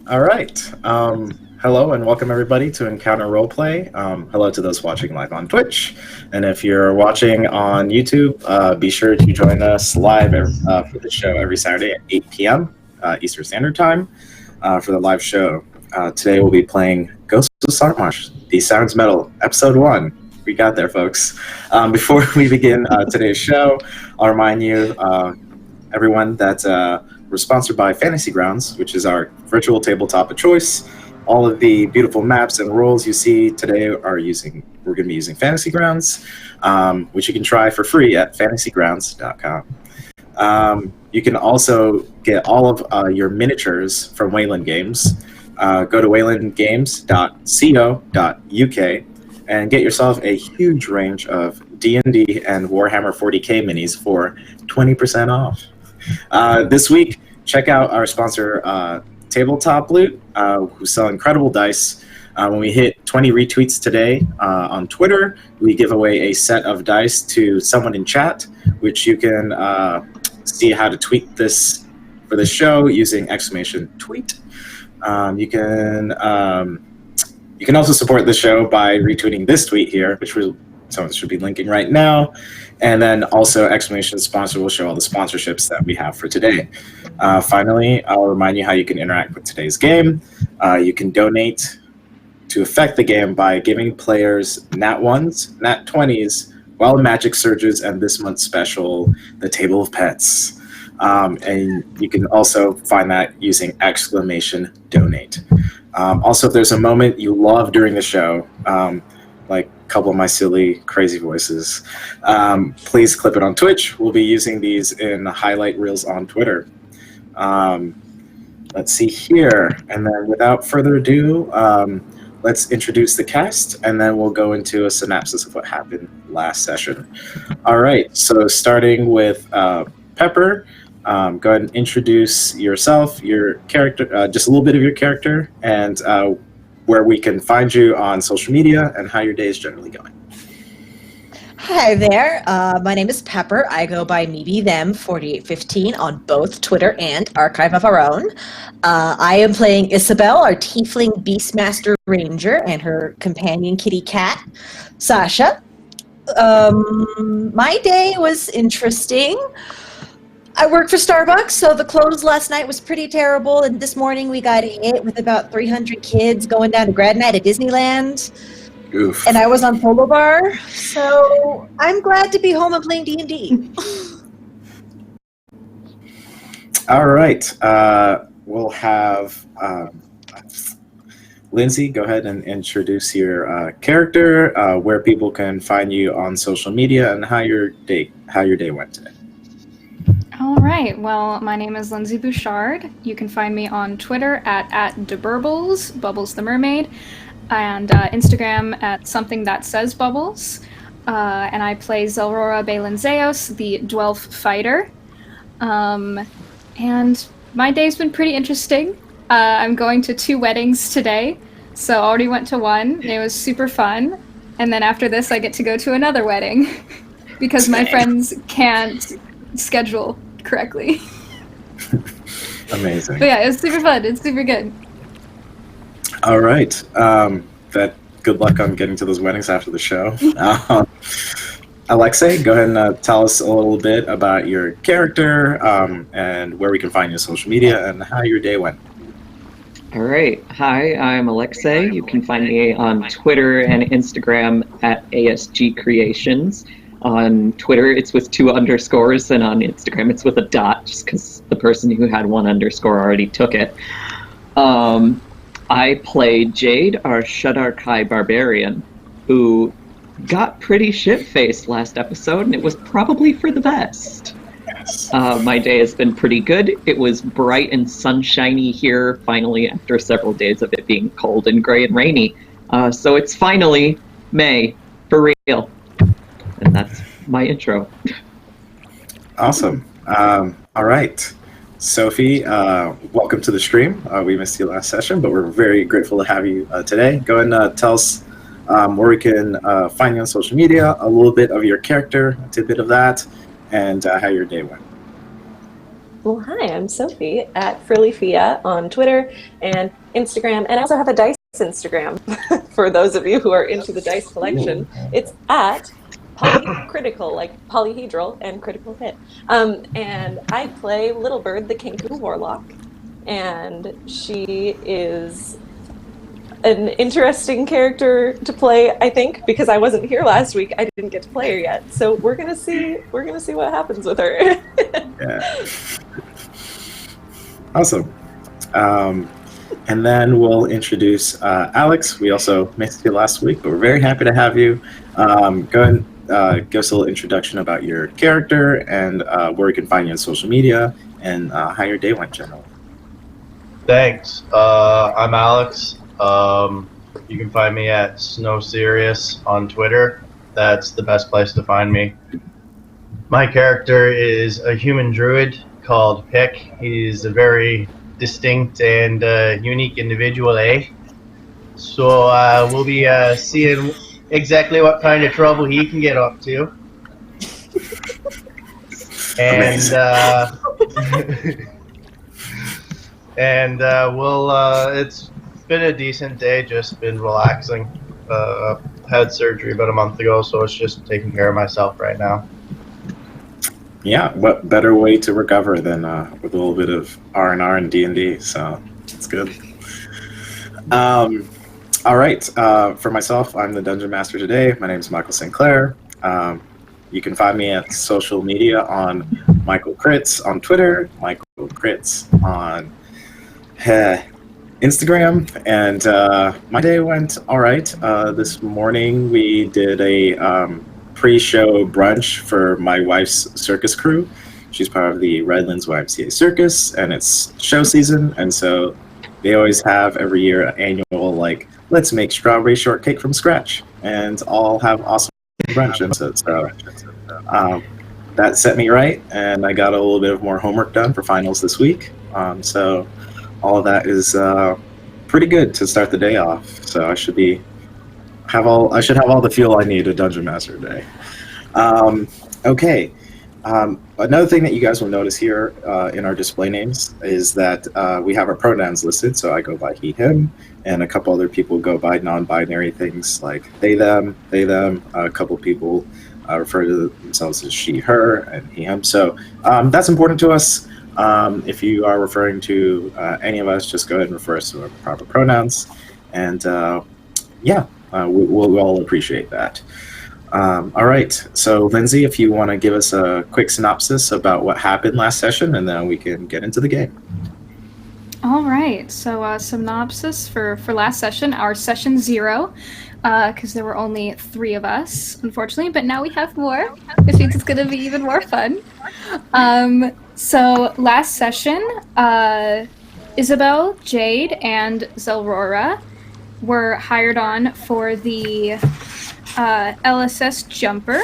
All right. Hello and welcome everybody to Encounter Roleplay. Hello to those watching live on Twitch. And if you're watching on YouTube, be sure to join us live for the show every Saturday at 8 p.m. Eastern Standard Time for the live show. Today we'll be playing Ghosts of Saltmarsh, the Sounds Metal, Episode 1. We got there, folks. Before we begin today's show, I'll remind you, everyone, that we're sponsored by Fantasy Grounds, which is our virtual tabletop of choice. All of the beautiful maps and rules you see today we're going to be using Fantasy Grounds, which you can try for free at fantasygrounds.com. You can also get all of your miniatures from Wayland Games. Go to waylandgames.co.uk and get yourself a huge range of D&D and Warhammer 40k minis for 20% off. This week, check out our sponsor, Tabletop Loot, who sell incredible dice. When we hit 20 retweets today on Twitter, we give away a set of dice to someone in chat, which you can see how to tweet this for the show using !tweet. You can also support the show by retweeting this tweet here, which someone should be linking right now. And then also !sponsor will show all the sponsorships that we have for today. Finally, I'll remind you how you can interact with today's game. You can donate to affect the game by giving players Nat 1s, Nat 20s, Wild Magic Surges, and this month's special, the Table of Pets. And you can also find that using !donate. Also, if there's a moment you love during the show, like a couple of my silly, crazy voices, please clip it on Twitch. We'll be using these in highlight reels on Twitter. Let's see here. And then without further ado, let's introduce the cast, and then we'll go into a synopsis of what happened last session. All right, so starting with Pepper, go ahead and introduce yourself, your character, just a little bit of your character, and where we can find you on social media and how your day is generally going. Hi there. My name is Pepper. I go by MeBeThem4815 on both Twitter and Archive of Our Own. I am playing Isabel, our tiefling Beastmaster Ranger, and her companion kitty cat, Sasha. My day was interesting. I work for Starbucks, so the close last night was pretty terrible, and this morning we got hit with about 300 kids going down to grad night at Disneyland. Oof. And I was on Polo Bar, so I'm glad to be home and playing D&D. All right. We'll have Lindsay, go ahead and introduce your character, where people can find you on social media, and how your day went today. All right. Well, my name is Lindsay Bouchard. You can find me on Twitter at @deburbles, Bubbles the Mermaid, and Instagram at something that says Bubbles. And I play Zelrora Balanzeos, the Dwelf fighter. And my day's been pretty interesting. I'm going to 2 weddings today, so I already went to one. It was super fun. And then after this, I get to go to another wedding because my friends can't schedule correctly. Amazing. But yeah, it's super fun. It's super good. All right. Good luck on getting to those weddings after the show. Alexei, go ahead and tell us a little bit about your character and where we can find you on social media and how your day went. All right. Hi, I'm Alexei. You can find me on Twitter and Instagram at ASG Creations. On Twitter, it's with 2 underscores, and on Instagram, it's with a dot, just because the person who had 1 underscore already took it. I play Jade, our Shuddarkai barbarian, who got pretty shit-faced last episode, and it was probably for the best. Yes. My day has been pretty good. It was bright and sunshiny here, finally, after several days of it being cold and gray and rainy. So it's finally May, for real. And that's my intro. Awesome. All right. Sophie, welcome to the stream. We missed you last session, but we're very grateful to have you today. Go ahead and tell us where we can find you on social media, a little bit of your character, a tidbit of that, and how your day went. Well, hi, I'm Sophie at FrillyFia on Twitter and Instagram, and I also have a dice Instagram for those of you who are into the dice collection. It's at polycritical, like polyhedral and critical hit. And I play Little Bird, the Kenku Warlock, and she is an interesting character to play, I think, because I wasn't here last week. I didn't get to play her yet, so we're gonna see what happens with her. Yeah. Awesome. And then we'll introduce Alex. We also missed you last week, but we're very happy to have you. Go ahead and give us a little introduction about your character and where we can find you on social media and how your day went generally. Thanks. I'm Alex. You can find me at Snow Serious on Twitter. That's the best place to find me. My character is a human druid called Pick. He's a very distinct and unique individual, eh? So we'll be seeing exactly what kind of trouble he can get up to. And it's been a decent day, just been relaxing. Had surgery about a month ago, so it's just taking care of myself right now. Yeah, what better way to recover than with a little bit of R&R and D&D, so it's good. All right, for myself, I'm the Dungeon Master today. My name is Michael Sinclair. You can find me at social media on Michael Crits on Twitter, Michael Crits on Instagram, and my day went all right. This morning we did a pre-show brunch for my wife's circus crew. She's part of the Redlands YMCA Circus, and it's show season, and so they always have every year an annual, like, let's make strawberry shortcake from scratch, and all have awesome brunch. And so that set me right, and I got a little bit of more homework done for finals this week. So all of that is pretty good to start the day off. So I should have all the fuel I need a Dungeon Master today. Okay. Another thing that you guys will notice here in our display names is that we have our pronouns listed. So I go by he, him, and a couple other people go by non-binary things like they, them. A couple people refer to themselves as she, her, and he, him. So that's important to us. If you are referring to any of us, just go ahead and refer us to our proper pronouns. And we'll all appreciate that. All right, so Lindsay, if you want to give us a quick synopsis about what happened last session, and then we can get into the game. All right, so synopsis for last session, our session 0, because there were only 3 of us, unfortunately, but now we have more, which means it's going to be even more fun. So last session, Isabel, Jade, and Zelrora were hired on for the LSS Jumper,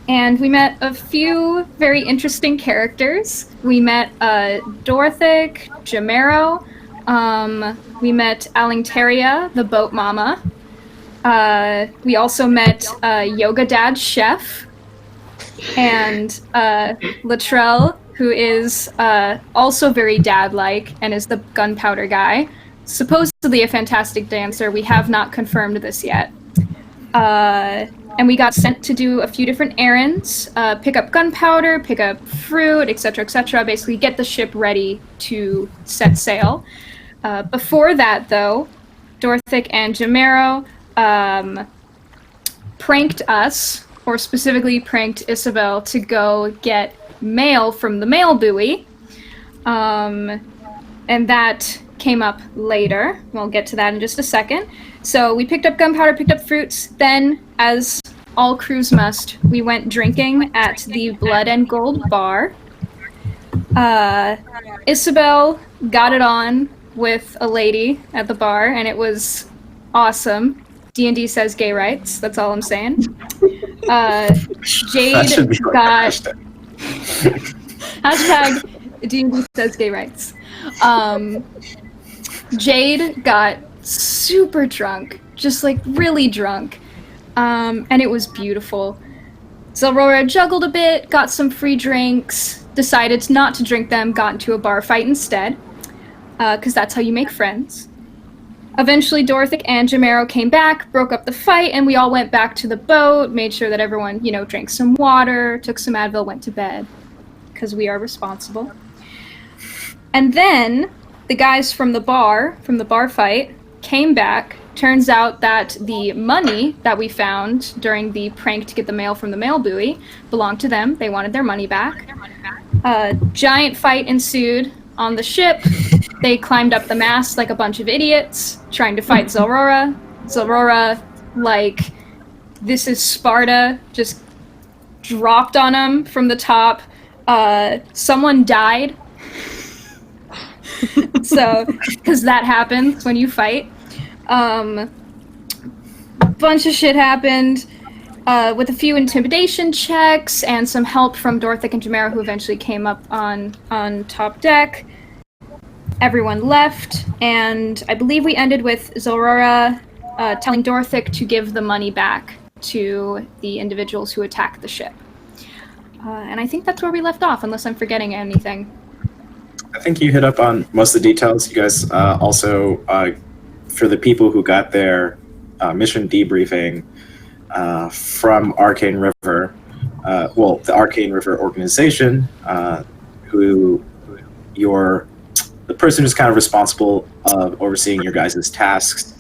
and we met a few very interesting characters. We met Dorothic, Jamero, we met Alingteria, the boat mama. We also met Yoga Dad Chef, and Latrell, who is also very dad-like and is the gunpowder guy. Supposedly a fantastic dancer. We have not confirmed this yet. And we got sent to do a few different errands, pick up gunpowder, pick up fruit, etc., basically get the ship ready to set sail. Before that, though, Dorothic and Jamero pranked us, or specifically pranked Isabel, to go get mail from the mail buoy. And that came up later. We'll get to that in just a second. So we picked up gunpowder, picked up fruits. Then, as all crews must, we went drinking at the Blood and Gold bar. Isabel got it on with a lady at the bar, and it was awesome. D&D says gay rights. That's all I'm saying. Jade got... Hashtag D&D says gay rights. Jade got super drunk, just like really drunk, and it was beautiful. Zelrora juggled a bit, got some free drinks, decided not to drink them, got into a bar fight instead, because that's how you make friends. Eventually, Dorothic and Jamero came back, broke up the fight, and we all went back to the boat, made sure that everyone, drank some water, took some Advil, went to bed, because we are responsible. And then the guys from the bar fight, came back. Turns out that the money that we found during the prank to get the mail from the mail buoy belonged to them. They wanted their money back. A giant fight ensued on the ship. They climbed up the mast like a bunch of idiots, trying to fight Zalrora. Zalrora, like, this is Sparta, just dropped on them from the top. Someone died. So, because that happens when you fight. Bunch of shit happened, with a few intimidation checks and some help from Dorothic and Jamero, who eventually came up on top deck. Everyone left, and I believe we ended with Zalrora telling Dorothic to give the money back to the individuals who attacked the ship. And I think that's where we left off, unless I'm forgetting anything. I think you hit up on most of the details. You guys also, for the people who got their mission debriefing from Arcane River, the Arcane River organization, the person who's kind of responsible of overseeing your guys' tasks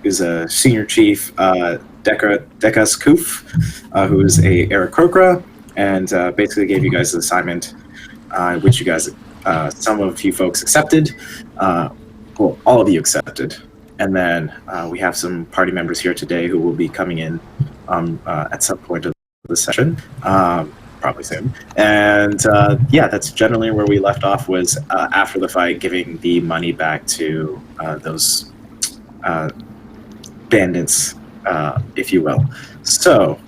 is a senior chief, Dekas Koof, who is a Aarakocra, and basically gave you guys the assignment, which you guys, some of you folks accepted, all of you accepted. And then we have some party members here today who will be coming in at some point of the session, probably soon. And that's generally where we left off, was after the fight, giving the money back to those bandits, if you will. So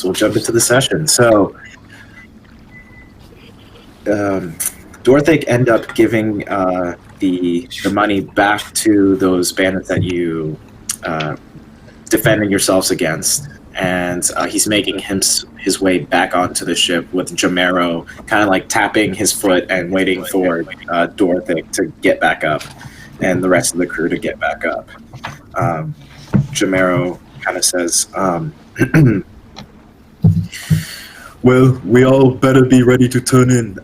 we'll jump into the session. So Dorothic ended up giving the money back to those bandits that you defended yourselves against, and he's making his way back onto the ship with Jamero kind of like tapping his foot and waiting for Dorothic to get back up and the rest of the crew to get back up. Jamero kind of says, well, we all better be ready to turn in.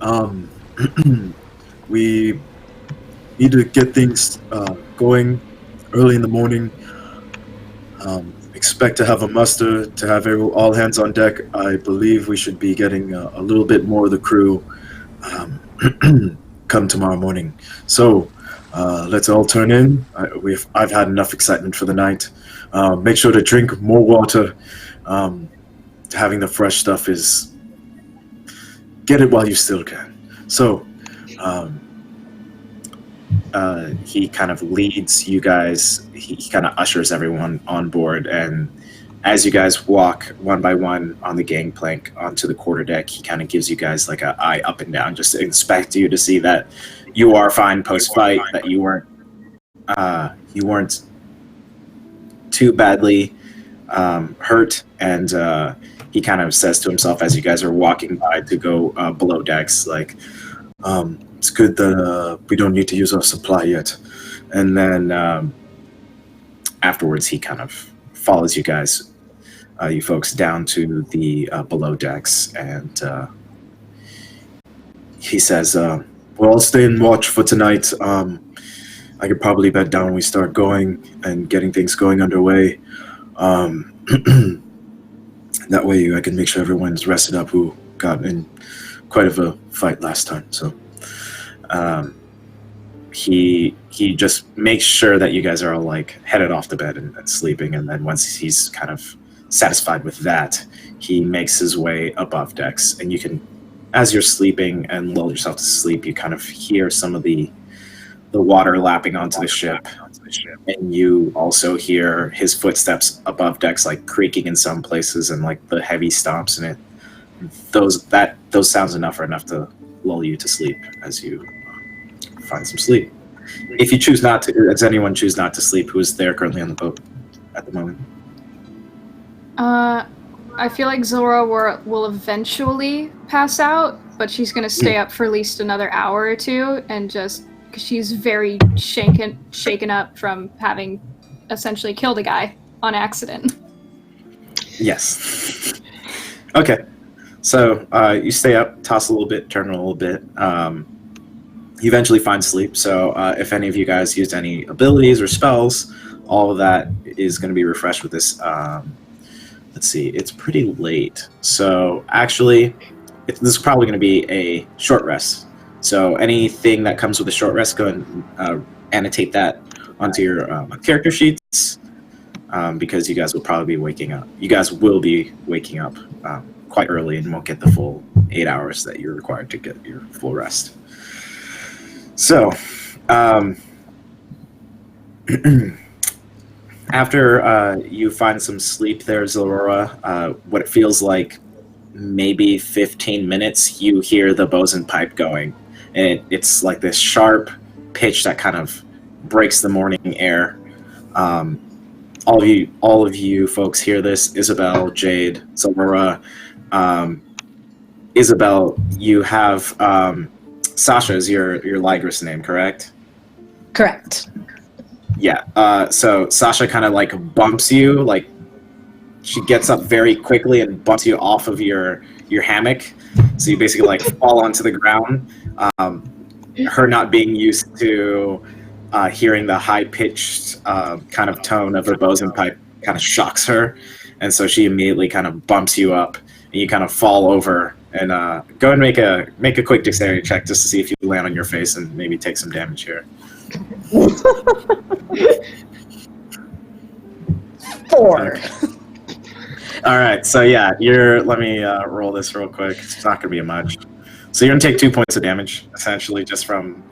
We need to get things going early in the morning. Expect to have a muster, to have all hands on deck. I believe we should be getting a little bit more of the crew come tomorrow morning. So let's all turn in. I've had enough excitement for the night. Make sure to drink more water. Having the fresh stuff is... Get it while you still can. So he kind of leads you guys, he kind of ushers everyone on board, and as you guys walk one by one on the gangplank onto the quarterdeck, he kind of gives you guys like an eye up and down just to inspect you, to see that you are fine post-fight, that you weren't too badly hurt, and he kind of says to himself as you guys are walking by to go below decks, like, it's good that we don't need to use our supply yet. And then afterwards, he kind of follows you guys, you folks, down to the below decks, and he says, well, I'll stay and watch for tonight. I could probably bed down when we start going and getting things going underway. That way I can make sure everyone's rested up who got in quite of a fight last time. So he just makes sure that you guys are all like headed off to bed and sleeping, and then once he's kind of satisfied with that, he makes his way above decks, and you can, as you're sleeping and lull yourself to sleep, you kind of hear some of the water lapping onto the ship, and you also hear his footsteps above decks, like creaking in some places, and like the heavy stomps in it. Those sounds are enough to lull you to sleep as you find some sleep. If you choose not to, does anyone choose not to sleep who is there currently on the boat at the moment? I feel like Zora will eventually pass out, but she's gonna stay up for at least another hour or two, and just because she's very shaken up from having essentially killed a guy on accident. Yes. Okay. So you stay up, toss a little bit, turn a little bit. You eventually find sleep. So if any of you guys used any abilities or spells, all of that is going to be refreshed with this. Let's see. It's pretty late. So actually, this is probably going to be a short rest. So anything that comes with a short rest, go and annotate that onto your character sheets, because you guys will probably be waking up. You guys will be waking up quite early and won't get the full 8 hours that you're required to get your full rest. So, after you find some sleep there, Zalora, what it feels like maybe 15 minutes, you hear the bosun pipe going. And it's like this sharp pitch that kind of breaks the morning air. All of you folks hear this. Isabel, Jade, Zalora. Isabel, you have Sasha is your Ligris name, correct? Correct. Yeah. So Sasha kind of like bumps you, like she gets up very quickly and bumps you off of your hammock. So you basically like fall onto the ground. Her not being used to hearing the high-pitched kind of tone of the bosun pipe kind of shocks her, and so she immediately kind of bumps you up, and you kind of fall over. And go and make a quick dexterity check just to see if you land on your face and maybe take some damage here. 4. Okay. All right, so yeah, let me roll this real quick. It's not gonna be much. So you're gonna take 2 points of damage, essentially, just from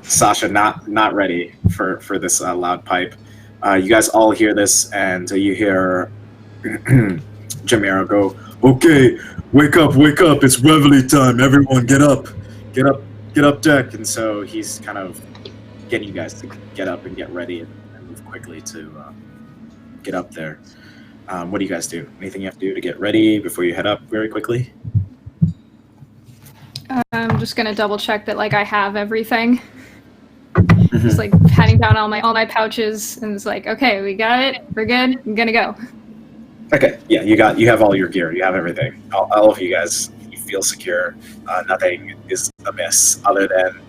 Sasha not ready for this loud pipe. You guys all hear this, and you hear Jamiro go, "Okay, wake up, it's reveille time, everyone get up deck." And so he's kind of getting you guys to get up and get ready and move quickly to get up there. What do you guys do? Anything you have to do to get ready before you head up very quickly? I'm just gonna double check that like I have everything. Mm-hmm. Just like patting down all my pouches, and it's like, okay, we got it, we're good, I'm gonna go. Okay, yeah, you have all your gear, you have everything. All of you guys, you feel secure. Nothing is amiss other than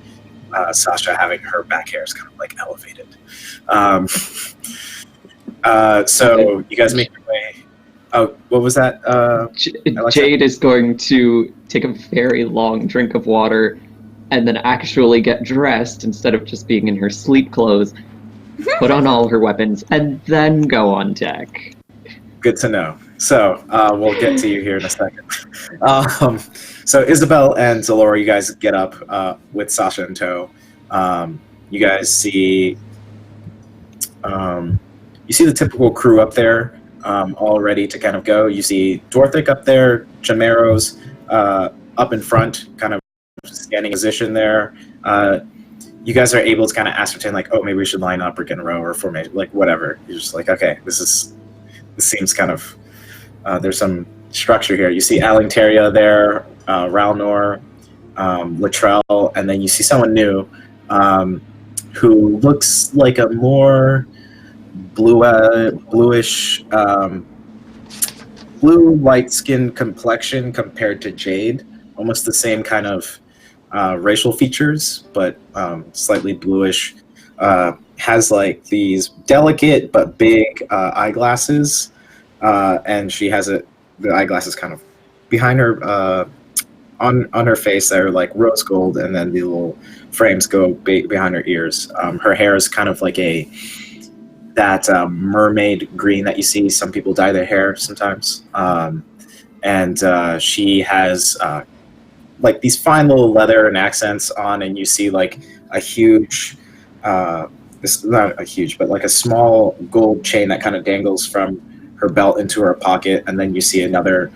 Sasha having her back hairs kind of like elevated. So you guys make your way. Oh, what was that? Jade is going to take a very long drink of water and then actually get dressed instead of just being in her sleep clothes, put on all her weapons, and then go on deck. Good to know. So we'll get to you here in a second. So Isabel and Zalora, you guys get up with Sasha in tow. You guys see the typical crew up there, all ready to kind of go. You see Dorthic up there, Jamiro's up in front, kind of standing position there. You guys are able to kind of ascertain, like, oh, maybe we should line up or get in a row or formation, like whatever. You're just like, okay, this seems kind of, there's some structure here. You see Alingteria there, Ralnor, Latrell, and then you see someone new who looks like a more bluish, blue light skin complexion compared to Jade. Almost the same kind of racial features, but slightly bluish. Has like these delicate but big eyeglasses, and she has the eyeglasses kind of behind her, on her face that are like rose gold, and then the little frames go behind her ears. Her hair is kind of like that mermaid green that you see some people dye their hair sometimes, and she has like these fine little leather and accents on, and you see like a huge, it's not a huge, but like a small gold chain that kind of dangles from her belt into her pocket, and then you see another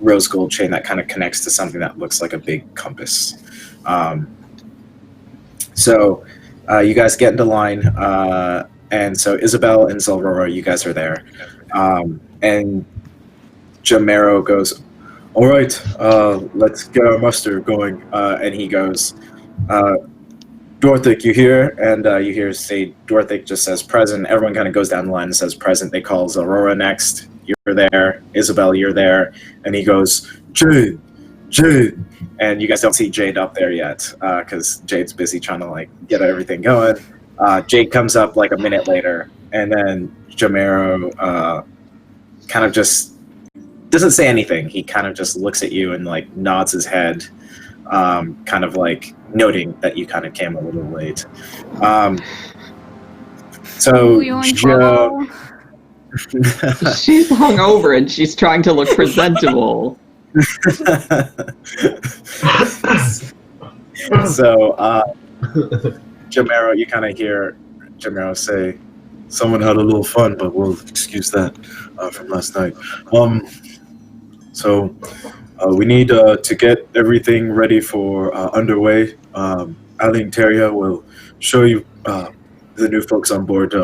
rose gold chain that kind of connects to something that looks like a big compass. So you guys get into line, and so Isabel and Zalrora, you guys are there. And Jamero goes, "All right, let's get our muster going." And he goes, "Dorthic, you here?" And you hear say Dorthic just says present. Everyone kind of goes down the line and says present. They call Aurora next. You're there. Isabel, you're there. And he goes, "Jade, Jade." And you guys don't see Jade up there yet because Jade's busy trying to like get everything going. Jade comes up like a minute later, and then Jamero kind of just doesn't say anything. He kind of just looks at you and like nods his head, kind of like noting that you kind of came a little late. So she's hungover and she's trying to look presentable. So, Jamero, you kind of hear Jamero say, "Someone had a little fun, but we'll excuse that from last night." So we need to get everything ready for underway. Ali and Teria will show you the new folks on board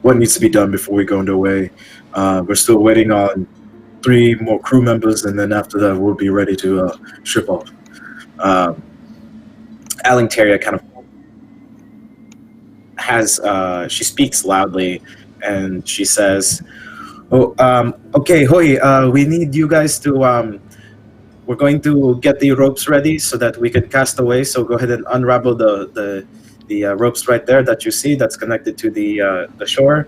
what needs to be done before we go underway. We're still waiting on 3 more crew members, and then after that, we'll be ready to ship off. Ali and Teria kind of has she speaks loudly, and she says, "Okay, Hoi, we need you guys to we're going to get the ropes ready so that we can cast away. So go ahead and unravel the ropes right there that you see that's connected to the shore.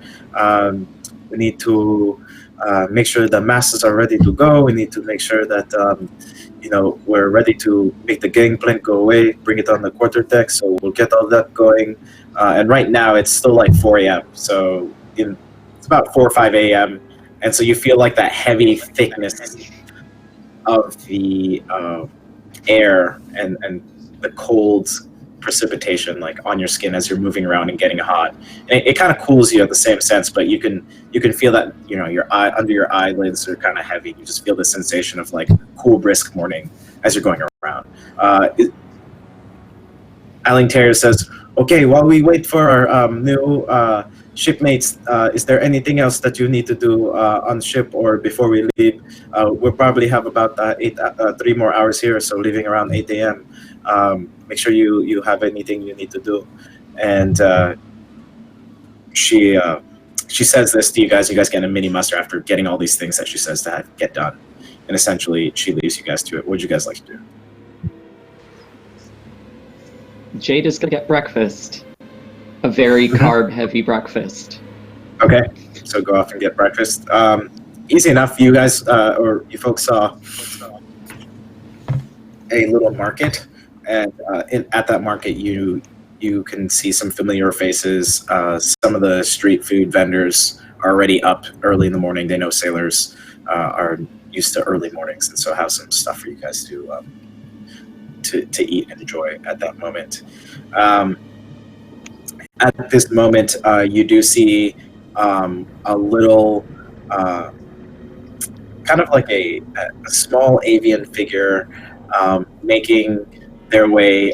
We need to make sure the masts are ready to go. We need to make sure that we're ready to make the gangplank go away, bring it on the quarterdeck. So we'll get all that going. And right now it's still like 4 a.m. So it's about 4 or 5 a.m. And so you feel like that heavy thickness of the air and the cold precipitation like on your skin as you're moving around and getting hot. And it kind of cools you at the same sense, but you can feel that your eye under your eyelids are kind of heavy. You just feel the sensation of like cool, brisk morning as you're going around. Aling Terrier says, "Okay, while we wait for our new shipmates, is there anything else that you need to do on ship or before we leave? We'll probably have about 3 more hours here, so leaving around 8 a.m. Make sure you have anything you need to do." And she says this to you guys. You guys get a mini muster after getting all these things that she says to get done. And essentially, she leaves you guys to it. What would you guys like to do? Jade is going to get breakfast. A very carb-heavy breakfast. Okay, so go off and get breakfast. Easy enough. You guys, or you folks saw a little market, and at that market, you can see some familiar faces. Some of the street food vendors are already up early in the morning. They know sailors are used to early mornings, and so have some stuff for you guys to eat and enjoy at that moment. At this moment, you do see a little, kind of like a small avian figure making their way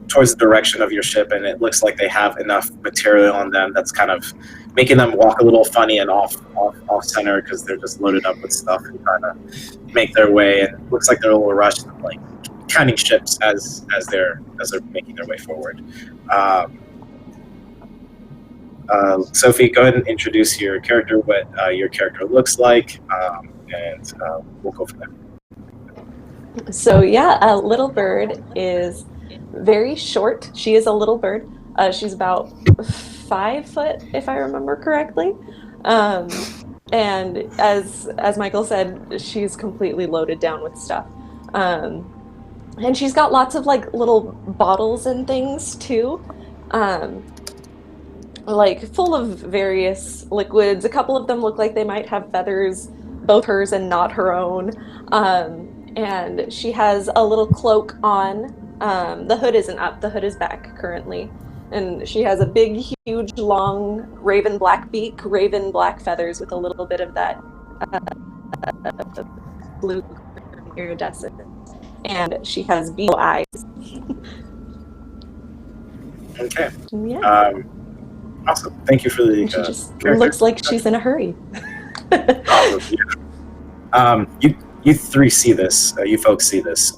towards the direction of your ship, and it looks like they have enough material on them that's kind of making them walk a little funny and off center because they're just loaded up with stuff and trying to make their way. And it looks like they're a little rushed, like counting ships as they're making their way forward. Sophie, go ahead and introduce your character, what your character looks like, and we'll go from there. So yeah, Little Bird is very short. She is a little bird. She's about 5 foot, if I remember correctly. And as Michael said, she's completely loaded down with stuff. And she's got lots of like little bottles and things too. Like full of various liquids. A couple of them look like they might have feathers, both hers and not her own. And she has a little cloak on. The hood isn't up, the hood is back currently. And she has a big, huge, long raven black beak, raven black feathers with a little bit of that blue iridescent. And she has beetle eyes. Okay. Yeah. Awesome. Thank you for the She just character. looks like she's in a hurry. You three see this. You folks see this.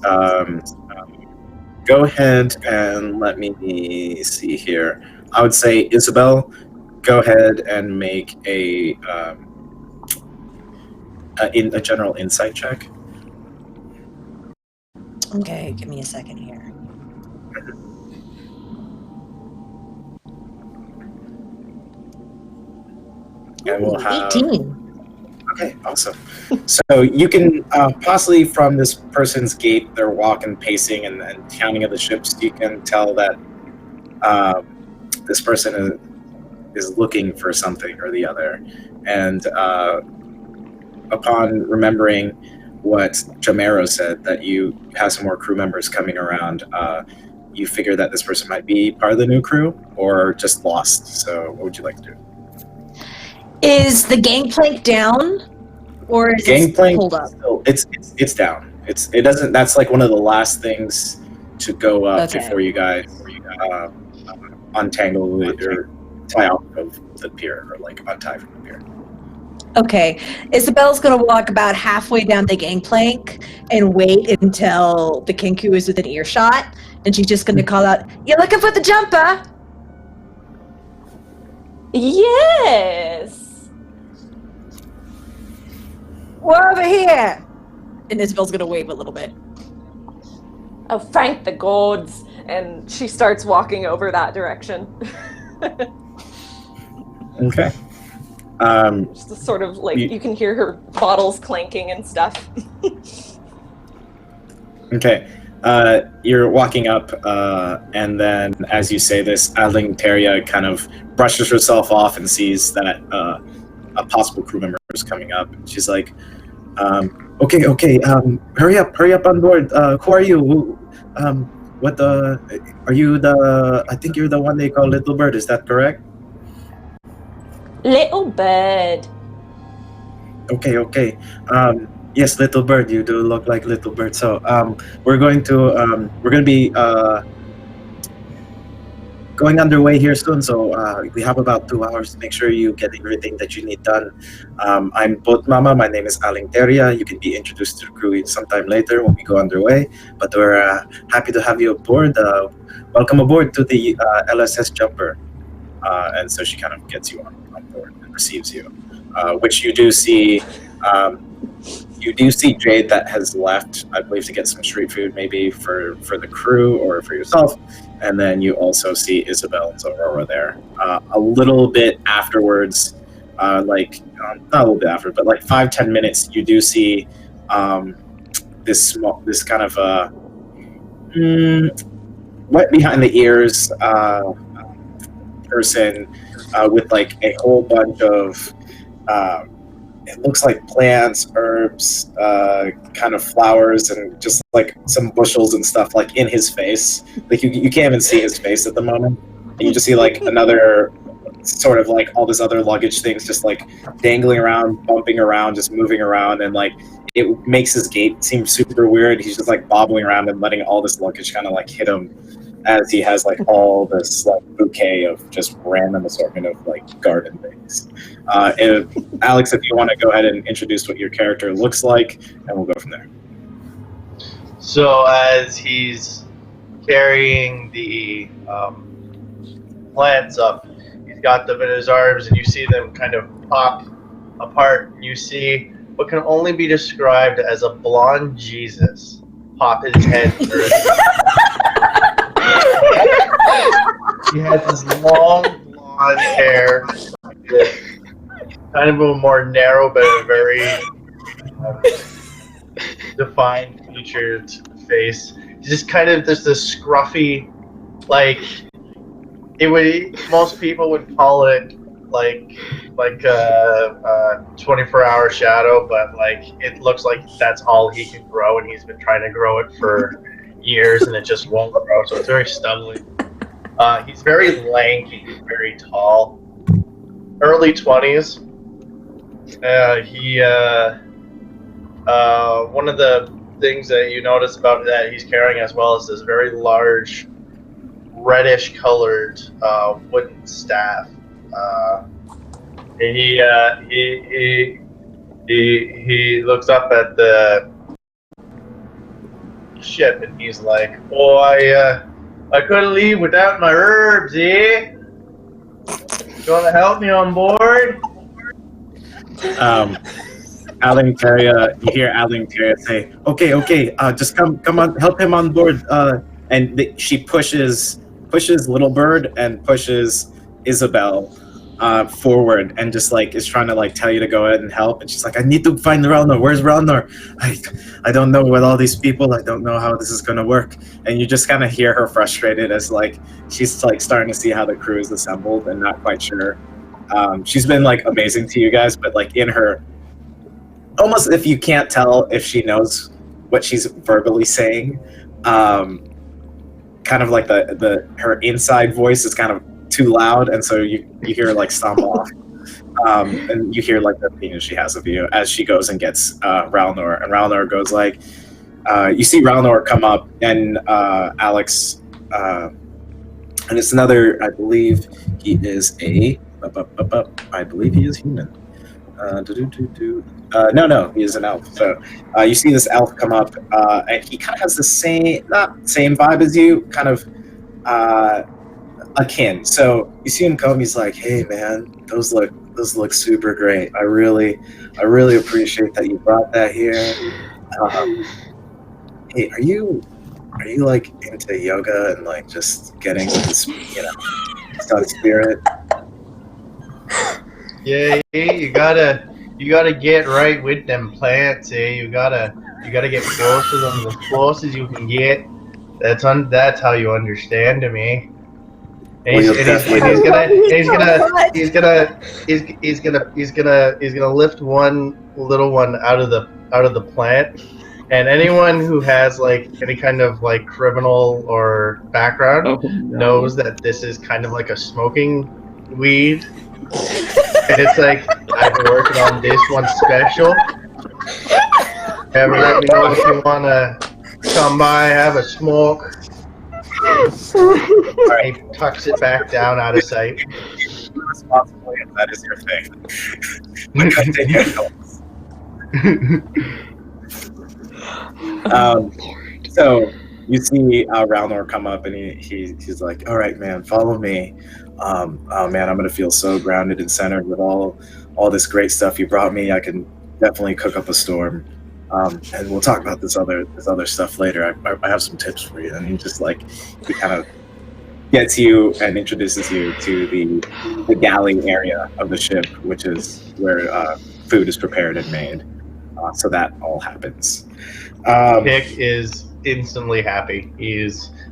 Go ahead and let me see here. I would say Isabel, go ahead and make a general insight check. Okay, give me a second here. And we'll have 18. Okay, awesome. So you can possibly from this person's gait, their walk and pacing and counting of the ships, you can tell that this person is looking for something or the other. And upon remembering what Jamero said, that you have some more crew members coming around, you figure that this person might be part of the new crew or just lost. So what would you like to do? Is the gangplank down, or is it pulled up? It's down. It doesn't. That's like one of the last things to go up before you guys untangle it or tie out of the pier, or like untie from the pier. Okay, Isabel's gonna walk about halfway down the gangplank and wait until the Kinku is within earshot, and she's just gonna call out, "You looking for the jumper?" Yes. We're over here. And Isabel's gonna wave a little bit. Oh, thank the gods. And she starts walking over that direction. Okay. Just a sort of like, you can hear her bottles clanking and stuff. Okay. You're walking up, and then as you say this, Alinteria kind of brushes herself off and sees that a possible crew member is coming up. She's like, okay, hurry up on board. Who are you? Are you I think you're the one they call Little Bird, is that correct? Little Bird. Okay. Yes, Little Bird, you do look like Little Bird. So, we're going to be going underway here soon. So, we have about 2 hours to make sure you get everything that you need done. I'm Boat Mama. My name is Alinteria. You can be introduced to the crew sometime later when we go underway. But we're happy to have you aboard. Welcome aboard to the LSS Jumper. And so she kind of gets you on board and receives you, which you do see. You do see Jade that has left, I believe, to get some street food, maybe for the crew or for yourself. And then you also see Isabel and Aurora there. A little bit afterwards, not a little bit after, but like 5-10 minutes, you do see this kind of wet behind the ears person with like a whole bunch of it looks like plants, herbs, kind of flowers, and just like some bushels and stuff like in his face. Like you can't even see his face at the moment. And you just see like another sort of like all this other luggage things just like dangling around, bumping around, just moving around, and like it makes his gait seem super weird. He's just like bobbling around and letting all this luggage kind of like hit him as he has like all this like bouquet of just random assortment of like garden things. Alex, if you want to go ahead and introduce what your character looks like, and we'll go from there. So as he's carrying the plants up, he's got them in his arms, and you see them kind of pop apart. You see what can only be described as a blonde Jesus pop his head through. He has this long blonde hair, kind of a more narrow but a very defined featured face. He's just kind of just this scruffy, like most people would call it like a 24-hour shadow, but like it looks like that's all he can grow, and he's been trying to grow it for years and it just won't grow, so it's very stubbly. He's very lanky, very tall, early 20s. One of the things that you notice about that he's carrying as well is this very large, reddish colored wooden staff. He He looks up at the ship and he's like, "Oh, I couldn't leave without my herbs, eh? You want to help me on board?" You hear Alenteria say, "Okay, just come on, help him on board." And she pushes Little Bird and pushes Isabel forward, and just like is trying to like tell you to go ahead and help. And she's like, "I need to find Ralnor. Where's Ralnor? I don't know with all these people. I don't know how this is gonna work." And you just kind of hear her frustrated as like she's like starting to see how the crew is assembled and not quite sure. She's been like amazing to you guys, but like in her, almost if you can't tell if she knows what she's verbally saying, kind of like her inside voice is kind of too loud, and so you hear her like stomp off, and you hear like the opinion she has of you as she goes and gets Ralnor, and Ralnor goes like, you see Ralnor come up, and Alex, and it's another, I believe he is I believe he is human. No, he is an elf. So you see this elf come up, and he kind of has the not same vibe as you, kind of akin. So you see him come, he's like, "Hey man, those look super great. I really appreciate that you brought that here. Hey, are you like into yoga and like just getting this, start spirit?" Yeah, you gotta get right with them plants, eh? You gotta get close to them as close as you can get. That's how you understand them, eh? And he's gonna lift one little one out of the plant, and anyone who has like any kind of like criminal or background knows that this is kind of like a smoking weed. And it's like, I've been working on this one special. Ever let me know if you want to come by, have a smoke. He tucks it back down out of sight. Responsibly, if that is your thing. So you see Ralnor come up, and he's like, "All right, man, follow me. Oh man, I'm gonna feel so grounded and centered with all this great stuff you brought me. I can definitely cook up a storm, and we'll talk about this other stuff later. I have some tips for you." And he just like he kind of gets you and introduces you to the galley area of the ship, which is where food is prepared and made. So that all happens. Pick is instantly happy.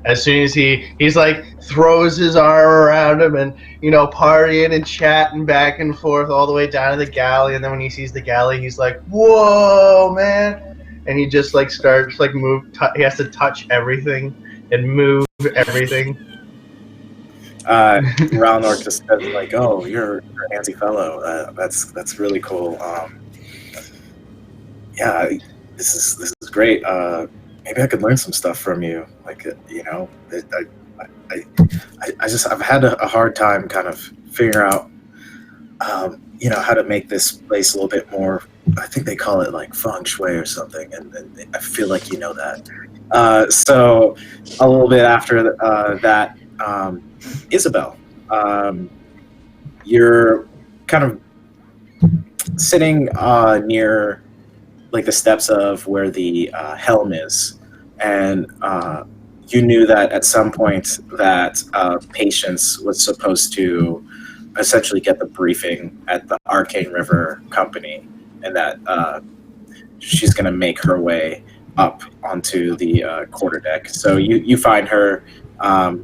As soon as he's like throws his arm around him and partying and chatting back and forth all the way down to the galley, and then when he sees the galley, he's like, "Whoa, man!" And he just like starts like he has to touch everything and move everything. Ralnor just says like, "Oh, you're a handsy fellow. That's really cool. Yeah, this is great. Maybe I could learn some stuff from you. Like, I've had a hard time kind of figuring out, how to make this place a little bit more. I think they call it like feng shui or something, and I feel like you know that. So a little bit after that, Isabel, you're kind of sitting near like the steps of where the helm is, and you knew that at some point that Patience was supposed to essentially get the briefing at the Arcane River Company, and that she's going to make her way up onto the quarterdeck. So you find her.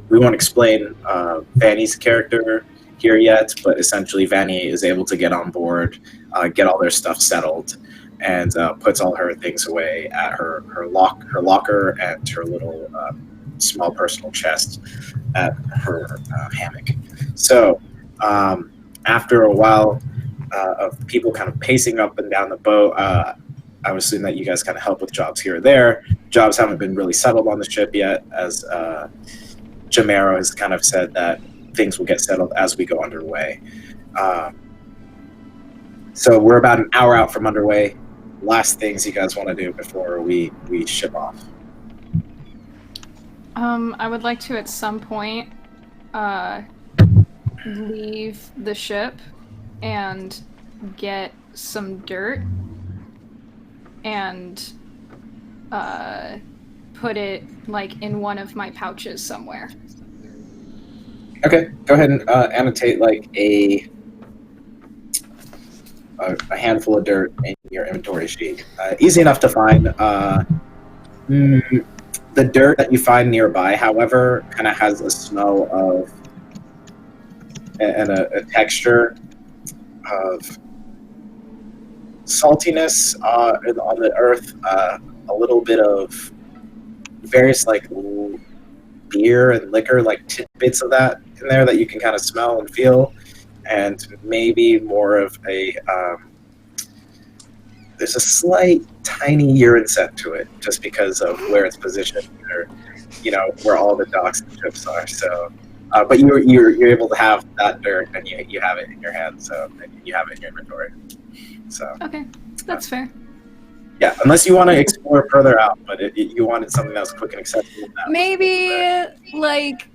We won't explain Vanny's character here yet, but essentially Vanny is able to get on board, get all their stuff settled, and puts all her things away at her locker and her little small personal chest at her hammock. So after a while of people kind of pacing up and down the boat, I would assume that you guys kind of help with jobs here or there. Jobs haven't been really settled on the ship yet, as Jamero has kind of said that things will get settled as we go underway. So we're about an hour out from underway. Last things you guys want to do before we ship off? I would like to at some point leave the ship and get some dirt and put it like in one of my pouches somewhere. Okay, go ahead and annotate like a handful of dirt in your inventory sheet. Easy enough to find. The dirt that you find nearby, however, kind of has a smell of and a texture of saltiness on the earth, a little bit of various like beer and liquor, like tidbits of that in there that you can kind of smell and feel, and maybe more of a there's a slight tiny urine scent to it just because of where it's positioned, or where all the docks and ships are. So but you're able to have that dirt, and you have it in your hand, so you have it in your inventory. So Okay, that's fair. Yeah, unless you want to explore further out, but you wanted something that was quick and accessible. Maybe like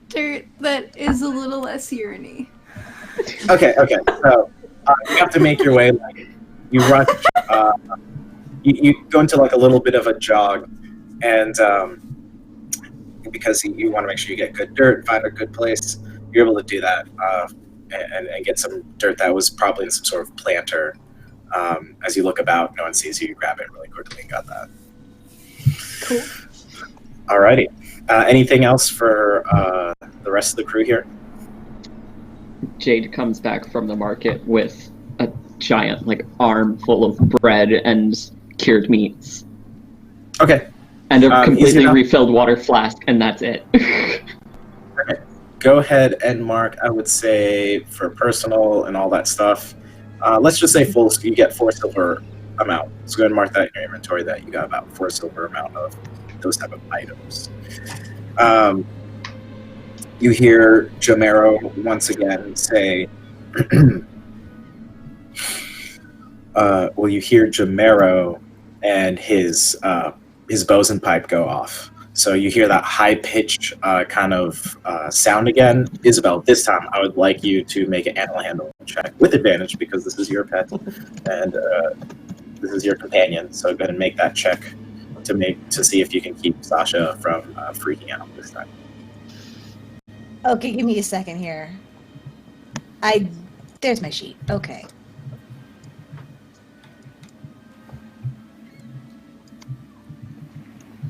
dirt that is a little less urine-y. Okay. So you have to make your way. Like, you run. You go into like a little bit of a jog, and because you want to make sure you get good dirt, find a good place, you're able to do that and get some dirt that was probably in some sort of planter. As you look about, no one sees you. You grab it really quickly and got that. Cool. Alrighty. Anything else for the rest of the crew here? Jade comes back from the market with a giant arm full of bread and cured meats. Okay. And a completely refilled water flask, and that's it. Okay. Go ahead and mark, I would say, for personal and all that stuff. Let's just say full. You get 4 silver amount. So go ahead and mark that in your inventory that you got about 4 silver amount of those type of items. You hear Jamero once again say, you hear Jamero and his bosun pipe go off. So you hear that high-pitched kind of sound again. Isabel, this time I would like you to make an animal handling check with advantage because this is your pet and this is your companion. So go ahead and make that check to see if you can keep Sasha from freaking out this time. Okay, give me a second here. There's my sheet. Okay.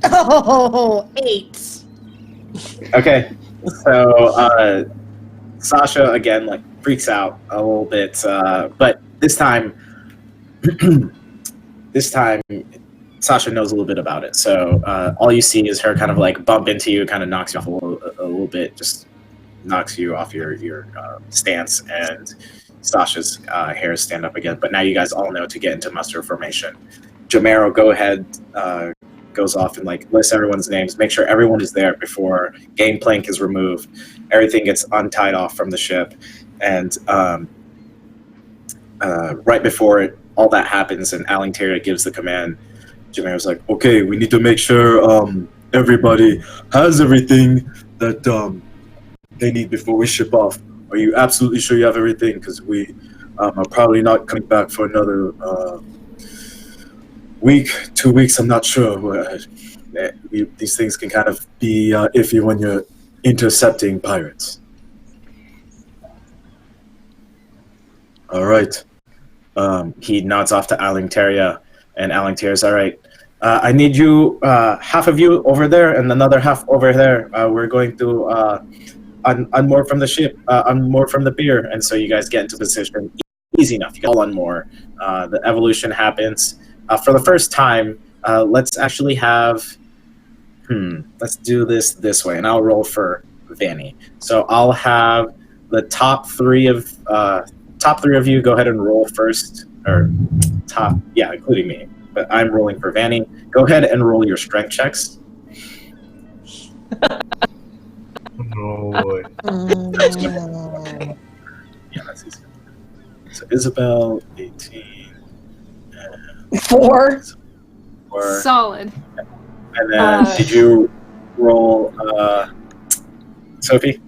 Oh, 8. Okay, so Sasha again freaks out a little bit, but this time Sasha knows a little bit about it. So all you see is her kind of bump into you, kind of knocks you off a little bit, just knocks you off your stance, and Sasha's hairs stand up again. But now you guys all know to get into muster formation. Jamero, go ahead. Goes off and lists everyone's names. Make sure everyone is there before gangplank is removed. Everything gets untied off from the ship, and right before all that happens, and Alingtaria gives the command. Jamero's like, "Okay, we need to make sure everybody has everything that they need before we ship off. Are you absolutely sure you have everything? Because we are probably not coming back for another." Week, 2 weeks, I'm not sure. These things can kind of be iffy when you're intercepting pirates. All right. He nods off to Alingtaria, and Alingtaria's all right. I need you, half of you over there and another half over there. We're going to unmoor from the ship, unmoor from the pier, and so you guys get into position. Easy enough. You can all unmoor. The evolution happens. For the first time, let's actually have. Let's do this way, and I'll roll for Vanny. So I'll have the top three of you go ahead and roll first, or including me. But I'm rolling for Vanny. Go ahead and roll your strength checks. Oh boy. Yeah, that's easy. So Isabel, 18. 4. 4. Solid. And then did you roll Sophie?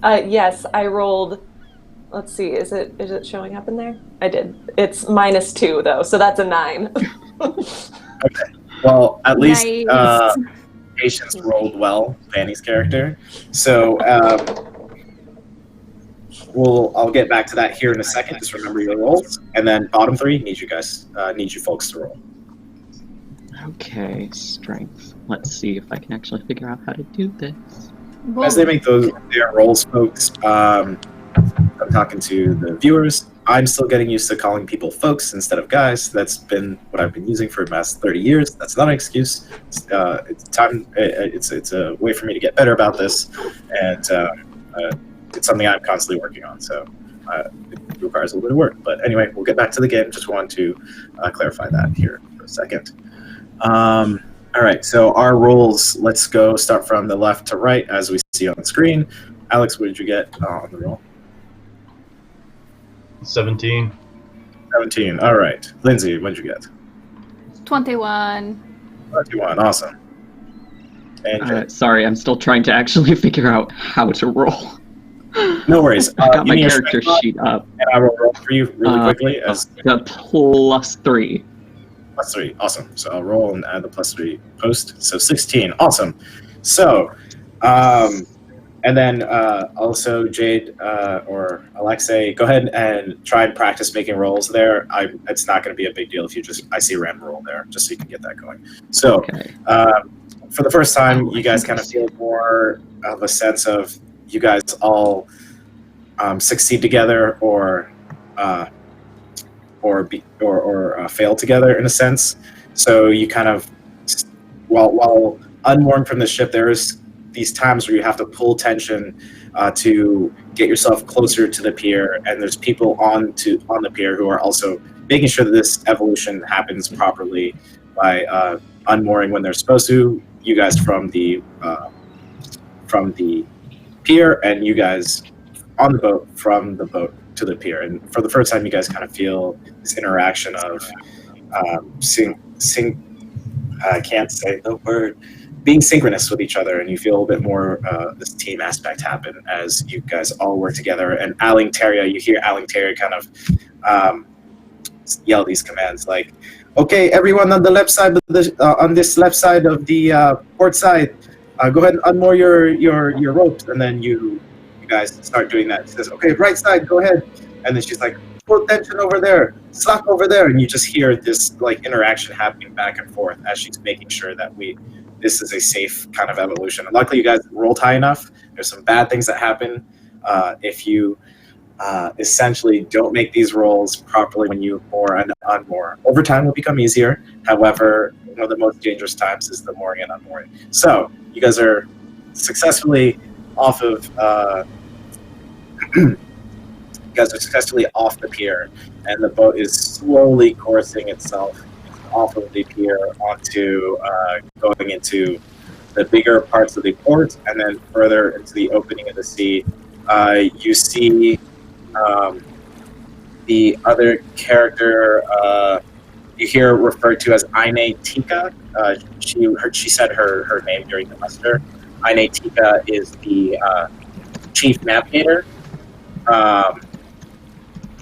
Yes, I rolled. Let's see, is it showing up in there? I did. It's -2 though, so that's a 9. Okay. Well, at least Nice. Patience rolled well, Fanny's character. So I'll get back to that here in a second. Just remember your rolls, and then bottom 3 need you folks to roll. Okay, strength. Let's see if I can actually figure out how to do this. As they make their rolls, folks, I'm talking to the viewers. I'm still getting used to calling people folks instead of guys. That's been what I've been using for the past 30 years. That's not an excuse. It's time. It's a way for me to get better about this, and it's something I'm constantly working on. So it requires a little bit of work. But anyway, we'll get back to the game. Just want to clarify that here for a second. All right, so our rolls, let's go start from the left to right as we see on the screen. Alex, what did you get on the roll? 17. 17, all right. Lindsay, what did you get? 21. 21, awesome. And Sorry, I'm still trying to actually figure out how to roll. no worries. I got my give me your character strength sheet up. and I will roll for you really quickly. As The +3. +3, awesome. So I'll roll and add the +3 post. So 16, awesome. So, and then also Jade or Alexei, go ahead and try and practice making rolls there. It's not going to be a big deal if I see a random roll there, just so you can get that going. So, Okay. for the first time, you guys kind of feel more of a sense of you guys all succeed together or fail together in a sense. So you kind of, while unmoored from the ship, there's these times where you have to pull tension to get yourself closer to the pier, and there's people on the pier who are also making sure that this evolution happens properly by unmooring when they're supposed to. You guys from the pier, and you guys on the boat from the boat to the pier. And for the first time, you guys kind of feel this interaction of I can't say the word, being synchronous with each other, and you feel a bit more this team aspect happen as you guys all work together. And you hear Alingteria kind of yell these commands like, "Okay, everyone on the left side of on this left side of the port side, go ahead and unmoor your ropes." And then you guys start doing that. She says, "Okay, right side, go ahead." And then she's like, "Pull tension over there, slack over there," and you just hear this like interaction happening back and forth as she's making sure that this is a safe kind of evolution. And luckily, you guys rolled high enough. There's some bad things that happen if you essentially don't make these rolls properly when you moor and unmoor. Over time, will become easier. However, one of the most dangerous times is the mooring and unmooring. So you guys are successfully off of. You guys are successfully off the pier, and the boat is slowly coursing itself off of the pier onto going into the bigger parts of the port, and then further into the opening of the sea. You see the other character you hear referred to as Aine Tika. She said her name during the muster. Aine Tika is the chief navigator.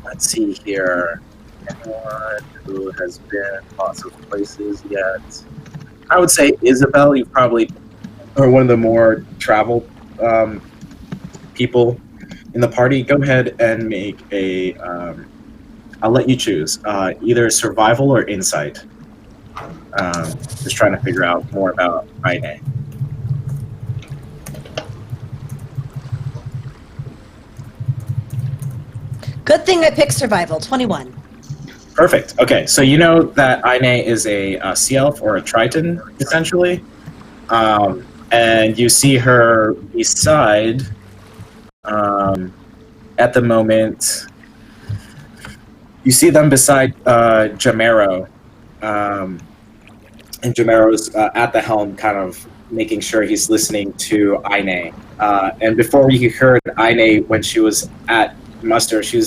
Let's see here. Anyone who has been lots of places yet? I would say Isabel. You probably are one of the more traveled people in the party. Go ahead and make a. I'll let you choose. Either survival or insight. Just trying to figure out more about Aine. Good thing I picked survival. 21. Perfect. Okay, so you know that Aine is a sea elf or a triton, essentially, and you see her beside. At the moment, you see them beside Jamero, and Jamero's at the helm, kind of making sure he's listening to Aine. And before you heard Aine when she was at muster, she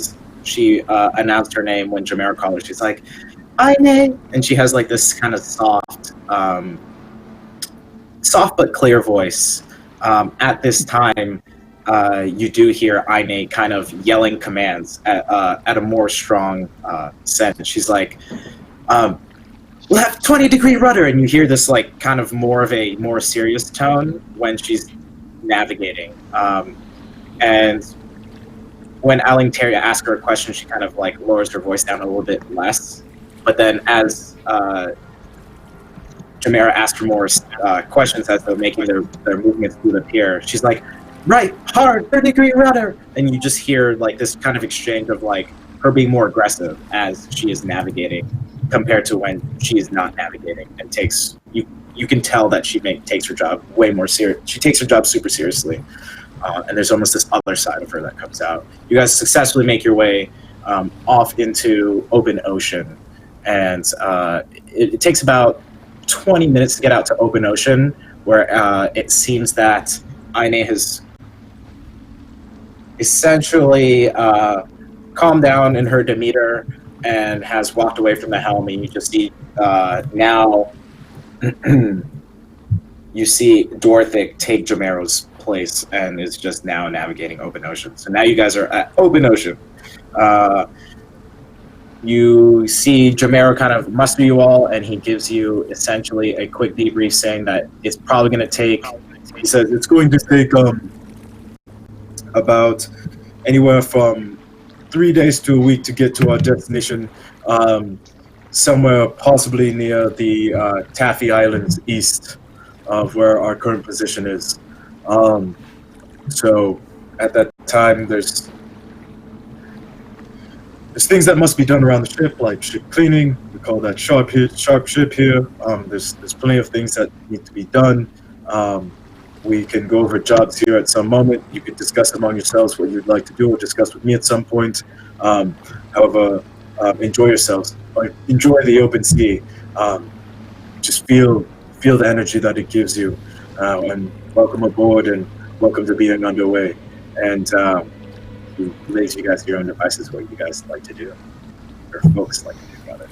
she announced her name when Jamera called her. She's like, Aine! And she has like this kind of soft but clear voice. At this time, you do hear Aine kind of yelling commands at a more strong sense. She's like, left 20-degree rudder, and you hear this like kind of more of a more serious tone when she's navigating. And when Alingteria asks her a question, she kind of like lowers her voice down a little bit less. But then as Jamera asks her more questions as they're making their movements through the pier, she's like, right, hard, 30-degree rudder! And you just hear like this kind of exchange of like her being more aggressive as she is navigating compared to when she is not navigating and takes, you can tell that she takes her job way more serious. She takes her job super seriously. And there's almost this other side of her that comes out. You guys successfully make your way off into open ocean. And it takes about 20 minutes to get out to open ocean, where it seems that Aine has essentially calmed down in her demeanor and has walked away from the helm. And you just see now you see Dorothic take Jamero's place and is just now navigating open ocean. So now you guys are at open ocean. You see Jamero kind of muster you all, and he gives you essentially a quick debrief saying that it's probably going to take, he says, it's going to take about anywhere from 3 days to a week to get to our destination, somewhere possibly near the Taffy Islands east of where our current position is. So at that time, there's things that must be done around the ship, like ship cleaning. We call that sharp ship here. There's plenty of things that need to be done. We can go over jobs here at some moment. You can discuss among yourselves what you'd like to do, or discuss with me at some point. However, enjoy yourselves. Enjoy the open sea. Just feel the energy that it gives you. And welcome aboard, and welcome to being underway. And we leave you guys to your own devices what you guys like to do, or folks like to do, rather.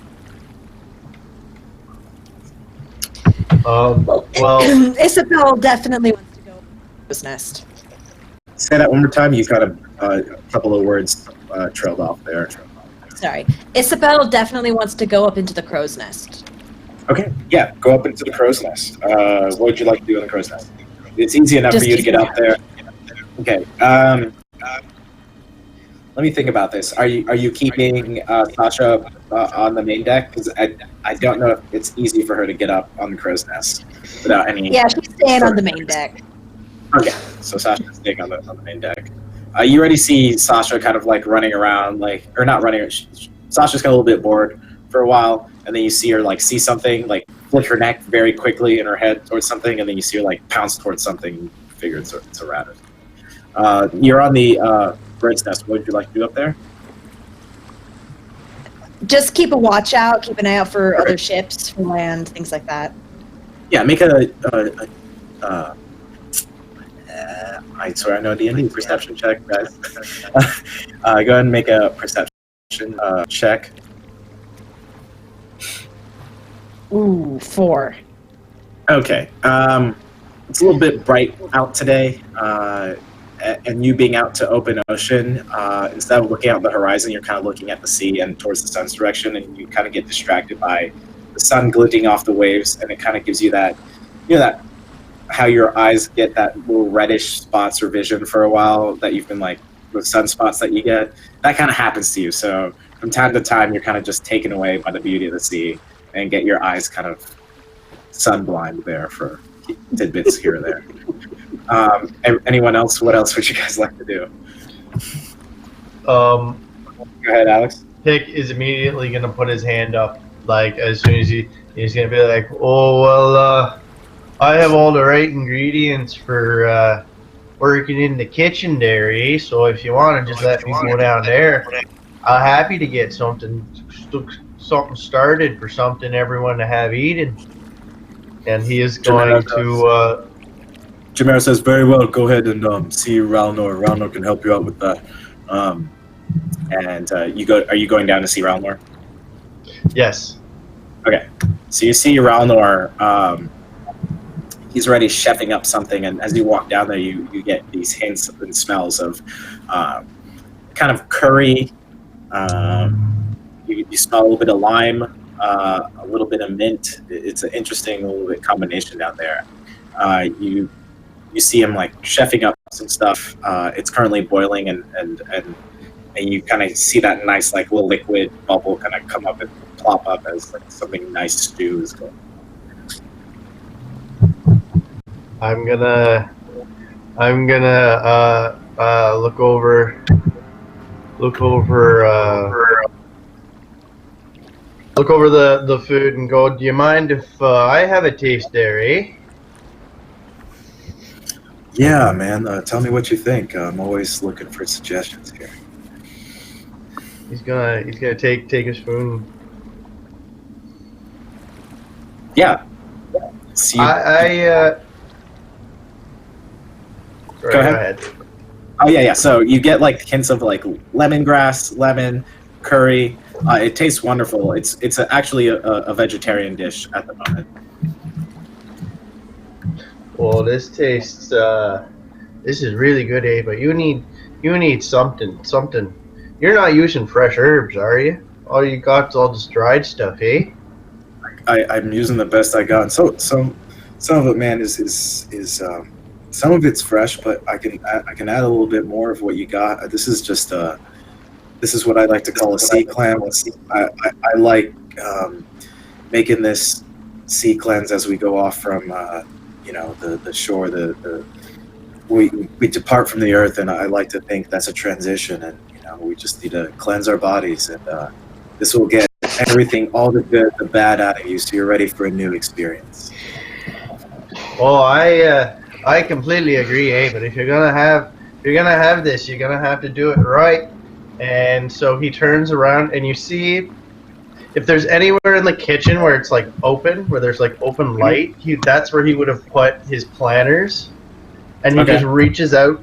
Well, Isabel definitely wants to go to the crow's nest. Say that one more time. You got a couple of words trailed off there. Sorry. Isabel definitely wants to go up into the crow's nest. Okay, yeah, go up into the crow's nest. What would you like to do in the crow's nest? It's easy enough Just for you to get keep up there. Okay. Let me think about this. Are you keeping Sasha on the main deck? Because I don't know if it's easy for her to get up on the crow's nest without any. Yeah, she's staying on the main deck. Okay, so Sasha's staying on the main deck. You already see Sasha kind of like running around, like, or not running. Sasha's got a little bit bored for a while, and then you see her like see something, like flick her neck very quickly in her head towards something, and then you see her like pounce towards something. You figure it's a rat. You're on the bird's nest. What would you like to do up there? Just keep a watch out, keep an eye out for other ships, for land, things like that. Yeah, make I swear I know D&D perception check, guys. Go ahead and make a perception check. Ooh, 4. Okay. It's a little bit bright out today, and you being out to open ocean, instead of looking out the horizon, you're kind of looking at the sea and towards the sun's direction, and you kind of get distracted by the sun glinting off the waves, and it kind of gives you that, that how your eyes get that little reddish spots or vision for a while that you've been like, the sunspots that you get, that kind of happens to you. So from time to time, you're kind of just taken away by the beauty of the sea and get your eyes kind of sunblind there for tidbits here or there. Anyone else? What else would you guys like to do? Go ahead, Alex. Pick is immediately going to put his hand up, like, as soon as he's going to be like, oh, well, I have all the right ingredients for working in the kitchen there, eh? So if you want to just let me go down there, I'm happy to get something started for something everyone to have eaten. And he is going to... Jamera says, very well, go ahead and see Ralnor. Ralnor can help you out with that. and you go. Are you going down to see Ralnor? Yes. Okay, so you see Ralnor. He's already chefing up something, and as you walk down there, you get these hints and smells of kind of curry. You smell a little bit of lime, a little bit of mint. It's an interesting little bit combination down there. You see him like chefing up some stuff. It's currently boiling, and you kind of see that nice like little liquid bubble kind of come up and plop up as like something nice stew is going. I'm gonna look over the food and go, do you mind if I have a taste there, eh? Yeah, man. Tell me what you think. I'm always looking for suggestions here. He's gonna take a spoon. Yeah. See, Sorry, Go ahead. Oh yeah. So you get like hints of like lemongrass, lemon, curry. It tastes wonderful. It's actually a vegetarian dish at the moment. Well, this tastes. This is really good, eh? But you need something. You're not using fresh herbs, are you? All you got's all this dried stuff, eh? I'm using the best I got. So some of it, man, is some of it's fresh, but I can add a little bit more of what you got. This is just this is what I like to call a sea cleanse. I like making this sea cleanse as we go off from the shore. We depart from the earth, and I like to think that's a transition, and we just need to cleanse our bodies, and this will get everything, all the good, the bad out of you, so you're ready for a new experience. Well, I completely agree, eh? But if you're gonna have this, you're gonna have to do it right. And so he turns around, and you see if there's anywhere in the kitchen where it's like open, where there's like open light, that's where he would have put his planters. And he just reaches out.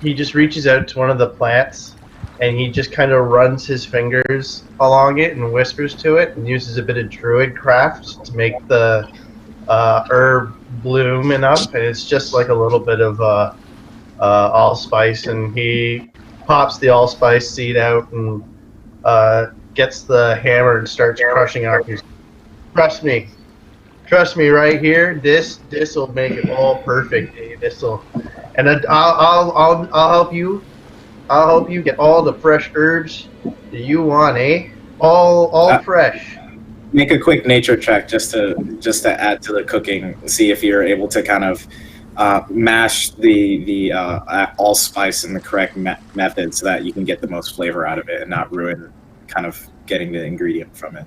He just reaches out to one of the plants, and he just kind of runs his fingers along it and whispers to it, and uses a bit of druid craft to make the herb bloom enough. And it's just like a little bit of allspice, and he pops the allspice seed out and gets the hammer and starts crushing out. Trust me, right here. This will make it all perfect. And I'll help you. I'll help you get all the fresh herbs that you want, eh? All fresh. Make a quick nature check just to add to the cooking. See if you're able to kind of mash the allspice in the correct method, so that you can get the most flavor out of it and not ruin kind of getting the ingredient from it.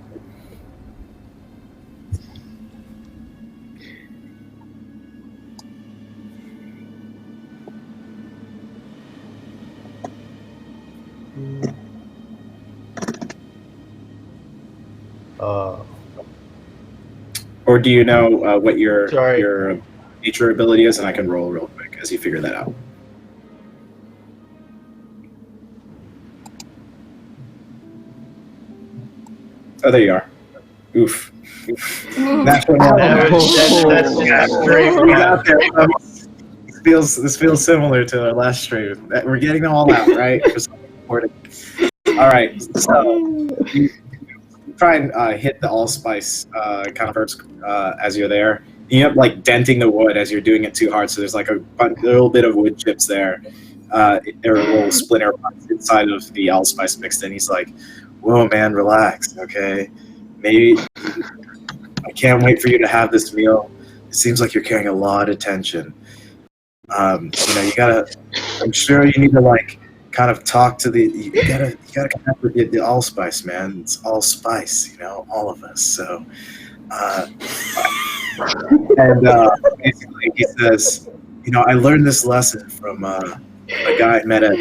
Or do you know what your nature ability is, and I can roll real quick as you figure that out. Oh, there you are. Oof. That's This feels similar to our last stream. We're getting them all out, right? All right, so you try and hit the allspice kind of herbs as you're there. You end up like denting the wood as you're doing it too hard, so there's like a little bit of wood chips there. There are little splinter parts inside of the allspice mixed in. He's like, "Whoa, man, relax, okay? Maybe I can't wait for you to have this meal. It seems like you're carrying a lot of tension. You gotta. I'm sure you need to like kind of talk to you gotta connect with the allspice, man. It's all spice, all of us. So, basically, he says, I learned this lesson from a guy I met at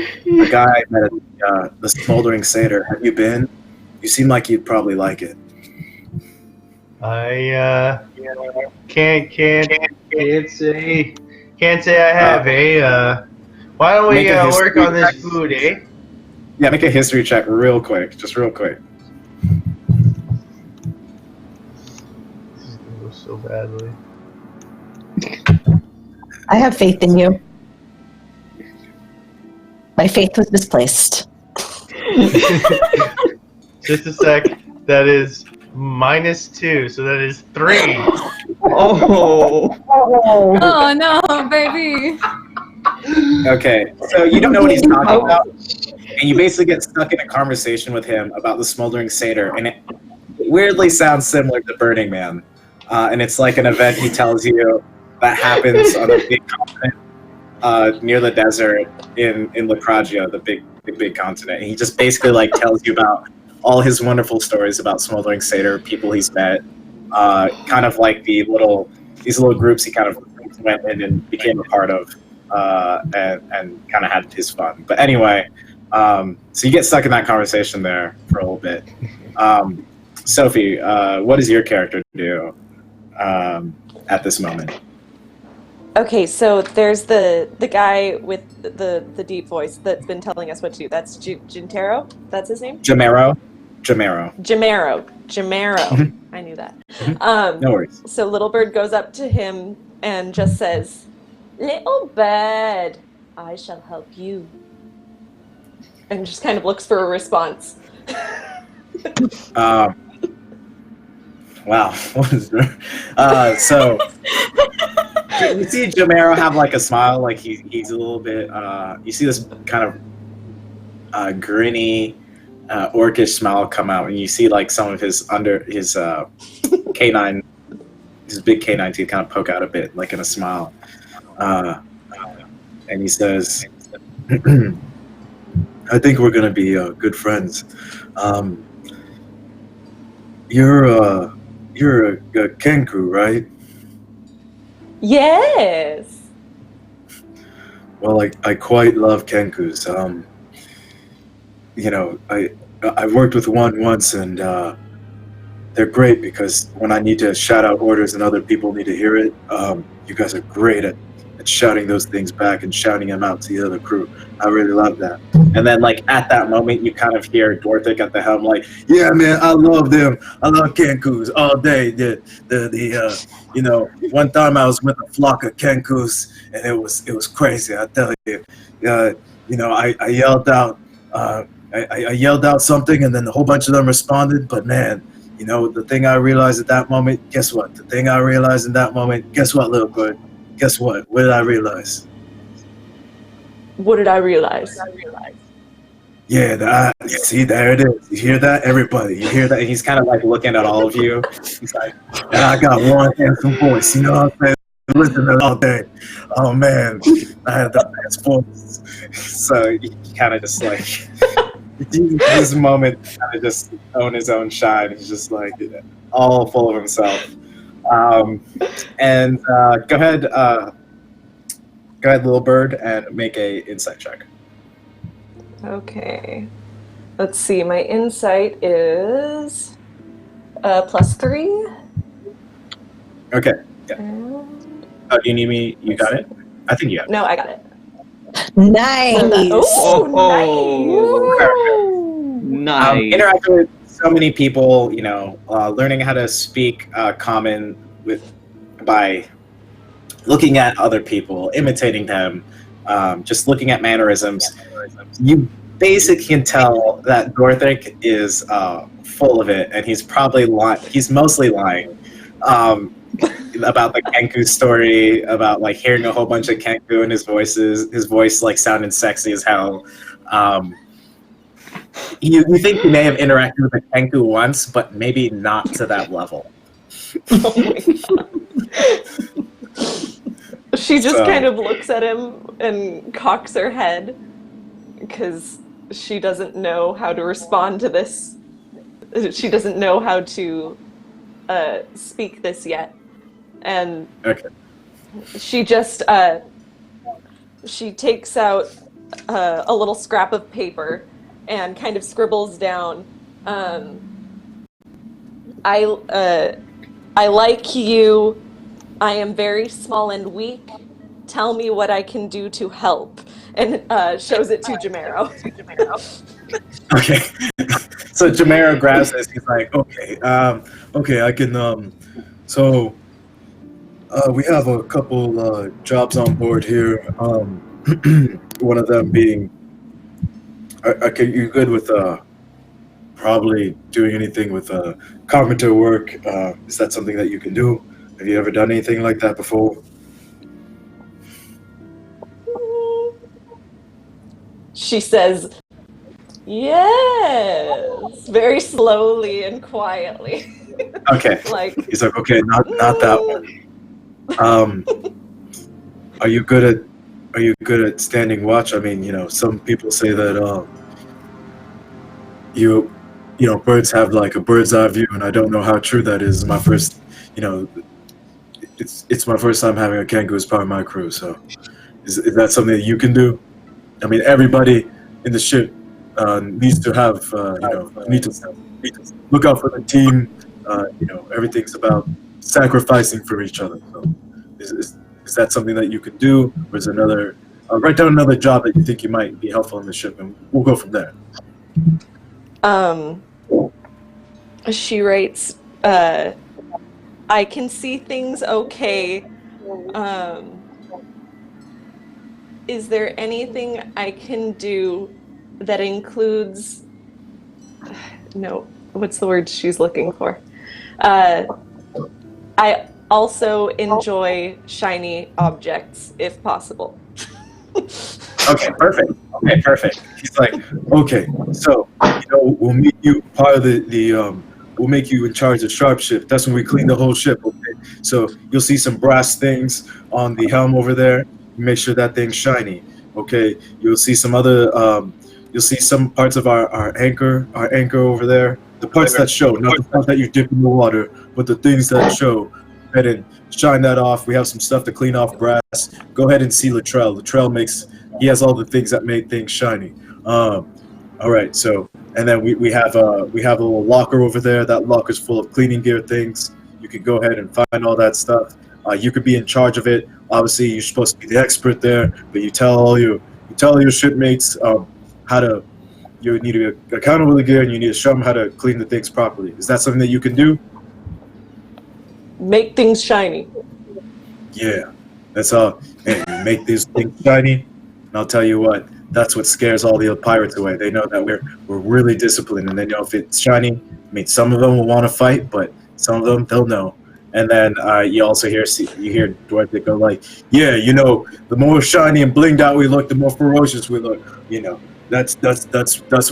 the Smoldering Seder. Have you been? You seem like you'd probably like it. I can't say I have, eh? Why don't we work on this food, eh? Yeah, make a history check real quick. Just real quick. This is gonna go so badly. I have faith in you. My faith was misplaced. Just a sec. That is -2, so that is 3. Oh. Oh no, baby. Okay, so you don't know what he's talking about, and you basically get stuck in a conversation with him about the smoldering satyr, and it weirdly sounds similar to Burning Man. And it's like an event he tells you that happens on a big continent near the desert in Lacragia, the big continent. And he just basically like tells you about all his wonderful stories about smoldering satyr, people he's met, kind of like these little groups he kind of went in and became a part of, and kind of had his fun. But anyway, so you get stuck in that conversation there for a little bit. Sophie, what does your character do at this moment? Okay, so there's the guy with the deep voice that's been telling us what to do. That's Gintero? That's his name? Jamero. Jamero. I knew that. No worries. So Little Bird goes up to him and just says, "Little Bird, I shall help you." And just kind of looks for a response. Wow. So you see Jamero have like a smile, like he's a little bit. You see this kind of grinny, orcish smile come out, and you see like some of his canine, his big canine teeth kind of poke out a bit, like in a smile. And he says, "I think we're gonna be good friends. You're a Kenku, right?" Yes. Well, I quite love Kenkus. I worked with one once, and they're great because when I need to shout out orders and other people need to hear it, you guys are great at shouting those things back and shouting them out to the other crew. I really love that. And then, like, at that moment, you kind of hear Dorthic at the helm, like, "Yeah, man, I love them. I love Kenkus all day. One time I was with a flock of Kenkus, and it was crazy. I tell you, I yelled out, I yelled out something, and then a whole bunch of them responded. But man, the thing I realized at that moment, guess what? The thing I realized in that moment, guess what, Little Bird? Guess what? What did I realize? What did I realize? Yeah, see, there it is. You hear that? Everybody, you hear that? And he's kind of like looking at all of you. He's like, I got one handsome voice, you know what I'm saying? Listen to it all day. Oh man, I had the best voice. So he kind of just like, this moment, kind of just own his own shine. He's just like all full of himself. Go ahead, Little Bird, and make a insight check. Okay. Let's see. My insight is +3. Okay. Yeah. And... Oh, do you need me? You got it? I think you have it. No, I got it. Nice. Oh, Nice. Interacting with so many people, learning how to speak common by looking at other people, imitating them, just looking at mannerisms. You basically can tell that Dorthic is full of it, and he's probably he's mostly lying about the Kenku story, about like hearing a whole bunch of Kenku and his voice like sounding sexy as hell. You think you may have interacted with a Kenku once, but maybe not to that level. Oh my god. She just kind of looks at him and cocks her head because she doesn't know how to respond to this. She doesn't know how to speak this yet. And okay. She just she takes out a little scrap of paper and kind of scribbles down, I like you. I am very small and weak. Tell me what I can do to help. And shows it to Jamero. Okay. So Jamero grabs this. He's like, okay, okay, I can. So we have a couple jobs on board here. One of them being, you're good with probably doing anything with carpenter work. Is that something that you can do? Have you ever done anything like that before? She says, yes, very slowly and quietly. Okay. Like, He's like, okay, not that one. Are you good at standing watch? I mean, some people say that birds have like a bird's eye view, and I don't know how true that is. My first, it's my first time having a kangaroo as part of my crew. So, is that something that you can do? I mean, everybody in the ship needs to have, need to look out for the team. Everything's about sacrificing for each other. So, is that something that you could do, or is another? Write down another job that you think you might be helpful in the ship, and we'll go from there. She writes, I can see things okay. Is there anything I can do that includes, no, what's the word she's looking for? I also enjoy shiny objects, if possible. Okay, perfect. He's like, okay, so we'll make you part of the we'll make you in charge of sharp ship. That's when we clean the whole ship. Okay, so you'll see some brass things on the helm over there. Make sure that thing's shiny. Okay, you'll see some other you'll see some parts of our anchor over there. The parts that show, not the parts that you dip in the water, but the things that show. Go ahead and shine that off. We have some stuff to clean off brass. Go ahead and see Latrell. He has all the things that make things shiny. All right, so and then we have a little locker over there. That locker's full of cleaning gear things. You can go ahead and find all that stuff. You could be in charge of it. Obviously, you're supposed to be the expert there, but you tell all your shipmates how to. You need to be accountable to the gear, and you need to show them how to clean the things properly. Is that something that you can do? Make things shiny. Yeah, that's all. And you make these things shiny, and I'll tell you what. That's what scares all the pirates away. They know that we're really disciplined, and they know if it's shiny. I mean, some of them will want to fight, but some of them they'll know. And then you also hear Duarte go like, yeah, the more shiny and blinged out we look, the more ferocious we look. That's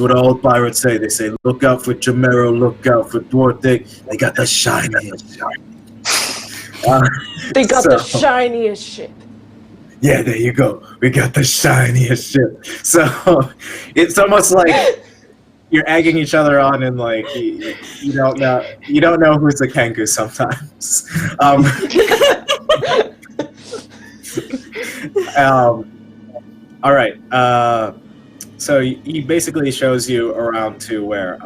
what all pirates say. They say, look out for Jamero, look out for Duarte. They got the shiniest. They got the shiniest ship. Yeah, there you go. We got the shiniest ship. So it's almost like you're egging each other on, and like you don't know who's the Kenku sometimes. All right. So he basically shows you around to where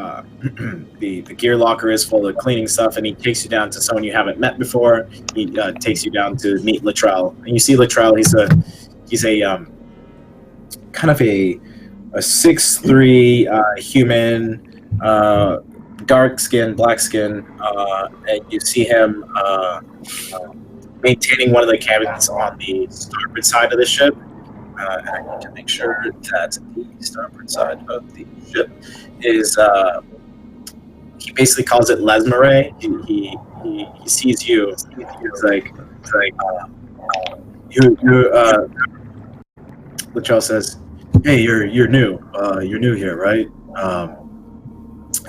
the gear locker is full of cleaning stuff, and he takes you down to someone you haven't met before. He takes you down to meet Latrell, and you see Latrell. He's a kind of a 6'3" human, dark skin, black skin, and you see him maintaining one of the cabins on the starboard side of the ship. And I need to make sure that the starboard side of the ship is, he basically calls it Lesmere. He sees you. He's like, Latrell says, hey, you're new. You're new here, right?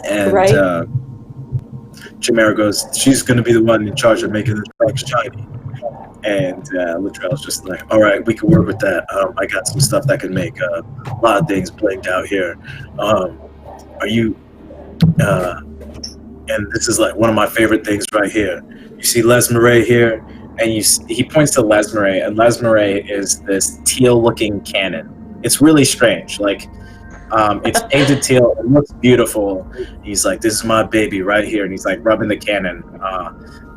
And right. Chimera goes, she's going to be the one in charge of making this box shiny. And Latrell's just like, all right, we can work with that. I got some stuff that can make a lot of things blinked out here. Are you, and this is like one of my favorite things right here. You see Lesmere here, and he points to Lesmere, and Lesmere is this teal-looking cannon. It's really strange. Like, it's painted teal. It looks beautiful. He's like, this is my baby right here. And he's like rubbing the cannon.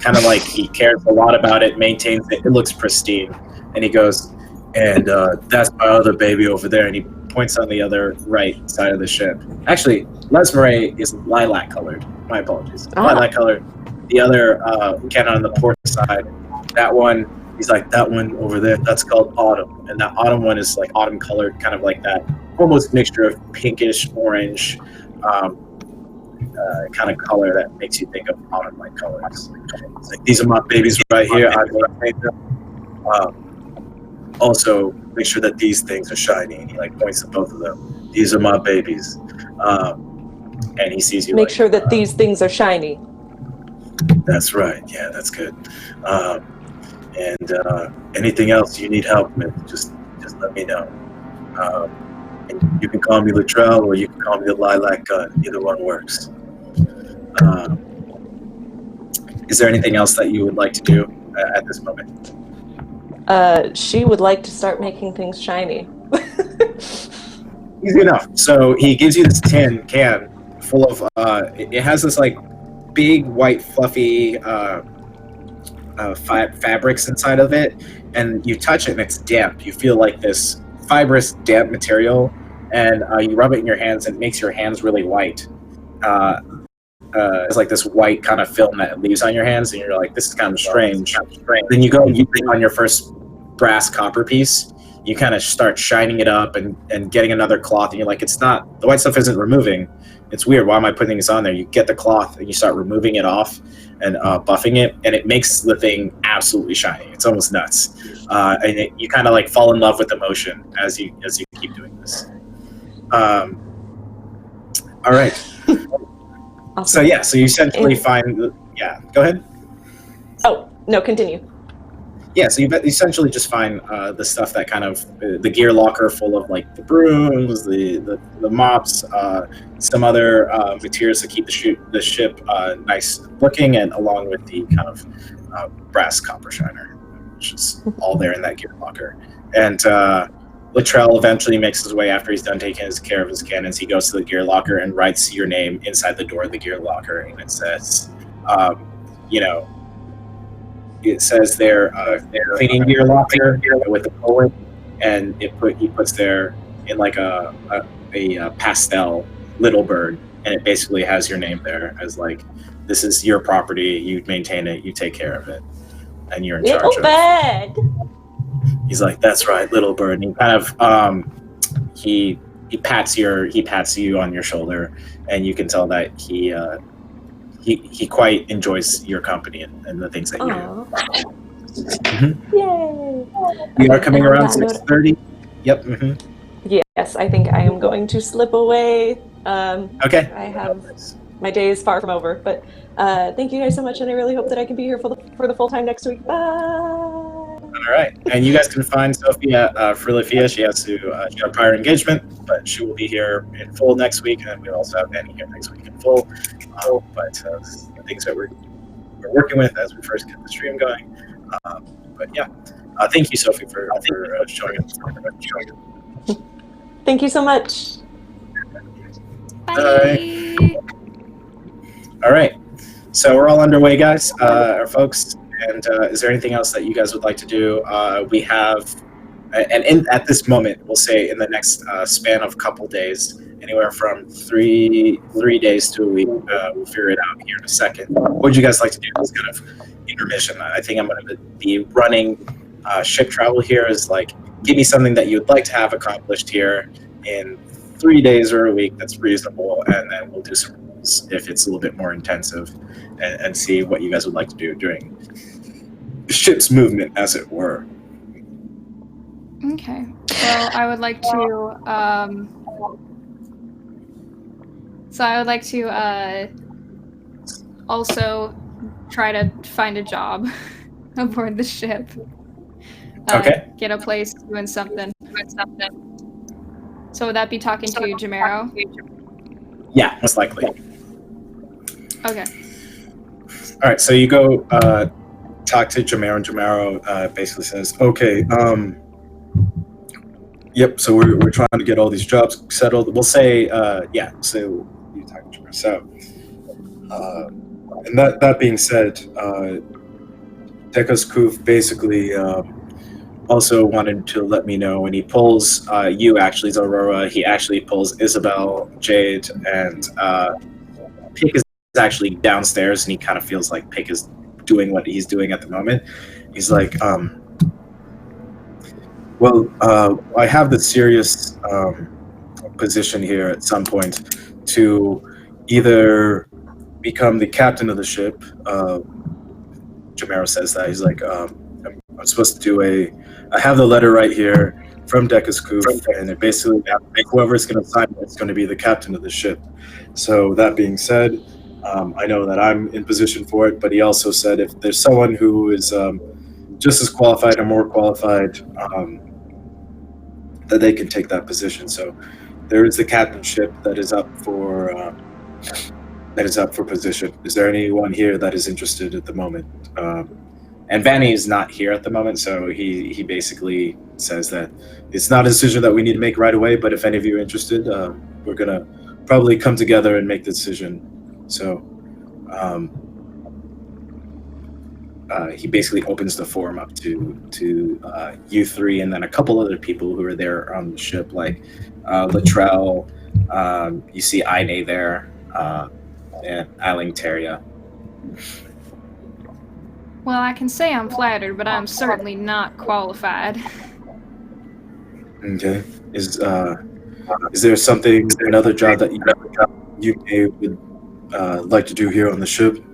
Kind of like he cares a lot about it, maintains it. It looks pristine. And he goes, and that's my other baby over there. And he points on the other right side of the ship. Actually, Lesmere is lilac colored. My apologies. Lilac colored. The other cannon on the port side, that one, he's like, that one over there, that's called Autumn. And that Autumn one is like autumn colored, kind of like that almost mixture of pinkish, orange, kind of color that makes you think of autumn-like colors. It's like, these are my babies right here. I'm going to paint them. Also, make sure that these things are shiny. And he like points to both of them. These are my babies. And he sees you. Make sure that these things are shiny. That's right. Yeah, that's good. And anything else you need help with, just let me know. And you can call me Latrell or you can call me the Lilac Gun. Either one works. Is there anything else that you would like to do at this moment? She would like to start making things shiny. Easy enough. So he gives you this tin can full of, it has this like big white fluffy fabrics inside of it, and you touch it and it's damp. You feel like this fibrous damp material, and you rub it in your hands and it makes your hands really white. It's like this white kind of film that it leaves on your hands, and you're like, this is kind of strange. Then you go and you put on your first brass copper piece. You kind of start shining it up and getting another cloth, and you're like, it's not, the white stuff isn't removing. It's weird. Why am I putting this on there? You get the cloth and you start removing it off and buffing it, and it makes the thing absolutely shiny. It's almost nuts. And you kind of like fall in love with the motion as you keep doing this. All right. Awesome. So yeah, so you essentially find, go ahead. Oh, no, continue. Yeah, so you essentially just find the stuff that kind of, the gear locker full of like the brooms, the mops, some other materials to keep the ship nice looking, and along with the kind of brass copper shiner, which is all there in that gear locker. And Latrell eventually makes his way, after he's done taking care of his cannons, he goes to the gear locker and writes your name inside the door of the gear locker, and it says, it says their cleaning gear locker with the bullet, and he puts there in like a pastel little bird, and it basically has your name there as like, this is your property, you maintain it, you take care of it, and you're in charge of it. He's like, that's right, little bird. And he kind of he pats you on your shoulder, and you can tell that he quite enjoys your company and the things that you do. Mm-hmm. Yay! We are coming around 6:30. Yep. Mm-hmm. Yes, I think I am going to slip away. Okay. I have, my day is far from over, but thank you guys so much, and I really hope that I can be here for the full time next week. Bye. All right, and you guys can find Sophie at Frilifia. She had a prior engagement, but she will be here in full next week, and we also have Annie here next week in full. But the things that we're working with as we first get the stream going. But yeah, thank you, Sophie, for showing up. Thank you so much. Bye. All right, so we're all underway, guys, our folks. And is there anything else that you guys would like to do? We have, at this moment, we'll say in the next span of a couple days, anywhere from three days to a week. We'll figure it out here in a second. What would you guys like to do? This kind of intermission. I think I'm going to be running ship travel here. Is like, give me something that you'd like to have accomplished here in 3 days or a week that's reasonable, and then we'll do some rules if it's a little bit more intensive, and see what you guys would like to do during the ship's movement, as it were. Okay. Well, I would like to. Also try to find a job aboard the ship. Okay. Get a place doing something. So would that be talking to Jamero? Yeah, most likely. Okay. All right, so you go talk to Jamero, and Jamero basically says, okay, yep, so we're trying to get all these jobs settled. We'll say, so you talk to Jamero. So, and that being said, Tekka's Kuf basically also wanted to let me know when he pulls you, actually, Aurora, he actually pulls Isabel, Jade, and Pick is actually downstairs, and he kind of feels like Pick is doing what he's doing at the moment. He's like, I have the serious position here at some point to either become the captain of the ship. Jamero says that. He's like, I'm supposed to do I have the letter right here from Decca's Coop, and it basically, whoever's going to sign it is going to be the captain of the ship. So that being said, I know that I'm in position for it, but he also said if there's someone who is just as qualified or more qualified, that they can take that position. So there is the captainship that is up for position. Is there anyone here that is interested at the moment? And Vanny is not here at the moment, so he basically says that it's not a decision that we need to make right away, but if any of you are interested, we're going to probably come together and make the decision. So he basically opens the forum up to you three and then a couple other people who are there on the ship, like Latrell, you see Ine there, and Eiling Teria. Well, I can say I'm flattered, but I'm certainly not qualified. Okay. Is there something, another job that you would like to do here on the ship?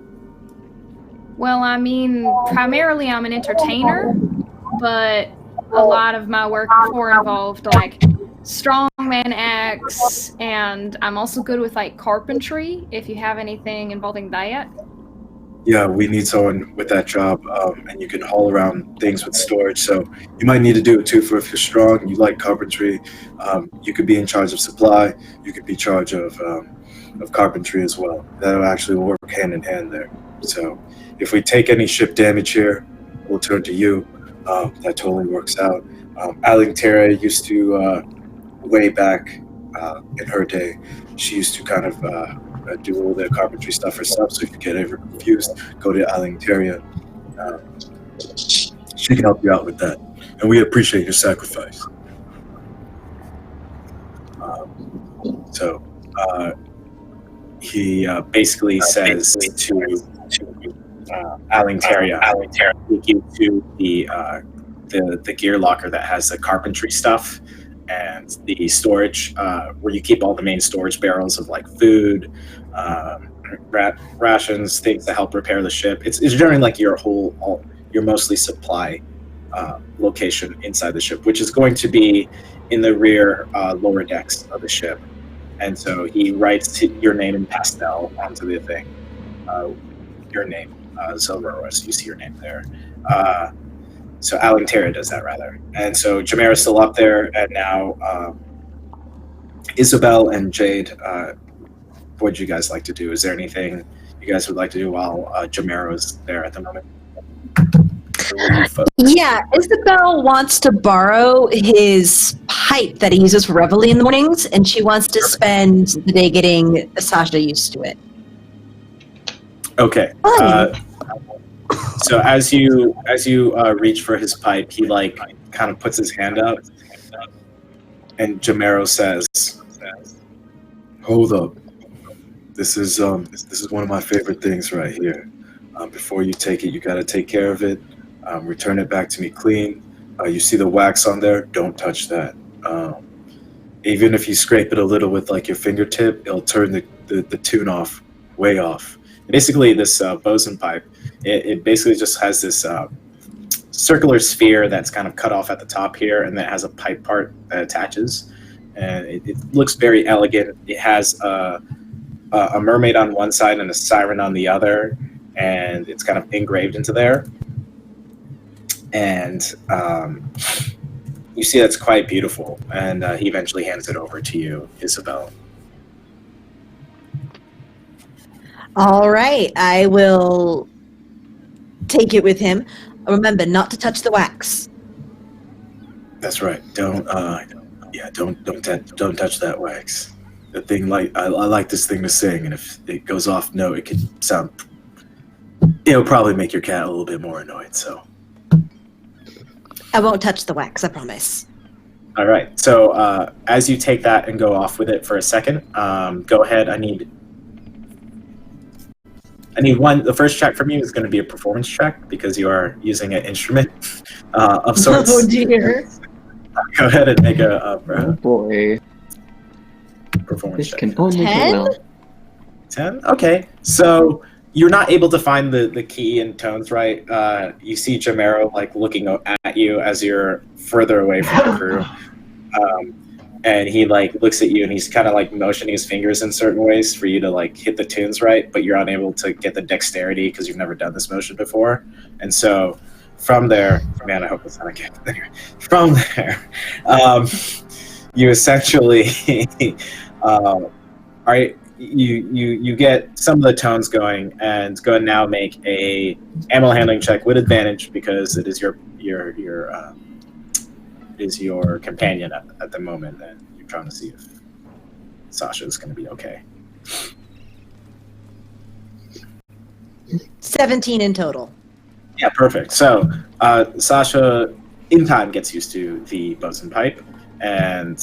Well, I mean, primarily I'm an entertainer, but a lot of my work before involved like strongman acts, and I'm also good with like carpentry, if you have anything involving that. Yeah, we need someone with that job, and you can haul around things with storage, so you might need to do it too. For if you're strong and you like carpentry, you could be in charge of supply, you could be in charge of carpentry as well. That'll actually work hand in hand there. So if we take any ship damage here, we'll turn to you. That totally works out. Alingtera used to, way back in her day, she used to kind of do all the carpentry stuff herself, so if you get ever confused, go to Alingteria. She can help you out with that, and we appreciate your sacrifice. He basically says to Alingteria, take you to the gear locker that has the carpentry stuff and the storage where you keep all the main storage barrels of like food, rations, things to help repair the ship. It's generally like your mostly supply location inside the ship, which is going to be in the rear lower decks of the ship. And so he writes your name in pastel onto the thing. Your name, Zilrora, so you see your name there. So Alingtera does that, rather. And so Jamera's still up there, and now Isabel and Jade, what would you guys like to do? Is there anything you guys would like to do while Jamera is there at the moment? Yeah, Isabel wants to borrow his pipe that he uses for reveille in the mornings, and she wants to spend the day getting Sasha used to it. Okay. So as you reach for his pipe, he like kind of puts his hand up, and Jamero says, "Hold up. This is one of my favorite things right here. Before you take it, you got to take care of it. Return it back to me clean. You see the wax on there? Don't touch that. Even if you scrape it a little with like your fingertip, it'll turn the tune off, way off. Basically, this bosun pipe, it basically just has this circular sphere that's kind of cut off at the top here, and then it has a pipe part that attaches. And it looks very elegant. It has a mermaid on one side and a siren on the other, and it's kind of engraved into there. And you see that's quite beautiful, and he eventually hands it over to you, Isabel. All right, I will take it with him. Remember not to touch the wax. That's right. Don't touch that wax. The thing, I like this thing to sing, and if it goes off note, it could sound. It'll probably make your cat a little bit more annoyed. So. I won't touch the wax, I promise. All right. So as you take that and go off with it for a second, go ahead. I need one. The first check from you is going to be a performance check because you are using an instrument of sorts. Oh dear. Go ahead and make Oh boy. performance This check. can only 10? go well. 10? Okay. So you're not able to find the key and tones right. You see Jamero like looking at you as you're further away from the crew. And he like looks at you and he's kind of like motioning his fingers in certain ways for you to like hit the tunes right, but you're unable to get the dexterity because you've never done this motion before. And so from there, man, I hope it's not again. From there, you essentially you get some of the tones going, and go and now make a animal handling check with advantage because it is your companion at the moment, and you're trying to see if Sasha is going to be okay. 17 in total. Yeah, perfect. So Sasha, in time, gets used to the bosun pipe, and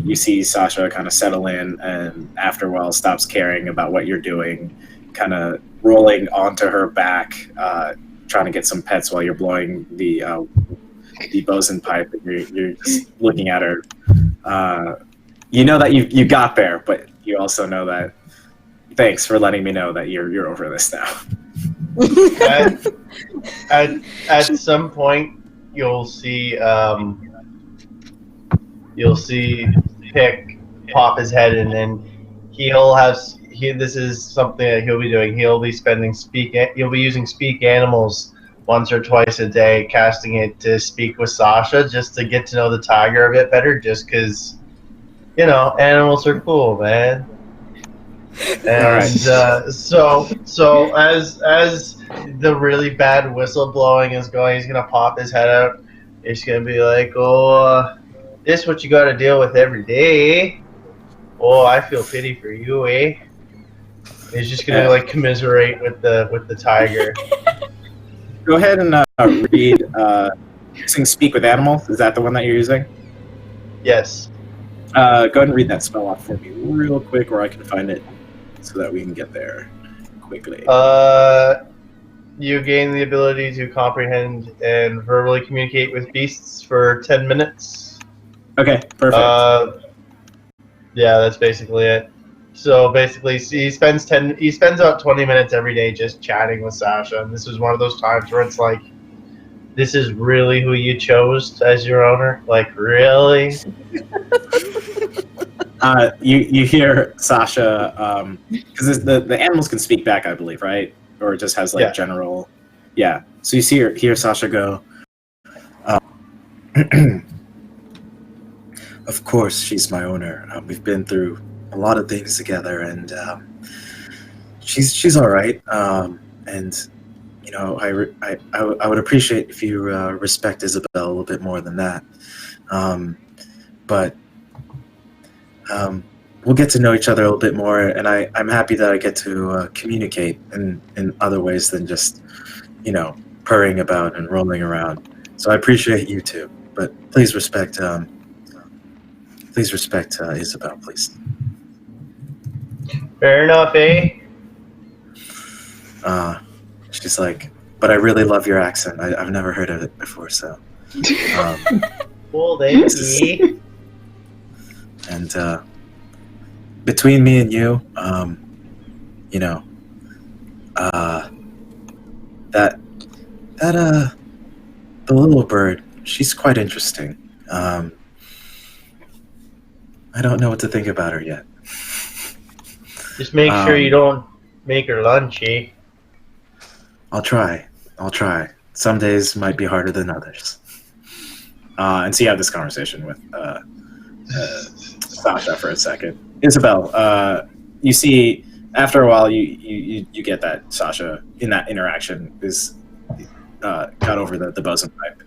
you see Sasha kind of settle in, and after a while stops caring about what you're doing, kind of rolling onto her back, trying to get some pets while you're blowing the bosun pipe. And you're just looking at her. You know that you got there, but you also know that. Thanks for letting me know that you're over this now. At some point, you'll see Pick pop his head, and then this is something that he'll be doing. He'll be using speak animals once or twice a day, casting it to speak with Sasha, just to get to know the tiger a bit better, just because, animals are cool, man. And so as the really bad whistle blowing is going, he's gonna pop his head out. He's gonna be like, this is what you gotta deal with every day. Oh, I feel pity for you, eh? He's just gonna like commiserate with the tiger. Go ahead and read using Speak with Animals. Is that the one that you're using? Yes. Go ahead and read that spell off for me real quick, or I can find it so that we can get there quickly. You gain the ability to comprehend and verbally communicate with beasts for 10 minutes. Okay, perfect. Yeah, that's basically it. So basically, he spends about 20 minutes every day just chatting with Sasha, and this is one of those times where it's like, this is really who you chose as your owner? Like, really? You hear Sasha, because the animals can speak back, I believe, right? Or it just has like general. Yeah. So you hear Sasha go. Of course, she's my owner. We've been through a lot of things together, and she's all right. And I would appreciate if you respect Isabel a little bit more than that. But we'll get to know each other a little bit more, and I'm happy that I get to communicate in other ways than just, purring about and rolling around. So I appreciate you too, but please respect Isabel, please. Fair enough, eh? She's like, but I really love your accent. I've never heard of it before, so. Well, thank you. And between me and you, the little bird, she's quite interesting. I don't know what to think about her yet. Just make sure you don't make her lunch, eh? I'll try. Some days might be harder than others. And so you have this conversation with Sasha for a second. Isabel, you see, after a while, you get that Sasha, in that interaction, is got over the bosun pipe.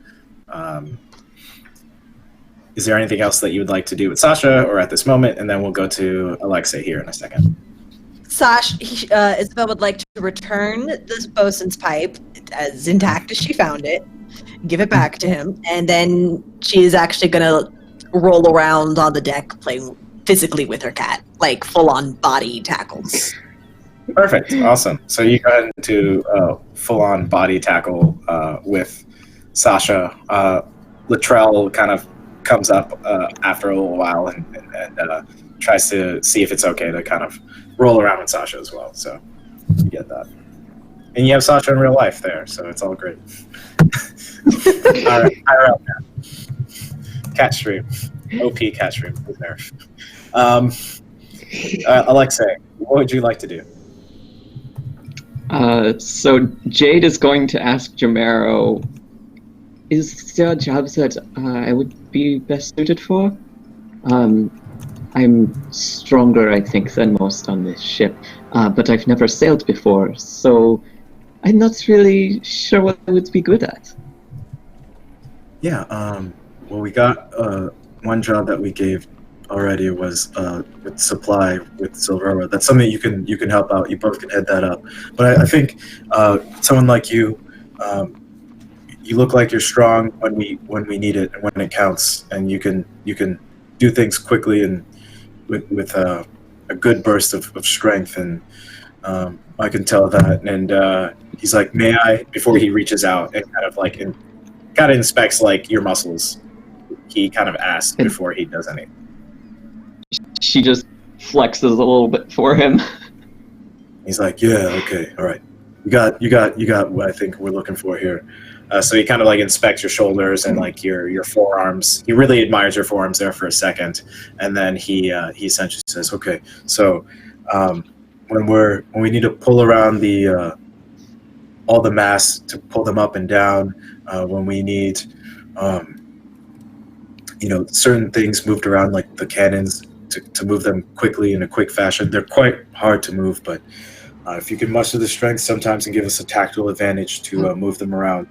Is there anything else that you would like to do with Sasha, or at this moment? And then we'll go to Alexei here in a second. Isabel would like to return this bosun's pipe as intact as she found it, give it back to him, and then she is actually gonna roll around on the deck playing physically with her cat, like full-on body tackles. Perfect. Awesome. So you got into full-on body tackle with Sasha. Latrell kind of comes up after a little while and tries to see if it's okay to kind of roll around with Sasha as well. So you get that. And you have Sasha in real life there, so it's all great. All right. IRL cat stream. OP cat stream. Who's there? Alexei, what would you like to do? So Jade is going to ask Jamero, is there a job that I would be best suited for? I'm stronger, I think, than most on this ship, but I've never sailed before, so I'm not really sure what I would be good at. Yeah, well, we got one job that we gave already was with supply with Silvera. That's something you can help out. You both can head that up. But I think someone like you, you look like you're strong when we need it and when it counts, and you can do things quickly and with a good burst of strength. And I can tell that. And he's like, "May I?" Before he reaches out and kind of inspects like your muscles. He kind of asks before he does anything. She just flexes a little bit for him. He's like, "Yeah, okay, all right. You got what I think we're looking for here." So he kind of like inspects your shoulders and like your forearms. He really admires your forearms there for a second, and then he essentially says, "Okay, so when we need to pull around the all the masts to pull them up and down, when we need certain things moved around like the cannons." To move them quickly in a quick fashion. They're quite hard to move, but if you can muster the strength sometimes and give us a tactical advantage to move them around.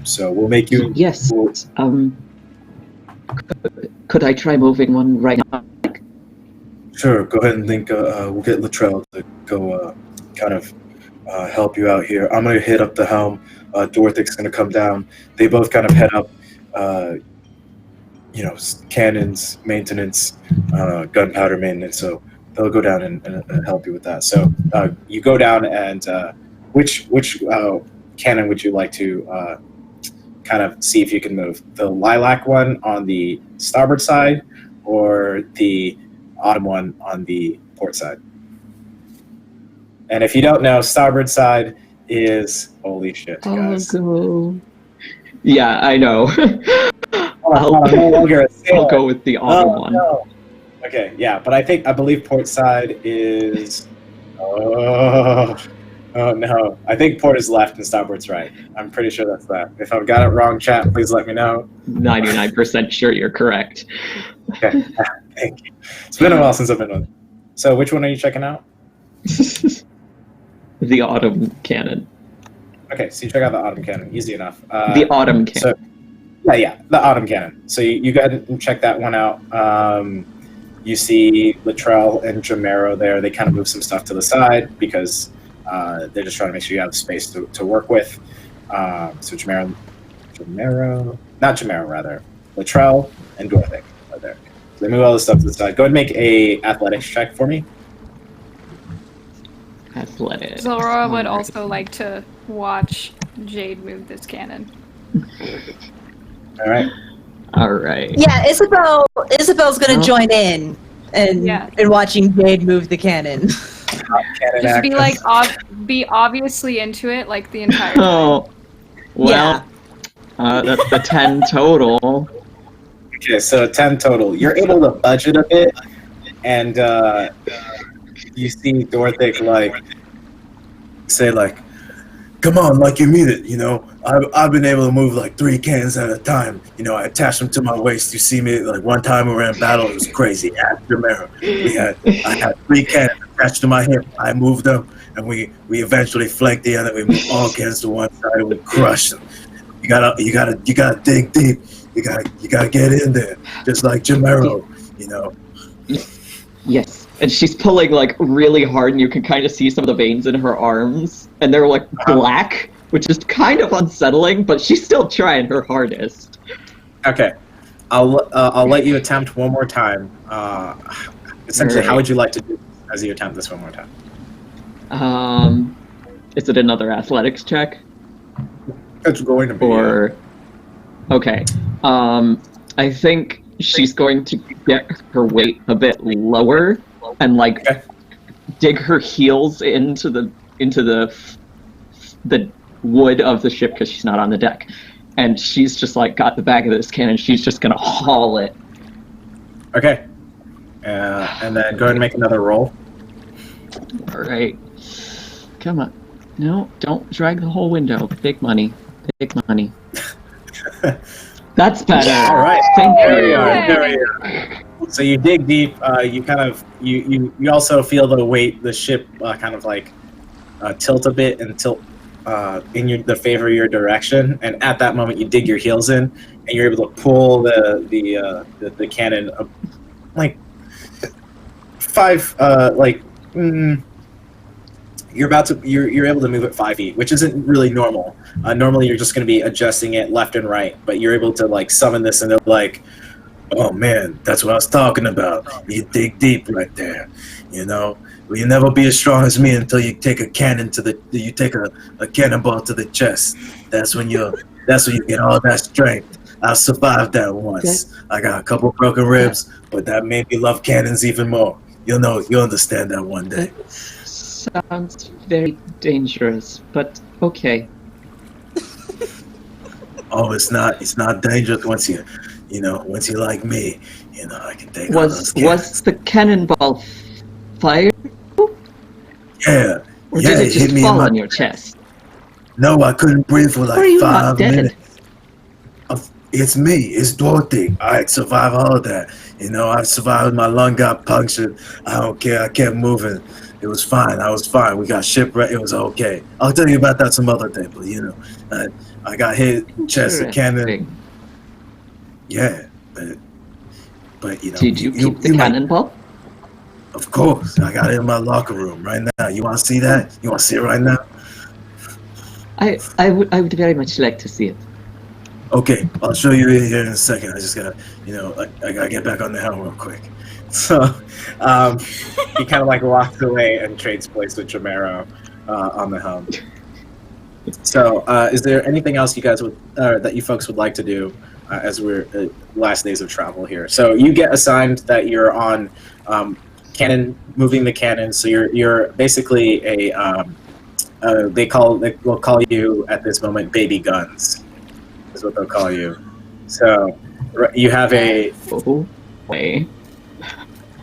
So we'll make you... Yes. Could I try moving one right now? Sure, go ahead and think. We'll get Latrell to go kind of help you out here. I'm going to hit up the helm. Dorthic's going to come down. They both kind of head up cannons, maintenance, gunpowder maintenance, so they'll go down and help you with that. So you go down and which cannon would you like to kind of see if you can move? The lilac one on the starboard side or the autumn one on the port side? And if you don't know, starboard side is holy shit, guys. Oh, yeah, I know. I'm no longer a sailor. I'll go with the autumn one. No. Okay, yeah, but I believe port side is. Oh no! I think port is left and starboard's right. I'm pretty sure that's that. If I've got it wrong, chat, please let me know. 99% sure you're correct. Okay, thank you. It's been a while since I've been on. So, which one are you checking out? The autumn cannon. Okay, so you check out the autumn cannon. Easy enough. The autumn cannon. Yeah, the autumn cannon. So you go ahead and check that one out. You see Latrell and Jamero there. They kind of move some stuff to the side because they're just trying to make sure you have space to work with. So Latrell and Dorothy are there. So they move all this stuff to the side. Go ahead and make a athletics check for me. Athletics. Zora would also like to watch Jade move this cannon. All right. Yeah, Isabel's gonna join in and watching Jade move the cannon. Just be like be obviously into it like the entire time. Oh, well, that's the 10 total. Okay, so 10 total. You're able to budget a bit, and you see Dorothy say "Come on, like you mean it, I've been able to move 3 cannons at a time. I attached them to my waist. You see me, one time we were in battle, it was crazy. After Mero, I had 3 cannons attached to my hip. I moved them, and we eventually flanked the enemy. We moved all cannons to one side, and we crushed them. You gotta dig deep. You gotta get in there, just like Jamero, Yes, and she's pulling really hard, and you can kind of see some of the veins in her arms, and they're black, which is kind of unsettling, but she's still trying her hardest. Okay, I'll let you attempt one more time. Essentially, Right. how would you like to do as you attempt this one more time? Is it another athletics check? It's going to be. Or okay. I think she's going to get her weight a bit lower and like Okay. dig her heels into the wood of the ship because she's not on the deck, and she's just like got the back of this cannon. She's just gonna haul it. Okay. And then go ahead and make another roll. All right, come on. No, don't drag the whole window. Big money. Big money. That's better. All right. Thank There we you. are. There we are. So you dig deep. You kind of you also feel the weight, the ship kind of like tilt a bit and tilt in the favor of your direction. And at that moment, you dig your heels in, and you're able to pull the cannon up, like 5 you're able to move it 5 feet, which isn't really normal. Normally you're just going to be adjusting it left and right, but you're able to like summon this, and they're like, oh man, that's what I was talking about. You dig deep right there, you know. Well, you'll never be as strong as me until you take a cannon you take a cannonball to the chest. That's when you get all that strength. I survived that once. I got a couple broken ribs, but that made me love cannons even more. You'll understand that one day. Sounds very dangerous, but okay. Oh, it's not dangerous once you like me. You know, I can take all those cannons. Was the cannonball fired, Yeah. or Yeah, did it it just hit me in fall my- on your chest? No, I couldn't breathe for Or are like you not 5 dead? minutes. It's me. It's Dorothy. I survived all of that. You know, I survived. My lung got punctured. I don't care. I kept moving. It was fine. I was fine. We got shipwrecked. It was okay. I'll tell you about that some other day. But you know, I got hit chest a cannon. Interesting. Yeah, but you know, Did you keep the might- cannonball? Of course, I got it in my locker room right now. You want to see that? You want to see it right now? I would very much like to see it. Okay, I'll show you here in a second. I just gotta, I gotta get back on the helm real quick. So, he kind of like walks away and trades place with Jamero on the helm. So, is there anything else you guys that you folks would like to do as we're last days of travel here? So you get assigned that you're on cannon, moving the cannon. So you're basically they'll call you at this moment baby guns. Is what they'll call you. So you have a Oh, way.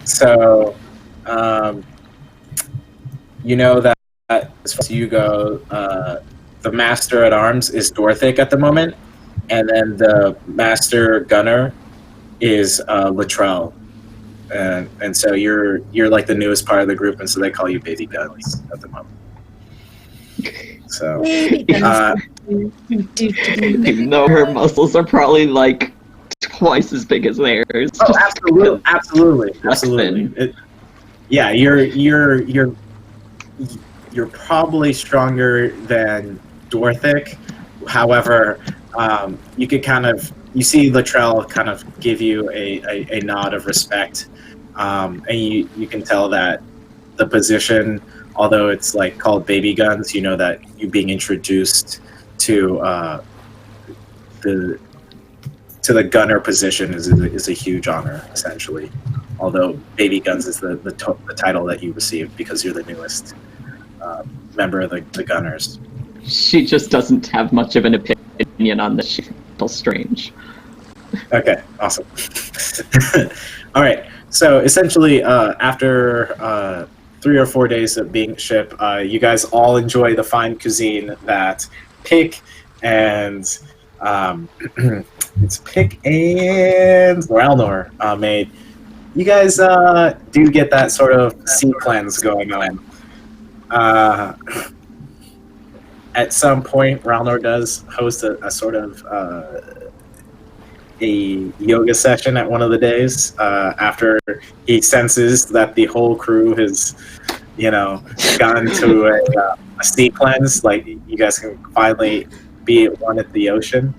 so you know that as far as you go, the master at arms is Dorthic at the moment, and then the master gunner is Latrell, and so you're like the newest part of the group, and so they call you baby guns at the moment. So. Even though her muscles are probably like twice as big as theirs. Oh, just absolutely. flexing. You're probably stronger than Dorthic. However, you could you see Latrell kind of give you a nod of respect, and you can tell that the position, although it's like called baby guns, you know that you being introduced to the gunner position is a huge honor, essentially. Although baby guns is the title that you received because you're the newest member of the gunners. She just doesn't have much of an opinion on this. She feels strange. Okay, awesome. All right, so essentially after 3 or 4 days of being ship, you guys all enjoy the fine cuisine that Pick and it's Pick and Ralnor made. You guys do get that sort of sea cleanse going on. At some point, Ralnor does host a sort of a yoga session at one of the days after he senses that the whole crew has, gone to a sea cleanse, like you guys can finally be at one at the ocean.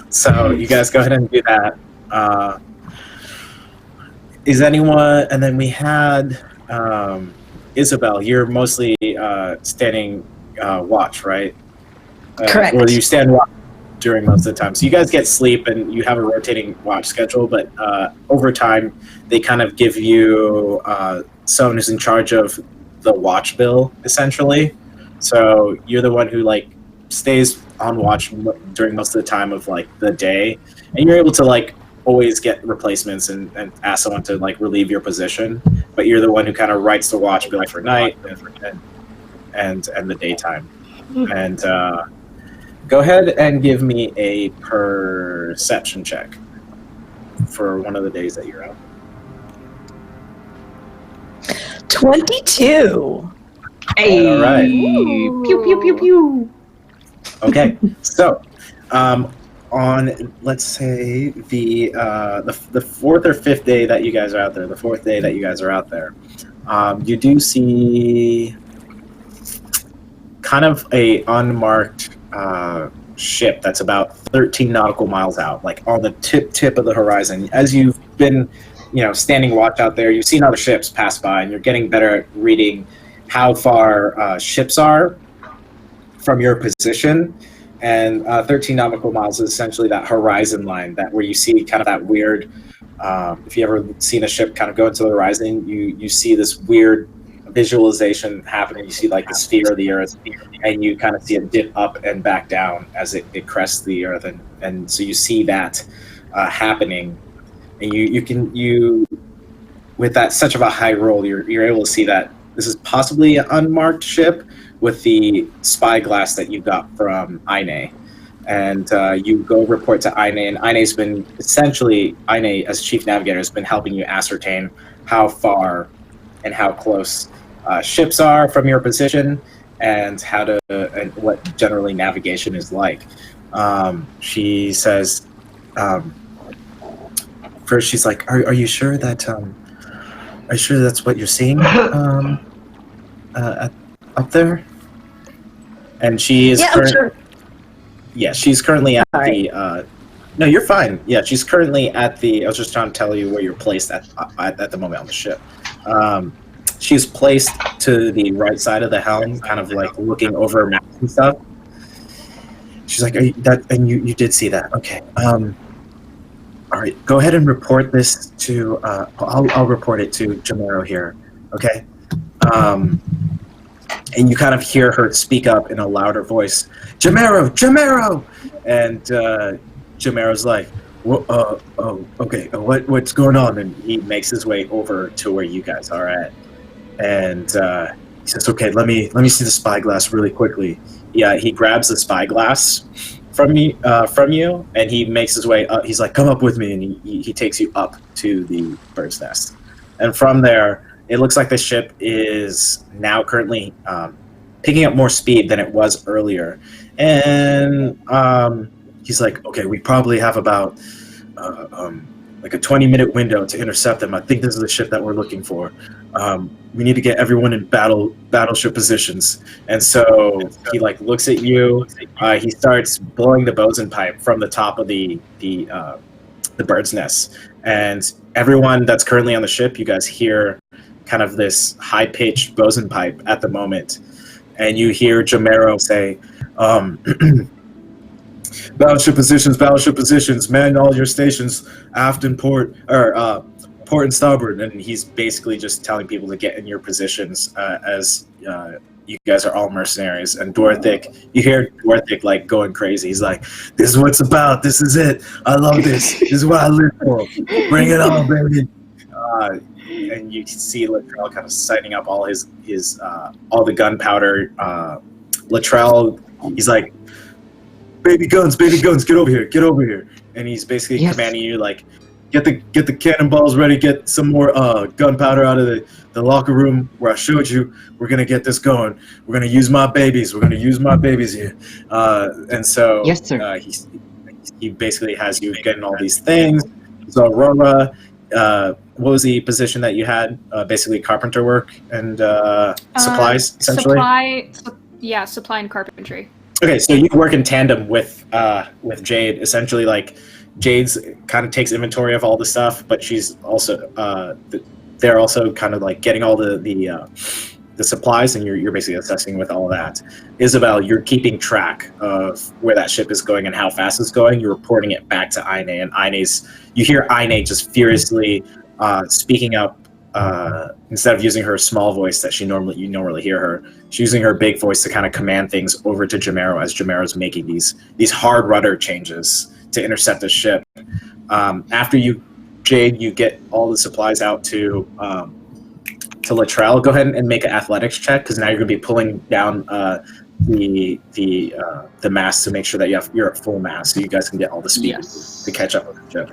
So you guys go ahead and do that. Is anyone? And then we had Isabel. You're mostly standing watch, right? Correct. Or you stand watch during most of the time. So you guys get sleep and you have a rotating watch schedule, but over time they kind of give you someone who's in charge of the watch bill, essentially. So you're the one who like stays on watch during most of the time of like the day, and you're able to like always get replacements and ask someone to like relieve your position, but you're the one who kind of writes the watch bill for night and the daytime. And go ahead and give me a perception check for one of the days that you're out. 22. Hey, All right. pew pew pew pew. Okay, so on let's say the fourth or fifth day that you guys are out there, the fourth day that you guys are out there, you do see kind of a unmarked ship that's about 13 nautical miles out, like on the tip of the horizon. As you've been, standing watch out there, you've seen other ships pass by, and you're getting better at reading how far ships are from your position. And 13 nautical miles is essentially that horizon line, that where you see kind of that weird. If you ever seen a ship kind of go into the horizon, you see this weird visualization happening. You see like the sphere of the earth, and you kind of see it dip up and back down as it crests the earth, and so you see that happening, and you with that such of a high roll, you're able to see that this is possibly an unmarked ship with the spyglass that you got from Ine. And you go report to Ine, and Ine's been essentially, Ine as chief navigator has been helping you ascertain how far and how close ships are from your position, and and what generally navigation is like. She says, first she's like, "Are you sure that that's what you're seeing up there?" And she is. Yeah, I'm sure. Yeah, she's currently at the. No, you're fine. Yeah, she's currently at the. I was just trying to tell you where you're placed at the moment on the ship. She's placed to the right side of the helm, kind of like looking over maps and stuff. She's like, and you did see that? Okay. All right, go ahead and report this to. I'll report it to Jamero here. Okay. And you kind of hear her speak up in a louder voice, Jamero! And Jamero's like, okay, what's going on? And he makes his way over to where you guys are at. And he says, okay, let me see the spyglass really quickly. Yeah, he grabs the spyglass from you, and he makes his way up. He's like, come up with me, and he takes you up to the bird's nest. And from there, it looks like the ship is now currently picking up more speed than it was earlier. And he's like, okay, we probably have about like a 20-minute window to intercept them. I think this is the ship that we're looking for. We need to get everyone in battleship positions. And so he like looks at you. He starts blowing the bosun pipe from the top of the bird's nest. And everyone that's currently on the ship, you guys hear kind of this high-pitched bosun pipe at the moment, and you hear Jamero say, battleship positions, man all your stations, aft and port, or port and starboard. And he's basically just telling people to get in your positions as you guys are all mercenaries. And Dwarthic, you hear Dwarthic like going crazy. He's like, this is what it's about, this is it, I love this, this is what I live for, bring it on, baby. And you can see Latrell kind of signing up all his all the gunpowder. Latrell, he's like, baby guns, get over here. And he's basically commanding you like, get the cannonballs ready, get some more gunpowder out of the locker room where I showed you. We're gonna get this going. We're gonna use my babies here. And so yes, sir. He basically has you getting all these things. So Aurora, what was the position that you had? Basically carpenter work and supplies, essentially? Supply and carpentry. Okay, so you work in tandem with Jade. Essentially, like Jade's kind of takes inventory of all the stuff, but she's also they're also kind of like getting all the supplies, and you're basically assessing with all of that. Isabel, you're keeping track of where that ship is going and how fast it's going. You're reporting it back to Ine, and you hear Ine just furiously speaking up. Instead of using her small voice that you normally hear her, she's using her big voice to kind of command things over to Jamero as Jamero's making these hard rudder changes to intercept the ship. After Jade, you get all the supplies out to Latrell. Go ahead and make an athletics check, because now you're going to be pulling down the mast to make sure that you're at full mast, so you guys can get all the speed to catch up with the ship.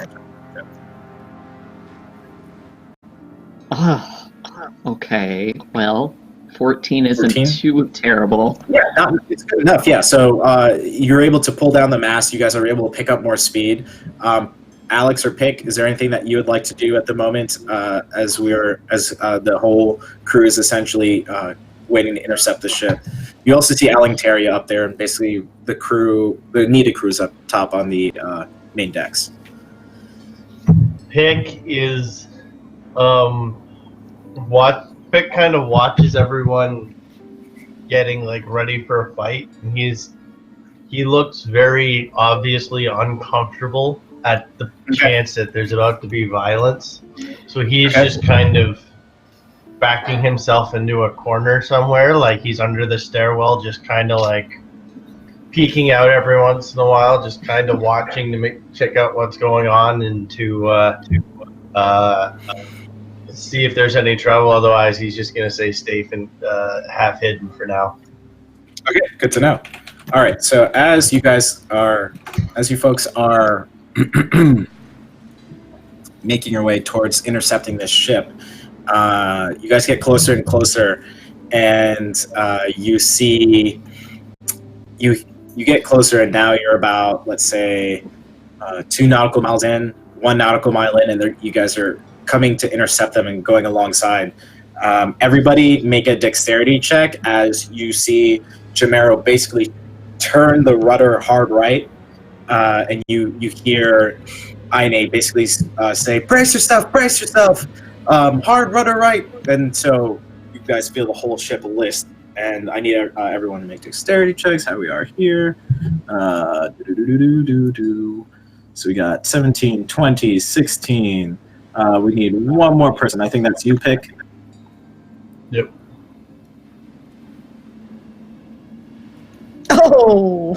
Okay, well, 14 isn't 14? too terrible. Yeah, it's good enough. Yeah, so you're able to pull down the mast. You guys are able to pick up more speed. Alex or Pick, is there anything that you would like to do at the moment as the whole crew is essentially waiting to intercept the ship? You also see Alingtaria up there, and basically the needed crew's up top on the main decks. Pick is Pick kind of watches everyone getting like ready for a fight. And he looks very obviously uncomfortable at the chance that there's about to be violence. So he's just kind of backing himself into a corner somewhere, like he's under the stairwell, just kind of like peeking out every once in a while, just kind of watching to check out what's going on and to see if there's any trouble. Otherwise, he's just going to stay safe and half hidden for now. Okay, good to know. All right, so as you folks are making your way towards intercepting this ship, you guys get closer and closer, and you see you get closer, and now you're about, let's say, 2 nautical miles in, 1 nautical mile in, and you guys are coming to intercept them and going alongside. Everybody make a dexterity check as you see Jamero basically turn the rudder hard right, and you hear Ine basically say, brace yourself, hard rudder right. And so you guys feel the whole ship list, and I need everyone to make dexterity checks. How we are here. So we got 17, 20, 16. We need one more person. I think that's you, Pick. Yep. Oh.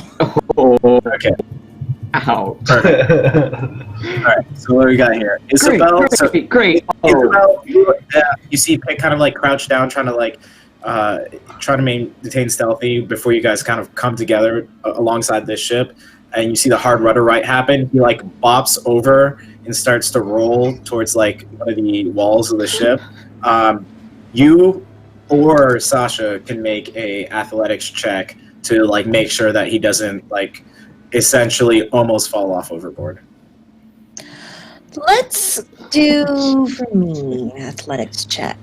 Okay. Ow. Perfect. All right. So what do we got here? Isabel. Great. Isabel, you see Pick kind of like crouched down, trying to maintain stealthy before you guys kind of come together alongside this ship, and you see the hard rudder right happen. He like bops over and starts to roll towards like one of the walls of the ship. You or Sasha can make a athletics check to like make sure that he doesn't like essentially almost fall off overboard. Let's do, for me, an athletics check.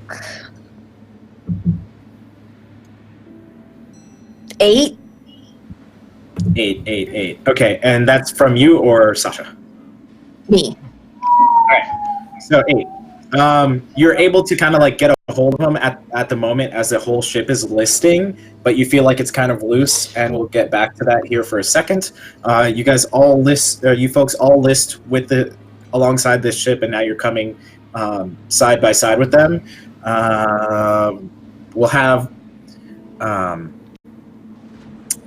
8. 8. Okay, and that's from you or Sasha? Me. So 8. You're able to kind of like get a hold of him at the moment as the whole ship is listing, but you feel like it's kind of loose, and we'll get back to that here for a second. You guys all list, you folks all list alongside this ship, and now you're coming side by side with them. We'll have.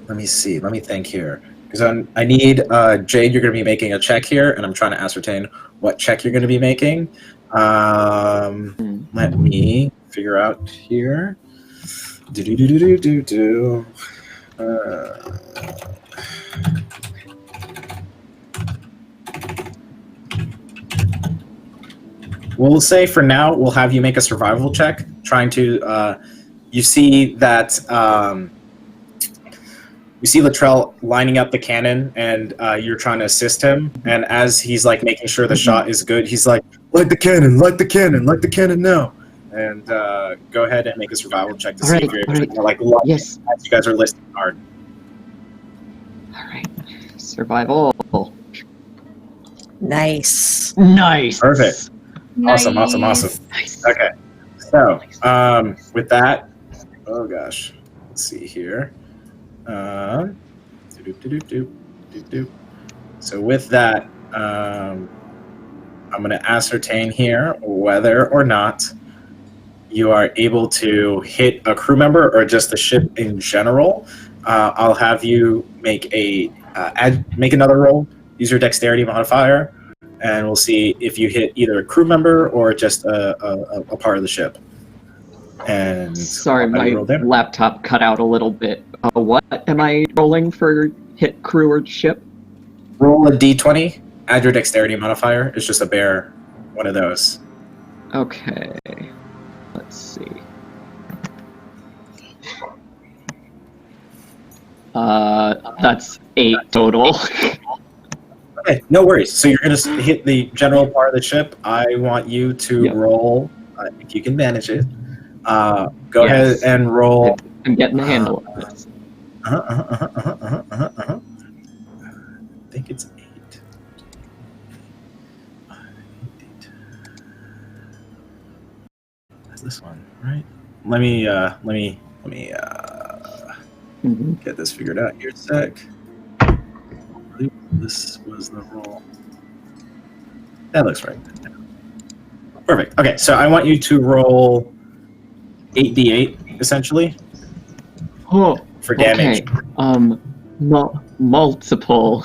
Let me see. Let me think here. Because I need, Jade, you're going to be making a check here, and I'm trying to ascertain what check you're going to be making. Let me figure out here. We'll say for now, we'll have you make a survival check, trying to, you see that, you see Latrell lining up the cannon, and you're trying to assist him. And as he's like making sure the shot is good, he's like, light the cannon, light the cannon, light the cannon now. And go ahead and make a survival check to see if you're able to light Yes. as you guys are listing hard. All right. Survival. Nice. Nice. Perfect. Awesome. Nice. Nice. Okay. So, with that, oh gosh, let's see here. So with that, I'm going to ascertain here whether or not you are able to hit a crew member or just the ship in general. I'll have you make make another roll. Use your dexterity modifier, and we'll see if you hit either a crew member or just a part of the ship. And Sorry, my roll damage. laptop cut out a little bit. What am I rolling for hit crew or ship? Roll a d20. Add your dexterity modifier. It's just a bare one of those. Okay. Let's see. That's 8 total. Okay, no worries. So you're going to hit the general part of the ship. I want you to roll, if you can manage it. Go ahead and roll. I'm getting the handle of this. I think it's 8. That's this one, right? Let me get this figured out here a sec. I believe this was the roll. That looks right. Perfect. Okay, so I want you to roll 8d8 essentially for damage. Okay. Multiple.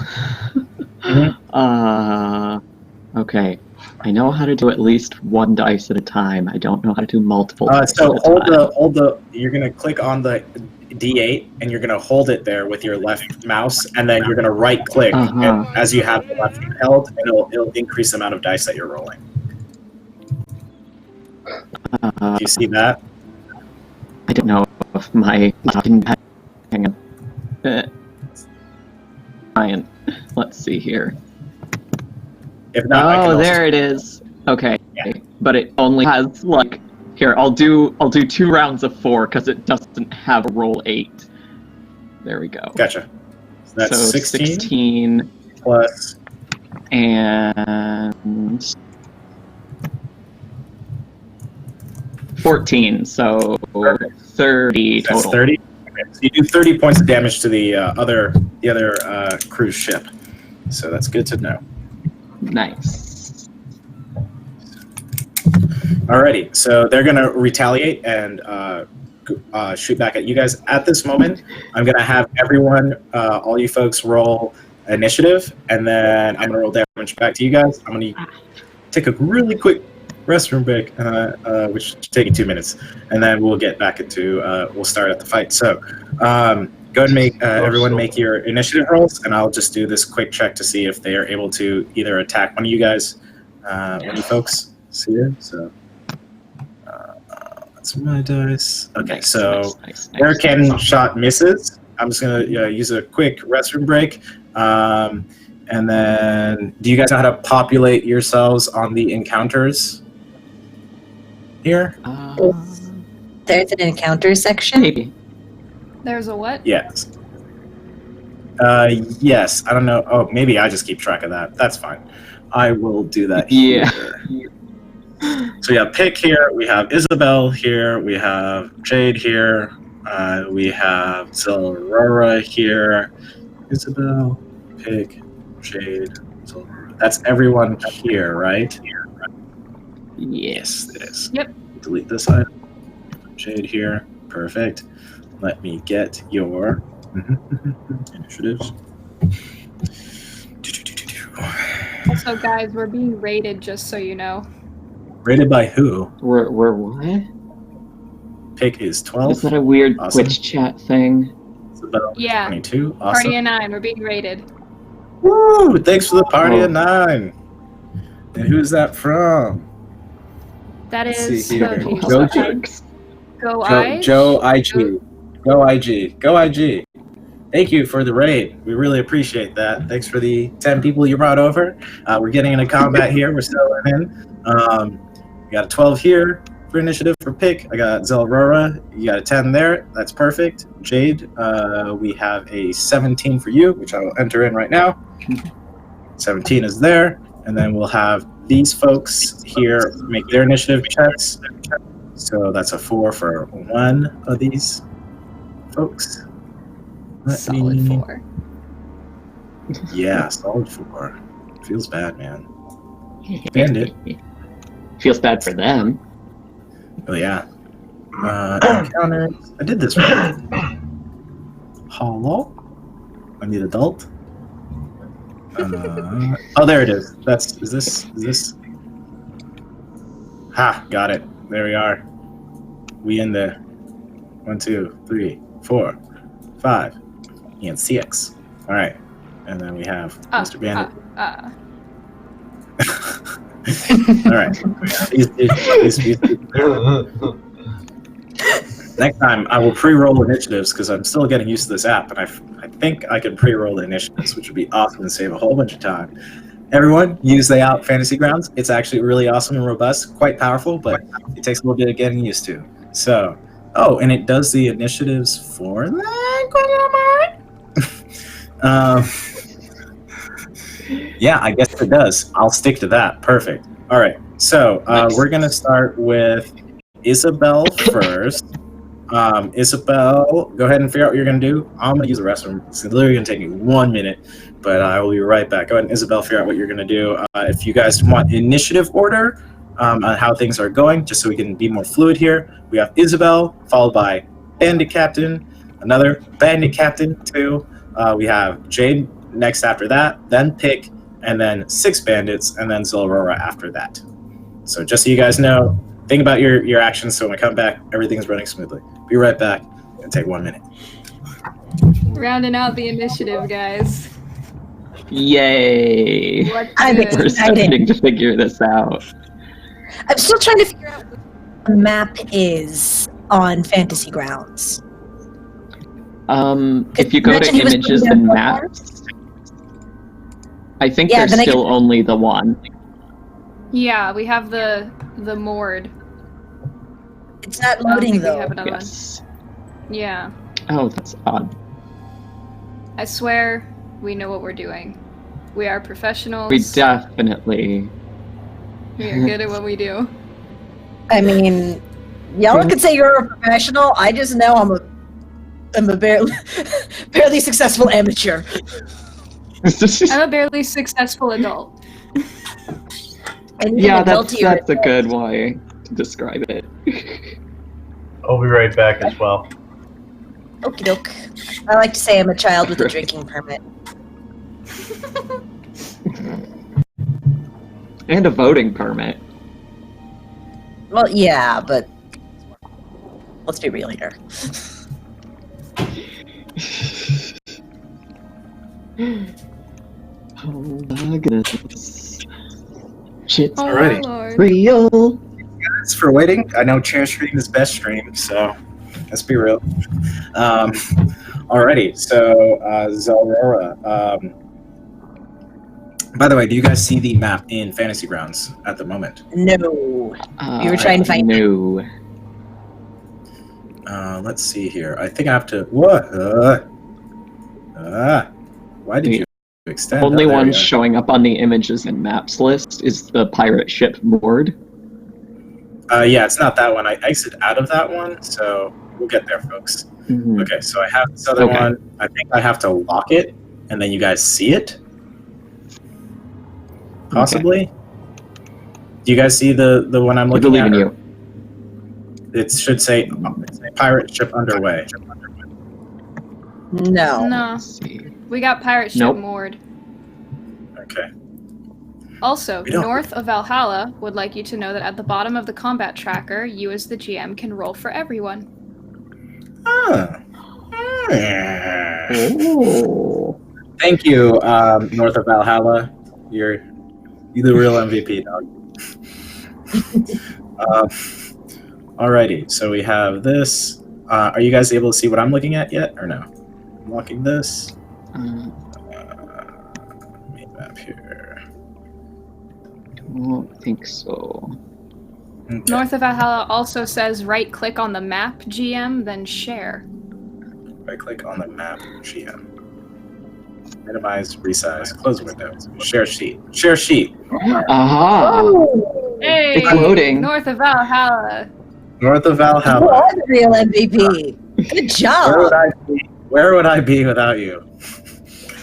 Okay. I know how to do at least one dice at a time. I don't know how to do multiple. So hold the. You're gonna click on the D8 and you're gonna hold it there with your left mouse, and then you're gonna right click, and as you have the left held, it'll increase the amount of dice that you're rolling. Do you see that? I don't know if my hang on. Ryan, let's see here. If not, I can also there it is. Okay, Yeah. but it only has like here. I'll do 2 rounds of 4 because it doesn't have a roll 8. There we go. Gotcha. So that's So 16 plus. and 14. So 30 That's total. 30. Okay. So you do 30 points of damage to the other cruise ship. So that's good to know. Nice. Alrighty, so they're gonna retaliate and shoot back at you guys. At this moment, I'm gonna have everyone, all you folks, roll initiative, and then I'm gonna roll damage back to you guys. I'm gonna take a really quick restroom break, which should take 2 minutes, and then we'll get back into. We'll start at the fight. So, go ahead and make everyone make your initiative rolls, and I'll just do this quick check to see if they are able to either attack one of you guys, one of you folks. See it? So that's my dice. Okay, Nice, so nice. their cannon shot misses. I'm just gonna use a quick restroom break, and then do you guys know how to populate yourselves on the encounters here? There's an encounter section. Maybe. There's a what? Yes. Yes. I don't know. Oh, maybe I just keep track of that. That's fine. I will do that Yeah. here. So we have Pick here. We have Isabel here. We have Jade here. We have Zilrora here. Isabel, Pick, Jade, Zilrora. That's everyone here, right? Yes. It is. Yep. Delete this item. Jade here. Perfect. Let me get your initiatives. Also, guys, we're being rated, just so you know. Rated by who? We're what? Pick is 12. Is that a weird Awesome. Twitch chat thing? Isabel, Yeah. 22. Party Awesome. of 9, we're being rated. Woo! Thanks for the party Oh. of 9. And who's that from? That Let's is see here. geez, Joe I- Jokes. Go I. Joe IG. Go IG. Go IG. Thank you for the raid. We really appreciate that. Thanks for the 10 people you brought over. We're getting into combat here. We're settling in. We got a 12 here for initiative for pick. I got Zelrora. You got a 10 there. That's perfect. Jade, we have a 17 for you, which I will enter in right now. 17 is there. And then we'll have these folks here make their initiative checks. So that's a 4 for one of these folks. Solid 4. Yeah, solid 4. Feels bad, man. Bandit. Feels bad for them. Oh, yeah. Encounters. I did this right. Hollow. I need adult. Oh, there it is. Is this? Ha, got it. There we are. We in there. 1, 2, 3, 4, 5, and 6. All right. And then we have Mr. Bandit. All right. Next time, I will pre-roll initiatives because I'm still getting used to this app, and I think I can pre-roll the initiatives, which would be awesome and save a whole bunch of time. Everyone, use Layout Fantasy Grounds. It's actually really awesome and robust, quite powerful, but it takes a little bit of getting used to. So, and it does the initiatives for that? Yeah, I guess it does. I'll stick to that. Perfect. All right. So Nice. We're going to start with Isabel first. Isabel, go ahead and figure out what you're going to do. I'm going to use the restroom. It's literally going to take me 1 minute, but I will be right back. Go ahead and Isabel, figure out what you're going to do. If you guys want initiative order on how things are going, just so we can be more fluid here, we have Isabel, followed by Bandit Captain, another Bandit Captain, 2. We have Jade next after that, then Pick, and then 6 bandits, and then Zilrora after that. So just so you guys know, think about your actions so when I come back, everything's running smoothly. Be right back. It'll take 1 minute. Rounding out the initiative, guys. Yay! What's I'm good? excited. We're starting to figure this out. I'm still trying to figure out what the map is on Fantasy Grounds. If you go Imagine to he was images putting and down maps, I think Yeah, there's then I still only the one. Yeah, we have the moored. It's not I don't loading think we though. have another one. Yes. Yeah. Oh, that's odd. I swear, we know what we're doing. We are professionals. We definitely. We are good at what we do. I mean, y'all could say you're a professional. I just know I'm a barely successful amateur. I'm a barely successful adult. And Yeah, adult to your that's a good way to describe it. I'll be right back as well. Okie doke. I like to say I'm a child with a drinking permit. And a voting permit. Well, yeah, but let's be real here. Oh my goodness. Shit's Oh, Alrighty. Lord. real. Thanks for waiting. I know chair stream is best stream, so let's be real. Alrighty, so Zelrora. By the way, do you guys see the map in Fantasy Grounds at the moment? No. You were trying to find No. Let's see here. I think I have to. What? Why did you extend? Only Oh, there one we are. showing up on the images and maps list is the pirate ship moored. Yeah, it's not that one. I exited out of that one, so we'll get there, folks. Mhm. Okay, so I have this other Okay. one. I think I have to lock it, and then you guys see it. Possibly. Do you guys see the one I'm I looking believe at? in you. It should say pirate ship underway. No. No, Let's see. we got pirate ship Nope. moored. Okay. Also, We don't- North of Valhalla would like you to know that at the bottom of the combat tracker, you as the GM can roll for everyone. Ah. Oh. Thank you, North of Valhalla. You're the real MVP, dog. Alrighty, so we have this. Are you guys able to see what I'm looking at yet, or no? I'm locking this. Main map here. don't think so. Okay. North of Valhalla also says right-click on the map, GM, then share. Right click on the map, GM. Minimize, resize, close window. Share sheet. Share sheet. Aha! Hey, It's loading. North of Valhalla. North of You Valhalla. are the real MVP. Good job. Where would I be without you?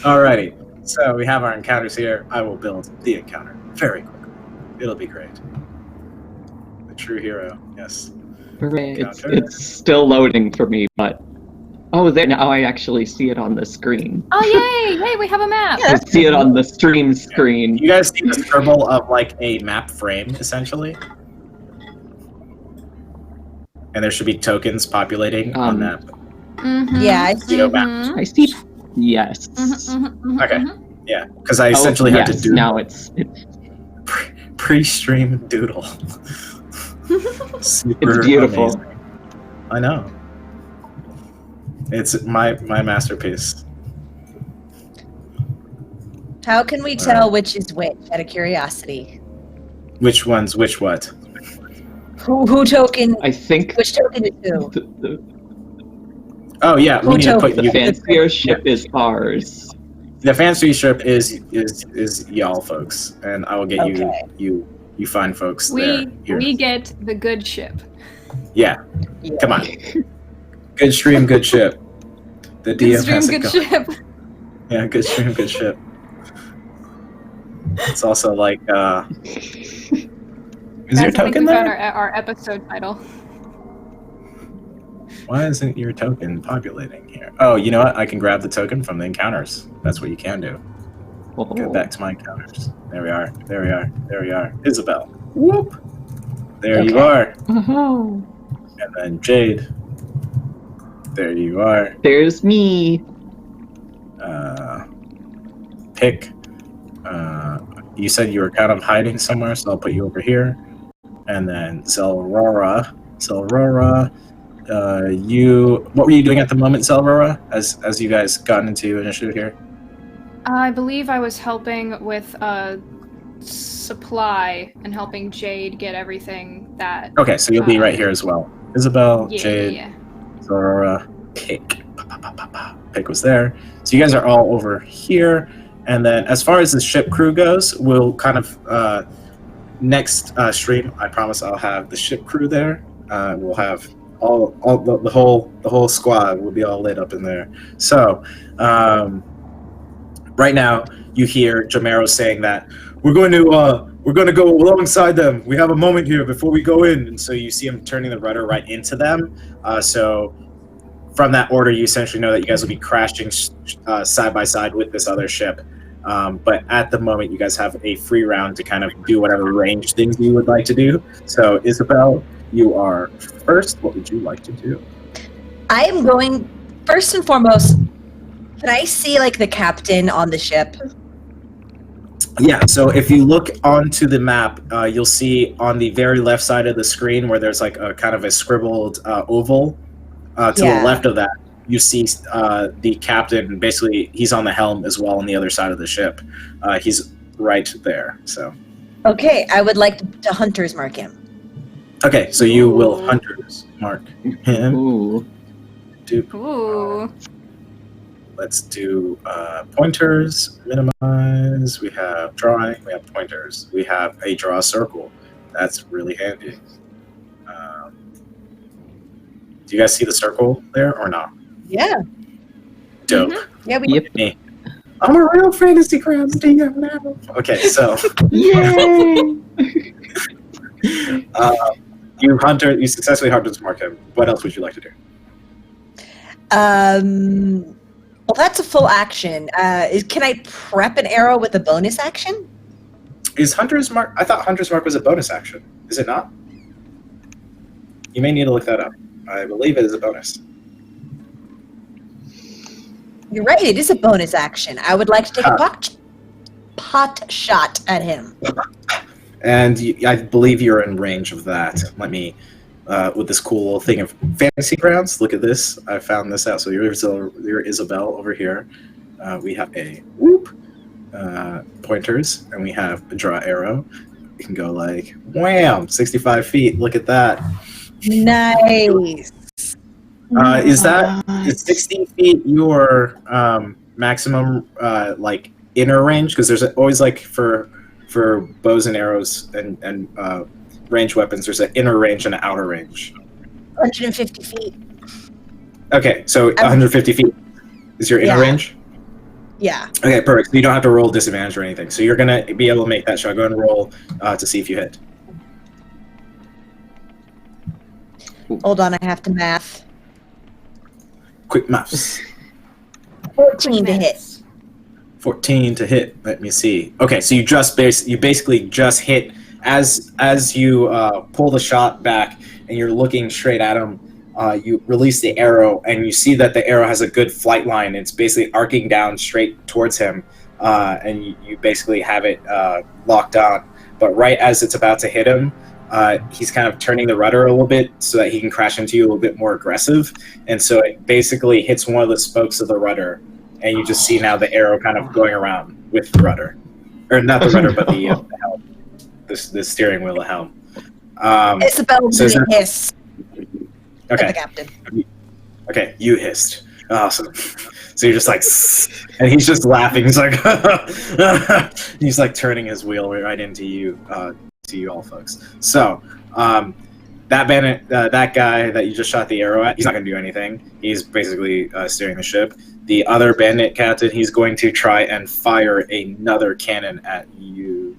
Alrighty. So we have our encounters here. I will build the encounter very quickly. It'll be great. The true hero. Yes. Hooray. It's still loading for me, but... Oh, there, now I actually see it on the screen. Oh, yay! Yay, we have a map. I see it on the stream screen. You guys see the scribble of like a map frame, essentially? And there should be tokens populating on that. Mm-hmm. Yeah, I see. Mm-hmm. I see. Yes. Mm-hmm. Okay. Yeah, because I essentially had to do now it's pre-stream doodle. Super It's beautiful. amazing. I know. It's my masterpiece. How can we tell which is which, out of curiosity? Which one's which what? Who token? I think Which token is who? the Oh yeah, we Who need to put token? you. fancier ship is ours. The fancy ship is y'all folks, and I will get Okay. you fine folks We there. Here. we get the good ship. Yeah, Yeah. come on. Good stream, good ship. The Good DM stream, has it good going. ship. Yeah, good stream, good ship. It's also like, is Guys, your I think token we found there? our episode title. Why isn't your token populating here? Oh, you know what? I can grab the token from the encounters. That's what you can do. Go back to my encounters. There we are. There we are. There we are. Isabel. Whoop. There you are. Oh, And then Jade. There you are. there's me. Pick. You said you were kind of hiding somewhere, so I'll put you over here. And then Zelrora. What were you doing at the moment, Zelrora, as you guys got into initiative here? I believe I was helping with supply and helping Jade get everything that. Okay, so you'll be right here as well. Isabel, Yeah, Jade, yeah. Zelrora, Pick. Pick was there. So you guys are all over here. And then as far as the ship crew goes, we'll kind of next stream, I promise I'll have the ship crew there. We'll have all the whole squad will be all lit up in there. So right now you hear Jamero saying that we're going to go alongside them. We have a moment here before we go in. And so you see him turning the rudder right into them. So from that order, you essentially know that you guys will be crashing side by side with this other ship. But at the moment, you guys have a free round to kind of do whatever range things you would like to do. So, Isabel, you are first. What would you like to do? I am going first and foremost. Can I see like the captain on the ship? Yeah, so if you look onto the map, you'll see on the very left side of the screen where there's like a kind of a scribbled oval. To the left of that, you see the captain. Basically, he's on the helm as well on the other side of the ship. He's right there. So. Okay, I would like to hunters mark him. Okay, so you will hunters mark him. Ooh. Ooh. Let's do pointers, minimize. We have drawing. We have pointers. We have a draw circle. That's really handy. Do you guys see the circle there or not? Yeah. Dope. Yeah, we Yep. Me. I'm a real Fantasy Grounds DM now. Okay, so Yay! you successfully hunters mark him. What else would you like to do? Well, that's a full action. Can I prep an arrow with a bonus action? Is Hunter's Mark? I thought Hunter's Mark was a bonus action. Is it not? You may need to look that up. I believe it is a bonus. You're right. It is a bonus action. I would like to take a pot shot at him. And I believe you're in range of that. Let me, with this cool little thing of Fantasy Grounds, look at this. I found this out. So you're Isabel over here. We have a whoop pointers, and we have a draw arrow. You can go like, wham, 65 feet. Look at that. Nice. Is 60 feet your maximum like inner range? Because there's always like for bows and arrows and ranged weapons, there's an inner range and an outer range. 150 feet. Okay, so 150 feet is your inner range? Yeah. Okay, perfect. So you don't have to roll disadvantage or anything. So you're going to be able to make that shot. Go ahead and roll to see if you hit. Hold on, I have to math. Quick maths. 14 to hit. 14 to hit. Let me see. Okay, so you basically just hit as you pull the shot back and you're looking straight at him. You release the arrow, and you see that the arrow has a good flight line. It's basically arcing down straight towards him, and you basically have it locked on. But right as it's about to hit him, he's kind of turning the rudder a little bit so that he can crash into you a little bit more aggressive. And so it basically hits one of the spokes of the rudder, and you just see now the arrow kind of going around with the rudder. Or not the rudder, but the helm. The steering wheel, the helm. Isabel didn't hiss. Okay. The captain. Okay, you hissed. Awesome. So you're just like, and he's just laughing. He's like, he's like turning his wheel right into you, to you all folks. So, that bandit, that guy that you just shot the arrow at, he's not going to do anything. He's basically steering the ship. The other bandit captain, he's going to try and fire another cannon at you,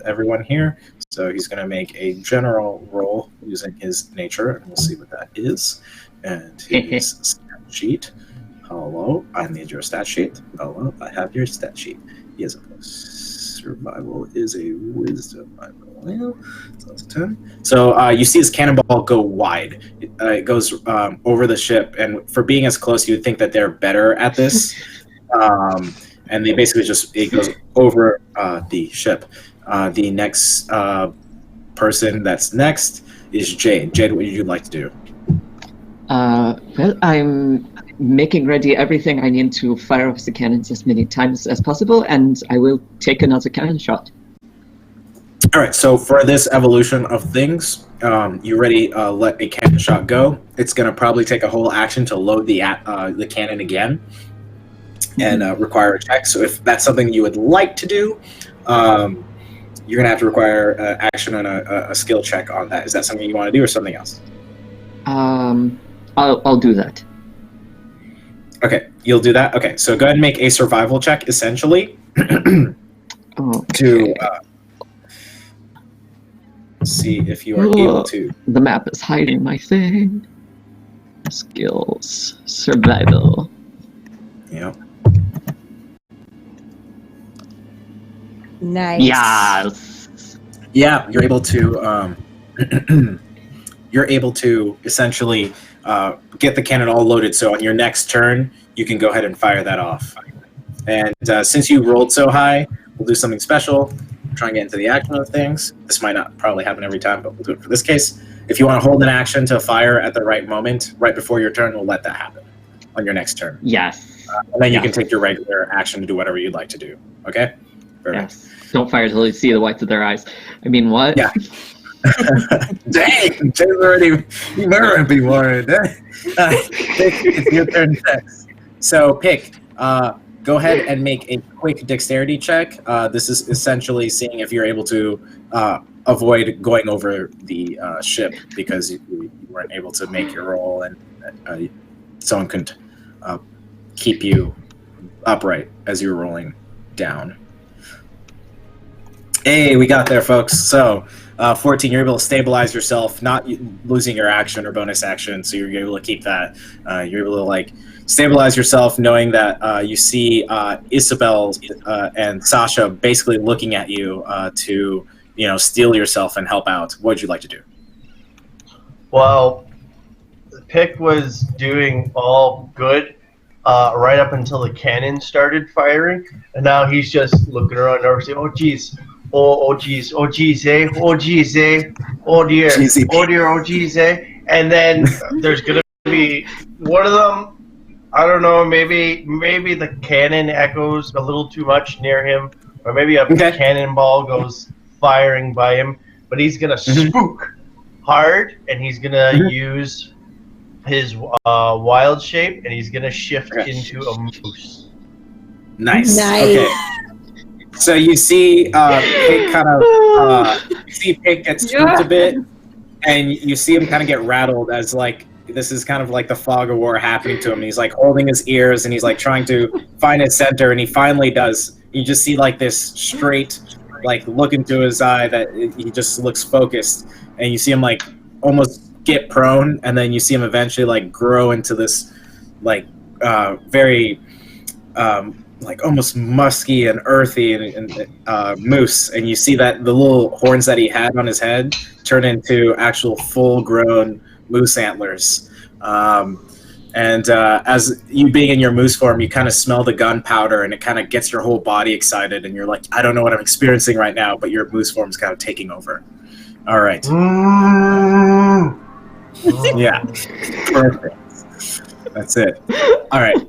everyone here. So he's going to make a general roll using his nature, and we'll see what that is. And his stat sheet. Hello, I need your stat sheet. Hello, I have your stat sheet. He has a survival is a wisdom. Well, so that's a 10. So you see his cannonball go wide. It goes over the ship, and for being as close, you would think that they're better at this. And they basically it goes over the ship. The next person that's next is Jade. Jade, what would you like to do? Well, I'm making ready everything I need to fire off the cannons as many times as possible, and I will take another cannon shot. All right, so for this evolution of things, you already let a cannon shot go. It's going to probably take a whole action to load the cannon again and require a check. So if that's something you would like to do, you're going to have to require action on a skill check on that. Is that something you want to do or something else? I'll do that. Okay, you'll do that? Okay, so go ahead and make a survival check, essentially, to see if you are able to. The map is hiding my thing. Skills. Survival. Yeah. Nice. Yes. Yeah, you're able to essentially get the cannon all loaded, so on your next turn you can go ahead and fire that off. And since you rolled so high, we'll do something special. Try and get into the action of things. This might not probably happen every time, but we'll do it for this case. If you want to hold an action to fire at the right moment, right before your turn, we'll let that happen on your next turn. Yes. And then you can take your regular action to do whatever you'd like to do. Okay? Perfect. Yes. Don't fire till you see the whites of their eyes. I mean, what? Yeah. Dang, Jay's already murdering people already. It's your turn next. So pick. Go ahead and make a quick dexterity check. This is essentially seeing if you're able to avoid going over the ship because you weren't able to make your roll and someone couldn't keep you upright as you were rolling down. Hey, we got there, folks. So 14, you're able to stabilize yourself, not losing your action or bonus action, so you're able to keep that. You're able to stabilize yourself, knowing that you see Isabel and Sasha basically looking at you to steel yourself and help out. What would you like to do? Well, Pick was doing all good right up until the cannon started firing, and now he's just looking around nervously. Oh, geez. Oh, geez. Oh, geez, eh? Oh, geez, eh? Oh, dear. Oh, dear. Oh, geez, eh? And then there's going to be one of them, I don't know, maybe the cannon echoes a little too much near him, or maybe a cannonball goes firing by him, but he's gonna spook hard, and he's gonna use his wild shape, and he's gonna shift into a moose. Nice. Nice. Okay. So you see Pig kind of you see Pig get spooked a bit, and you see him kind of get rattled as like this is kind of like the fog of war happening to him. He's like holding his ears and he's like trying to find his center, and he finally does. You just see like this straight like look into his eye that he just looks focused, and you see him like almost get prone, and then you see him eventually like grow into this like very like almost musky and earthy and moose, and you see that the little horns that he had on his head turn into actual full-grown moose antlers. And as you being in your moose form, you kind of smell the gunpowder, and it kind of gets your whole body excited, and you're like, I don't know what I'm experiencing right now, but your moose form's kind of taking over. All right. Yeah. Perfect. That's it. All right.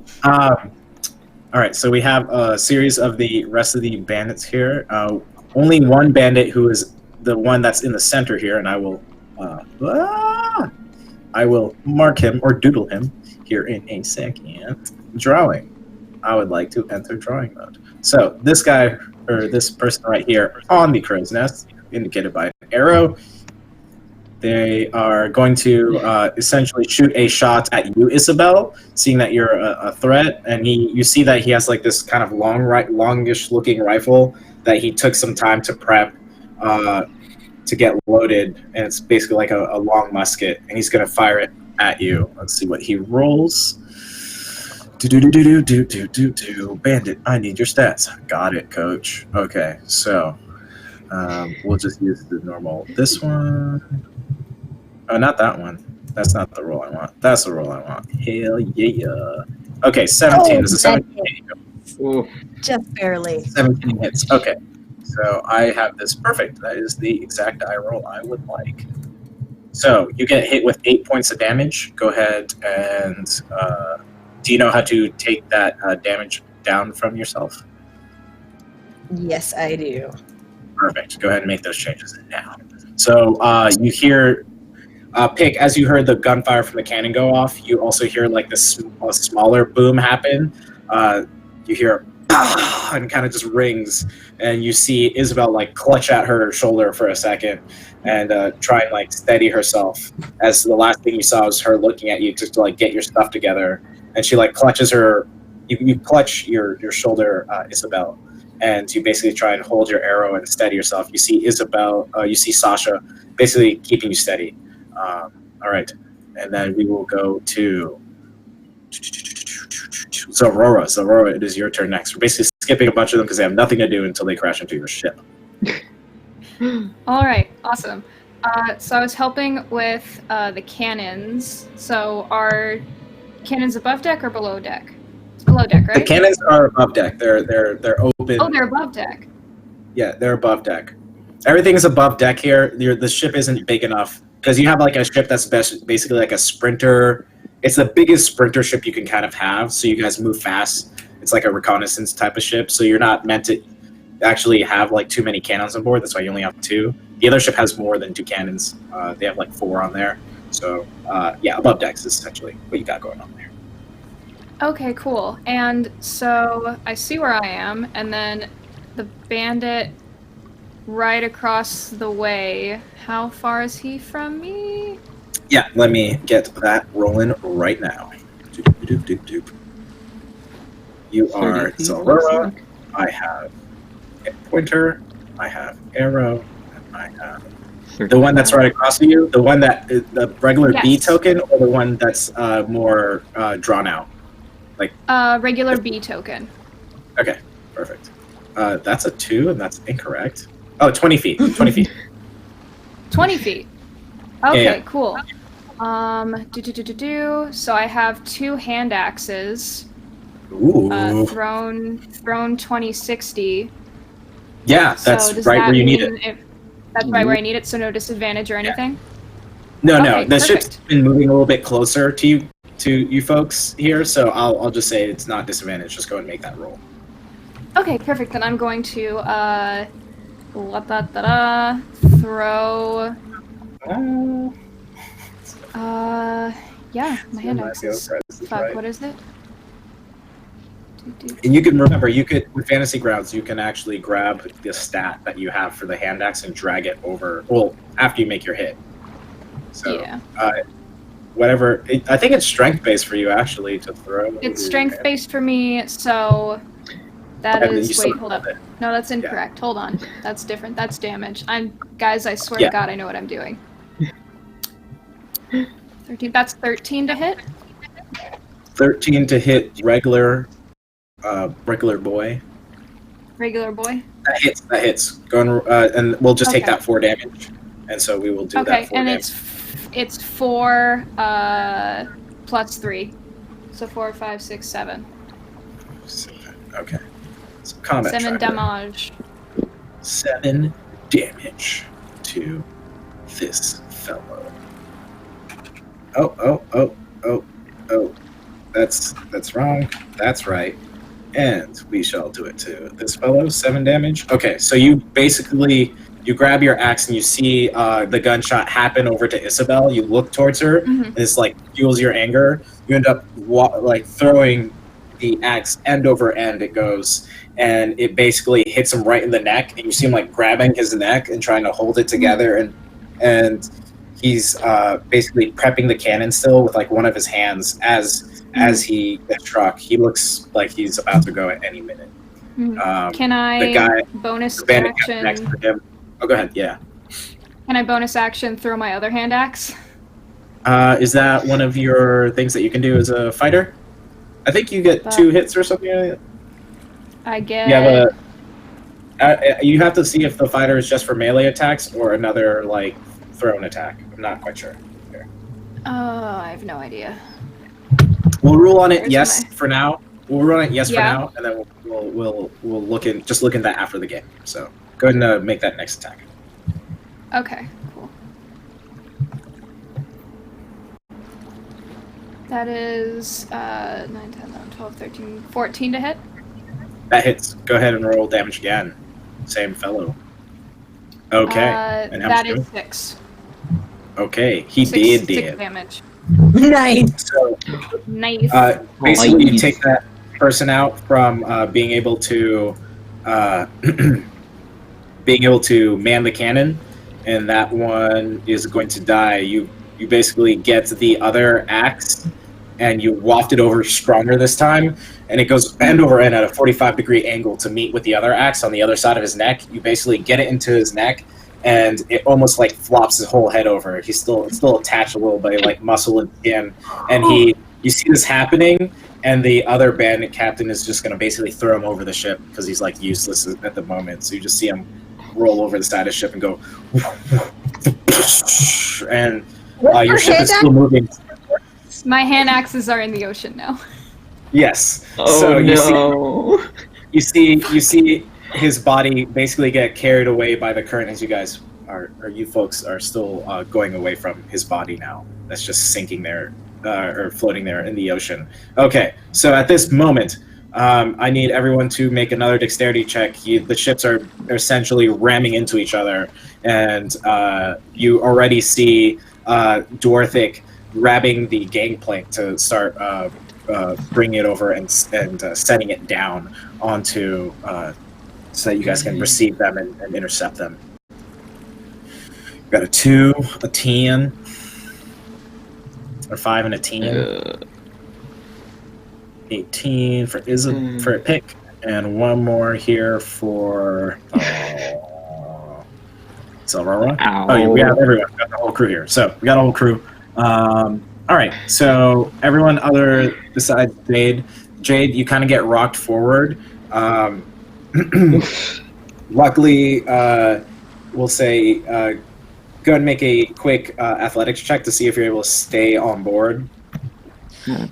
All right, so we have a series of the rest of the bandits here. Only one bandit who is the one that's in the center here, and I will mark him or doodle him here in a second. Drawing. I would like to enter drawing mode. So this guy, or this person right here on the crow's nest, indicated by an arrow, they are going to essentially shoot a shot at you, Isabel, seeing that you're a threat. And you see that he has like this kind of longish-looking rifle that he took some time to prep to get loaded, and it's basically like a long musket. And he's going to fire it at you. Let's see what he rolls. Bandit, I need your stats. Got it, coach. Okay, so we'll just use the normal. This one. Oh, not that one. That's not the roll I want. That's the roll I want. Hell yeah. Okay, 17. This is 17. Just barely. 17 hits. Okay. So I have this perfect. That is the exact die roll I would like. So you get hit with 8 points of damage. Go ahead and do you know how to take that damage down from yourself? Yes, I do. Perfect. Go ahead and make those changes now. So you hear Pick, as you heard the gunfire from the cannon go off, you also hear like this a smaller boom happen. You hear and kind of just rings, and you see Isabel like clutch at her shoulder for a second and try and like steady herself. As the last thing you saw was her looking at you just to like get your stuff together, and she like clutches her. You clutch your shoulder, Isabel, and you basically try and hold your arrow and steady yourself. You see Isabel, you see Sasha, basically keeping you steady. All right, and then we will go to Aurora. So Aurora, it is your turn next. We're basically skipping a bunch of them because they have nothing to do until they crash into your ship. All right, awesome. So I was helping with the cannons. So are cannons above deck or below deck? It's below deck, right? The cannons are above deck. They're open. Oh, they're above deck. Yeah, they're above deck. Everything is above deck here. The ship isn't big enough because you have like a ship that's basically like a sprinter. It's the biggest sprinter ship you can kind of have, so you guys move fast. It's like a reconnaissance type of ship, so you're not meant to actually have like too many cannons on board. That's why you only have 2. The other ship has more than 2 cannons. They have like 4 on there. So yeah, above decks is essentially what you got going on there. Okay, cool. And so I see where I am, and then the bandit right across the way. How far is he from me? Yeah, let me get that rolling right now. You are Aurora. I have a pointer. I have arrow. And I have the one that's right across from you. The one that the regular Yes. B token, or the one that's more drawn out. Like Regular B token. okay, perfect. That's a 2, and that's incorrect. Oh, 20 feet. 20 feet. 20 feet. Okay, Yeah. cool. So I have 2 hand axes. Ooh. Thrown 2060. Yeah, So that's does right that where you need mean it. That's right where I need it, so no disadvantage or anything? No, Okay, the ship's perfect. been moving a little bit closer to you folks here, so I'll just say it's not disadvantage. Just go and make that roll. Okay, perfect. Then I'm going to throw. Yeah, my hand axe is. Fuck, what is it? And you can remember, with Fantasy Grounds, you can actually grab the stat that you have for the hand axe and drag it over. Well, after you make your hit. So, Yeah. Whatever. I think it's strength based for you actually to throw. It's strength based for me, so that And you is. still Wait, hold up. have it. No, that's incorrect. Hold on. That's different. That's damage. Guys, I swear Yeah. to God, I know what I'm doing. 13. That's 13 to hit. 13 to hit regular boy. Regular boy. That hits. And we'll just take Okay. that 4 damage. And so we will do Okay, that 4 and damage. it's 4 plus 3, so 4, 5, 6, 7. Okay. So combat 7 tracker. damage. 7 damage to this fellow. Oh. That's wrong. That's right. And we shall do it to this fellow. 7 damage. Okay, so you basically grab your axe and you see the gunshot happen over to Isabel. You look towards her, and it's like fuels your anger. You end up throwing the axe end over end. It goes, and it basically hits him right in the neck. And you see him like grabbing his neck and trying to hold it together, and he's basically prepping the cannon still with like one of his hands as he gets struck. He looks like he's about to go at any minute. Can I the guy, bonus the bandit guy next action? to him. Oh, go ahead. Yeah. Can I bonus action throw my other hand axe? Is that one of your things that you can do as a fighter? I think you get 2 hits or something like that. I get. You have you have to see if the fighter is just for melee attacks or another like thrown attack. I'm not quite sure. Here. I have no idea. We'll rule on it Where's yes for now. We'll run it yes for Yeah. now, and then we'll look at that after the game. So go ahead and make that next attack. Okay, cool. That is 9, 10, 11, 12, 13, 14 to hit. That hits. Go ahead and roll damage again. Same fellow. Okay. And how That much is damage? 6. Okay, he 6 did. damage. Nice. So Nice. basically, you Nice. take that person out from being able to man the cannon, and that one is going to die. You basically get the other axe, and you waft it over stronger this time, and it goes end over end at a 45-degree angle to meet with the other axe on the other side of his neck. You basically get it into his neck, and it almost like flops his whole head over. It's still attached a little by like muscle and skin, and you see this happening, and the other bandit captain is just going to basically throw him over the ship because he's like useless at the moment. So you just see him roll over the side of the ship and go, and your ship is still moving. My hand axes are in the ocean now. Yes. Oh So no! you see his body basically get carried away by the current as you guys or you folks are still going away from his body now. That's just sinking there or floating there in the ocean. Okay, so at this moment, I need everyone to make another dexterity check. The ships are essentially ramming into each other, and you already see Dorothic grabbing the gangplank to start bringing it over and setting it down onto so that you guys can receive them and intercept them. Got a 2, a 10, or 5 and a 10. 18 for for a pick, and one more here for Silvera. Oh, yeah, we have everyone. We got the whole crew here. So we got a whole crew. All right. So everyone other besides Jade, you kind of get rocked forward. Luckily, we'll say go ahead and make a quick athletics check to see if you're able to stay on board.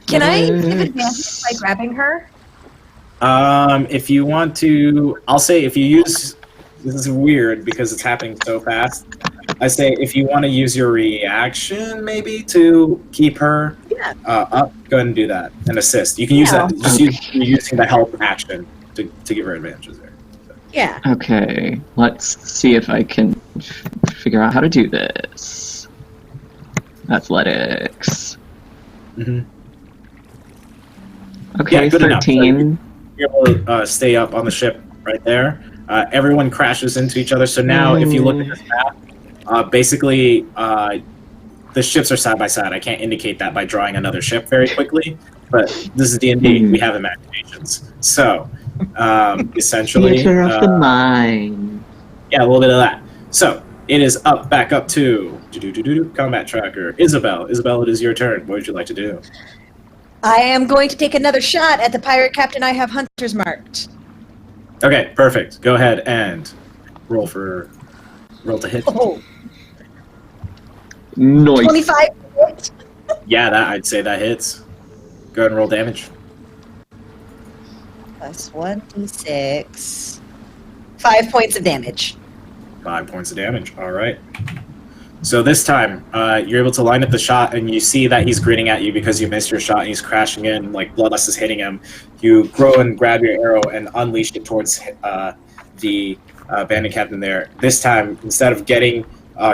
Can I give advantage by grabbing her? If you want to, I'll say if you use, this is weird because it's happening so fast. I say if you want to use your reaction maybe to keep her up, go ahead and do that and assist. You can use that. Just using the help action to give her advantages there. So. Yeah. Okay, let's see if I can figure out how to do this. Athletics. Mm-hmm. Okay, Yeah, good enough. So 13. you're able to stay up on the ship right there. Everyone crashes into each other. So now, if you look at this map, basically the ships are side by side. I can't indicate that by drawing another ship very quickly, but this is D&D. We have imaginations. So essentially, Theater of the mind. yeah, a little bit of that. So it is back up to combat tracker. Isabel, it is your turn. What would you like to do? I am going to take another shot at the pirate captain I have hunters marked. Okay, perfect. Go ahead and roll to hit. Oh, Nice. 25 hit. Yeah, I'd say that hits. Go ahead and roll damage. Plus 1d6. 5 points of damage. 5 points of damage. All right. So this time, you're able to line up the shot, and you see that he's grinning at you because you missed your shot, and he's crashing in, like bloodlust is hitting him. You grow and grab your arrow and unleash it towards the bandit captain there. This time, instead of getting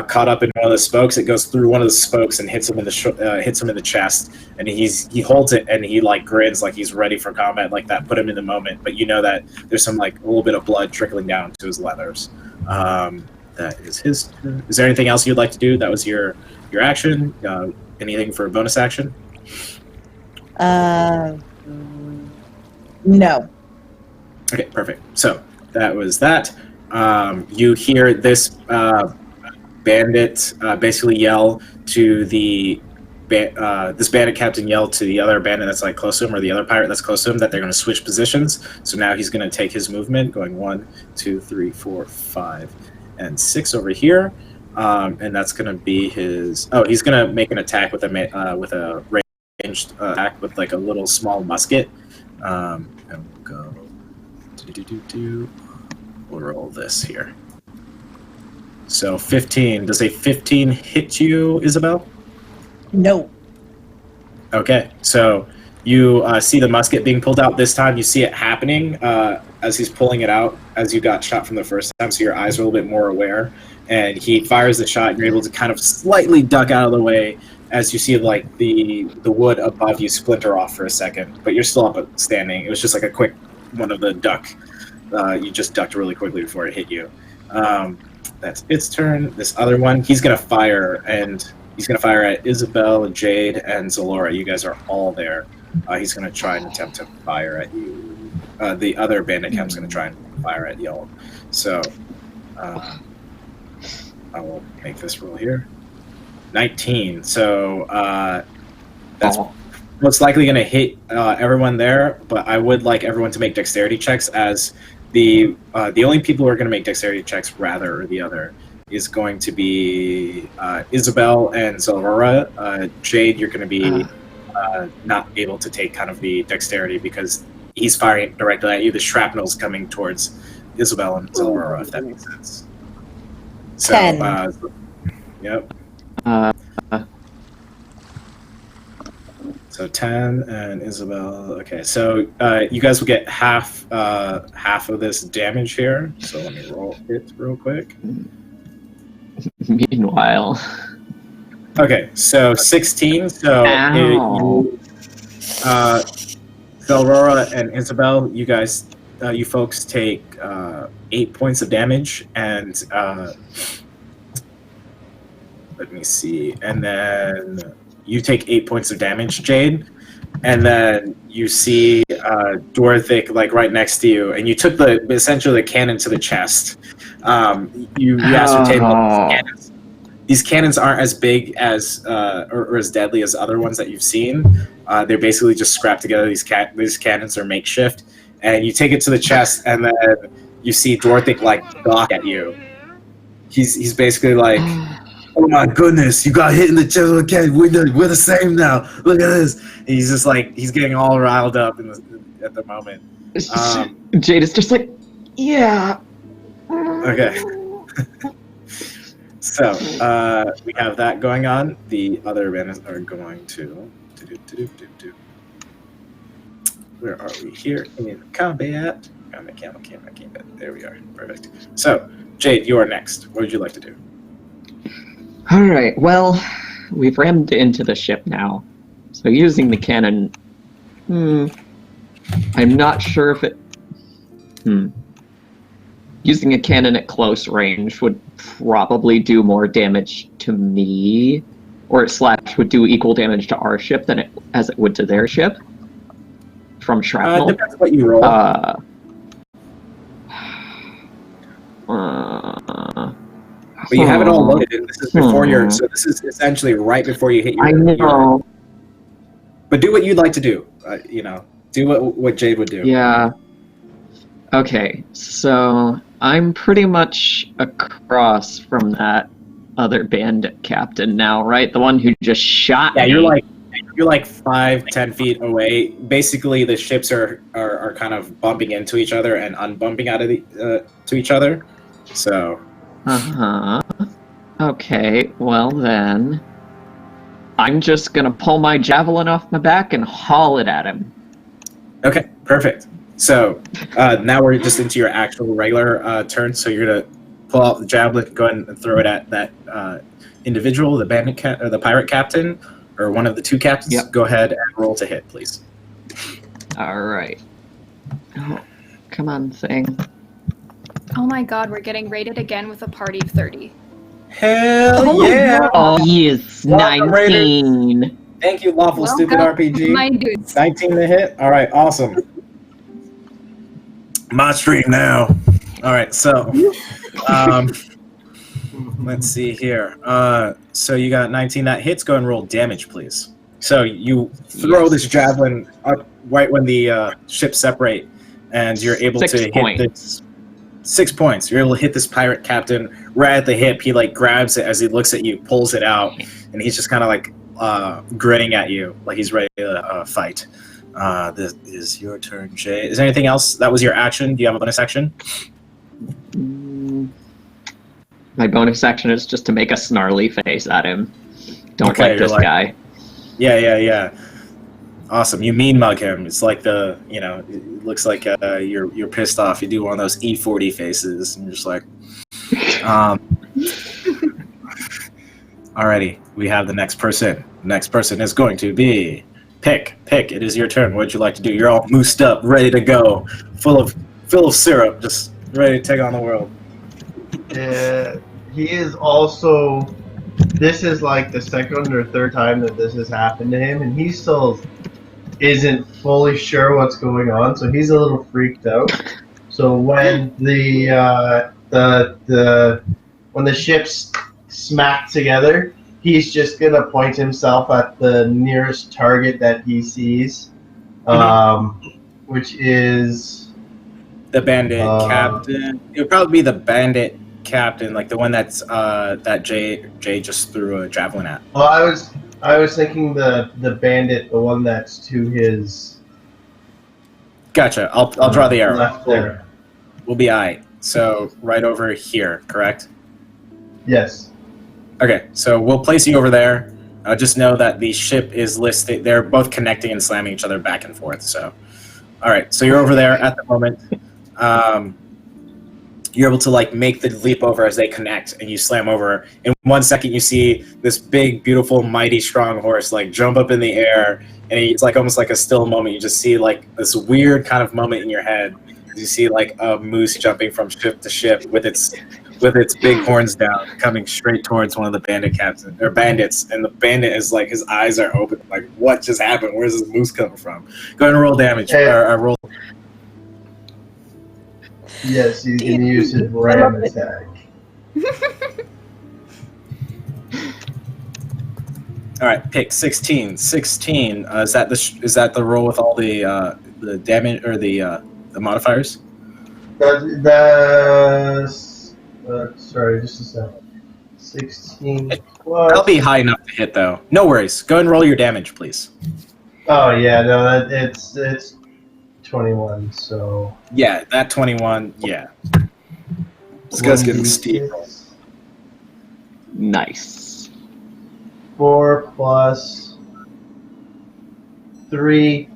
caught up in one of the spokes, it goes through one of the spokes and hits him in the chest, and he holds it and he like grins like he's ready for combat, like that put him in the moment. But you know that there's some like a little bit of blood trickling down to his leathers. That is his turn. Is there anything else you'd like to do? That was your action. Anything for a bonus action? No. Okay, perfect. So that was that. You hear this bandit basically yell to the this bandit captain yell to the other bandit that's like close to him, or the other pirate that's close to him, that they're going to switch positions. So now he's going to take his movement, going 1, 2, 3, 4, 5, and 6 over here, and that's going to be his. Oh, he's going to make an attack with a ranged attack with like a little small musket. And we'll go. We'll roll this here. So 15. Does a 15 hit you, Isabel? No. Okay, so you see the musket being pulled out this time. You see it happening as he's pulling it out, as you got shot from the first time, so your eyes are a little bit more aware. And he fires the shot, and you're able to kind of slightly duck out of the way as you see like the wood above you splinter off for a second. But you're still up standing. It was just like a quick one of the duck. You just ducked really quickly before it hit you. That's its turn. This other one, he's going to fire, and he's going to fire at Isabel, Jade, and Zalora. You guys are all there. He's going to try and attempt to fire at you. The other bandit camp's going to try and fire at y'all. So I will make this roll here. 19. So that's most likely going to hit everyone there, but I would like everyone to make dexterity checks, as the only people who are going to make dexterity checks, rather, or the other, is going to be Isabel and Zalora. Jade, you're going to be not able to take kind of the dexterity because he's firing directly at you. The shrapnel's coming towards Isabel and Zalora, if that makes sense. So, 10. Yep. So 10 and Isabel. Okay, so you guys will get half of this damage here. So let me roll it real quick. Meanwhile. Okay, so 16. So Aurora and Isabel, you guys, you folks take 8 points of damage, and let me see, and then you take 8 points of damage, Jade, and then you see Dorothy like right next to you, and you took essentially the cannon to the chest. You ascertain these cannons aren't as big as or as deadly as other ones that you've seen. They're basically just scrapped together. These cannons are makeshift, and you take it to the chest, and then you see Dorothy like gawk at you. He's basically like, "Oh my goodness, you got hit in the chest with a cannon. We're the same now. Look at this." And he's just like, he's getting all riled up at the moment. Jade is just like, yeah. Okay. So we have that going on. The other bandits are going to. Where are we here in combat? There we are. Perfect. So, Jade, you are next. What would you like to do? All right. Well, we've rammed into the ship now, so using the cannon. I'm not sure if it. Using a cannon at close range would probably do more damage to me, or / would do equal damage to our ship as it would to their ship from shrapnel. Depends what you roll. But you have it all loaded, and this is before so this is essentially right before you hit your. I know. But do what you'd like to do. Do what Jade would do. Yeah. Okay, so I'm pretty much across from that other bandit captain now, right? The one who just shot me. You're like 5-10 feet away. Basically, the ships are kind of bumping into each other and unbumping out of to each other. So. Okay, well then, I'm just gonna pull my javelin off my back and haul it at him. Okay, perfect. So now we're just into your actual regular turn. So you're gonna pull out the javelin, go ahead and throw it at that individual, the bandit or the pirate captain, or one of the two captains. Yep. Go ahead and roll to hit, please. All right. Oh, come on, thing. Oh my god, we're getting rated again with a party of 30. Hell yeah! Oh, yes, Welcome, 19. Thank you, Lawful Stupid RPG. My dudes. 19 to hit. All right, awesome. My stream now. All right, so let's see here. So you got 19 that hits. Go and roll damage, please. So you throw this javelin up right when the ships separate, and you're able to hit this 6 points. You're able to hit this pirate captain right at the hip. He grabs it as he looks at you, pulls it out, and he's just kind of grinning at you like he's ready to fight. This is your turn, Jay. Is there anything else? That was your action. Do you have a bonus action? My bonus action is just to make a snarly face at him. Don't like this guy. Yeah. Awesome. You mean mug him. It's like it looks like you're pissed off. You do one of those E40 faces, and you're just like, Alrighty, we have the next person. The next person is going to be Pick. It is your turn. What would you like to do? You're all moosed up, ready to go, full of syrup, just ready to take on the world. He is also. This is like the second or third time that this has happened to him, and he still isn't fully sure what's going on. So he's a little freaked out. So when when the ships smack together, he's just gonna point himself at the nearest target that he sees, which is the bandit captain. It would probably be the bandit captain, like the one that's that Jay just threw a javelin at. Well, I was thinking the bandit, the one that's to his. Gotcha. I'll draw the arrow. Left there. We'll be aight. So right over here, correct? Yes. Okay, so we'll place you over there. Just know that the ship is listed. They're both connecting and slamming each other back and forth. So, all right. So you're over there at the moment. You're able to make the leap over as they connect, and you slam over. In 1 second, you see this big, beautiful, mighty, strong horse jump up in the air, and it's almost like a still moment. You just see this weird kind of moment in your head. You see a moose jumping from ship to ship with its big horns down, coming straight towards one of the bandits, and the bandit is his eyes are open, what just happened? Where's this moose coming from? Go ahead and roll damage. Roll. Yes, you can use his ram attack. All right, pick 16. 16. Is that the roll with all the damage or the modifiers? Sorry, just a second. 16 plus. That'll be high enough to hit, though. No worries. Go ahead and roll your damage, please. Oh yeah, no, it's 21. So yeah, that 21. Yeah. This guy's getting steep. Nice. 4 plus 3,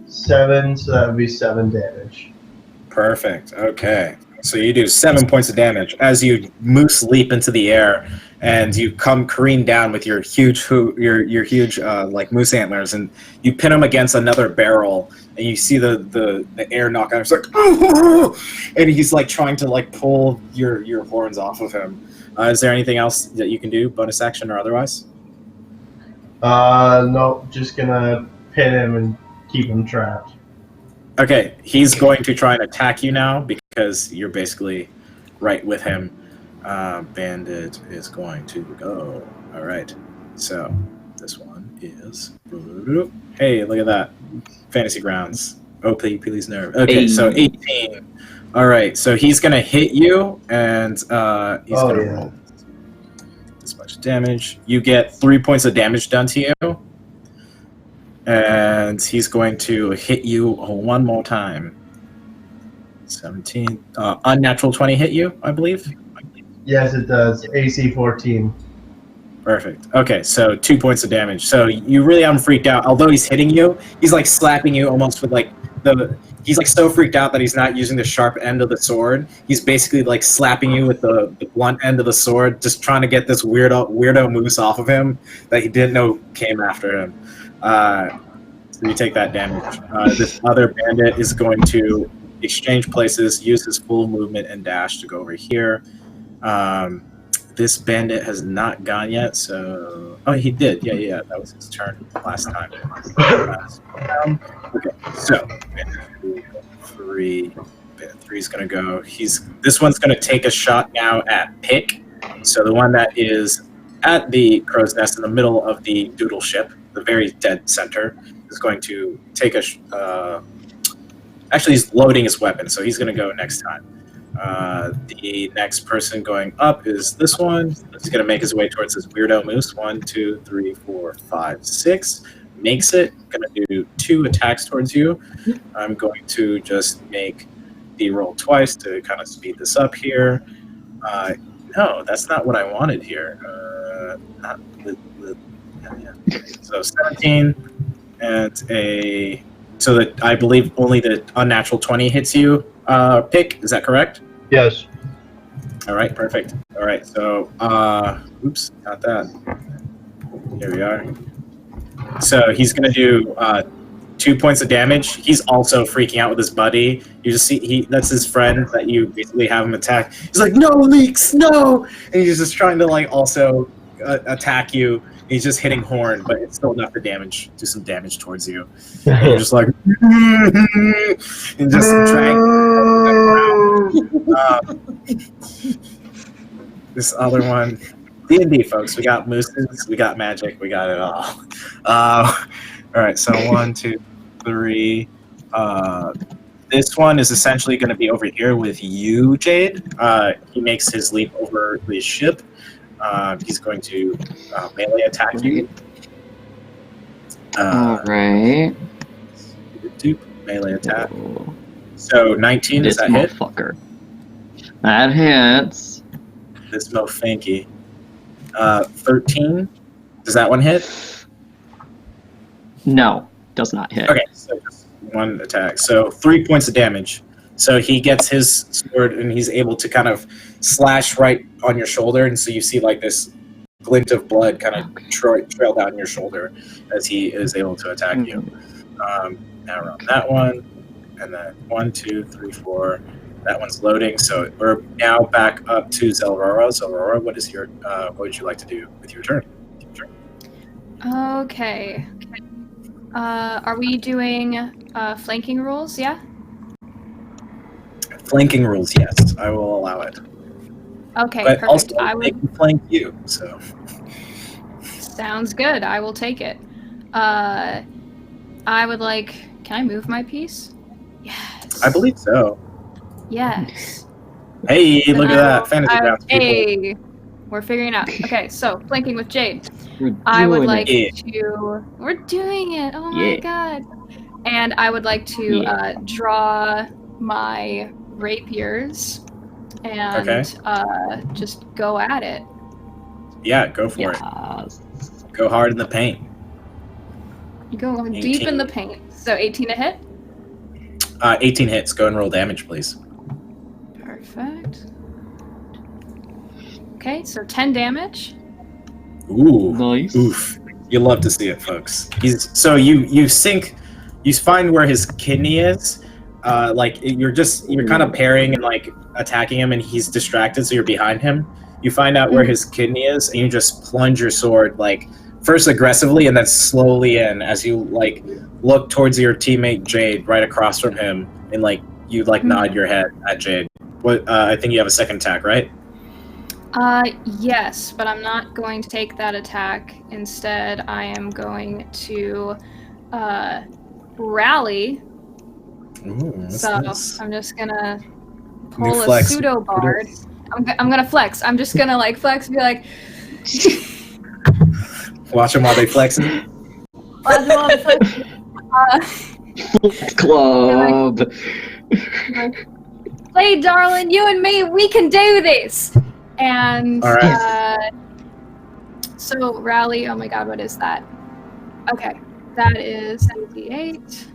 7. So that would be 7 damage. Perfect. Okay. So you do 7 points of damage as you moose leap into the air, and you come careen down with your huge like moose antlers, and you pin him against another barrel, and you see the air knock out. It's like, and he's like trying to like pull your horns off of him. Is there anything else that you can do, bonus action or otherwise? No, just gonna pin him and keep him trapped. Okay, he's going to try and attack you now because you're basically right with him. Bandit is going to go. All right, so this one is... Hey, look at that. Fantasy Grounds. Oh, please nerve. Okay, so 18. All right, so he's going to hit you, and he's going to roll this much damage. You get 3 points of damage done to you. And he's going to hit you one more time. 17. Unnatural 20 hit you, I believe? Yes, it does. AC 14. Perfect. Okay, so 2 points of damage. So you really haven't freaked out. Although he's hitting you, he's like slapping you almost with like he's like so freaked out that he's not using the sharp end of the sword. He's basically like slapping you with the blunt end of the sword, just trying to get this weirdo moose off of him that he didn't know came after him. So you take that damage. This other bandit is going to exchange places, use his full movement and dash to go over here. This bandit has not gone yet, so... Oh, he did. Yeah. That was his turn last time. Okay, so bandit 3. Bandit 3 is going to go. This one's going to take a shot now at Pick. So the one that is at the crow's nest in the middle of the doodle ship, the very dead center, is going to take actually, he's loading his weapon, so he's going to go next time. The next person going up is this one. He's going to make his way towards this weirdo moose. 1, 2, 3, 4, 5, 6. Makes it. Going to do 2 attacks towards you. I'm going to just make the roll twice to kind of speed this up here. No, that's not what I wanted here. So 17 and so that I believe only the unnatural 20 hits you. Pick, is that correct? Yes. All right, perfect. All right, so oops, not that. Here we are. So he's gonna do 2 points of damage. He's also freaking out with his buddy. You just see that's his friend that you basically have him attack. He's like, no, Leeks, no! And he's just trying to like also attack you. He's just hitting horn, but it's still enough to do some damage towards you. And you're just like, and just drag this other one. D&D, folks. We got mooses, we got magic, we got it all. All right, so 1, 2, 3. This one is essentially going to be over here with you, Jade. He makes his leap over the ship. He's going to melee attack you. Alright. Melee attack. So 19, does that hit? Motherfucker. That hits. This mofanky. 13, does that one hit? No, does not hit. Okay, so just 1 attack. So 3 points of damage. So he gets his sword and he's able to kind of slash right on your shoulder, and so you see like this glint of blood kind of trail down your shoulder as he is able to attack you. Now we're on that one, and then 1, 2, 3, 4. That one's loading. So we're now back up to Zelrora. Zelrora, what would you like to do with your turn? Okay. Are we doing flanking rules? Yeah. Flanking rules, yes. I will allow it. Okay, but perfect. Also, I they can flank you, so. Sounds good. I will take it. I would like... Can I move my piece? Yes. I believe so. Yes. Hey, look at that. Fantasy grounds, people. Hey, we're figuring it out. Okay, so flanking with Jade. I would like to... We're doing it! Oh my god. And I would like to draw my rapiers and just go at it. Yeah, go for it. Go hard in the paint. You go 18. Deep in the paint. So 18 to hit? 18 hits. Go and roll damage, please. Perfect. Okay, so 10 damage. Ooh. Nice. Oof. You love to see it, folks. So you find where his kidney is. You're kind of parrying and like attacking him, and he's distracted, so you're behind him. You find out where his kidney is, and you just plunge your sword, like first aggressively and then slowly in as you like look towards your teammate Jade right across from him, and like you like nod your head at Jade. What I think you have a second attack, right? Yes, but I'm not going to take that attack. Instead, I am going to rally. Ooh, So nice. I'm just gonna New pull a flex. pseudo bard. I'm gonna flex. I'm just gonna like flex and be like, Watch them while they flex. Club. "Hey, darling, you and me, we can do this." And All right. so rally. Oh my God, what is that? Okay, that is 8.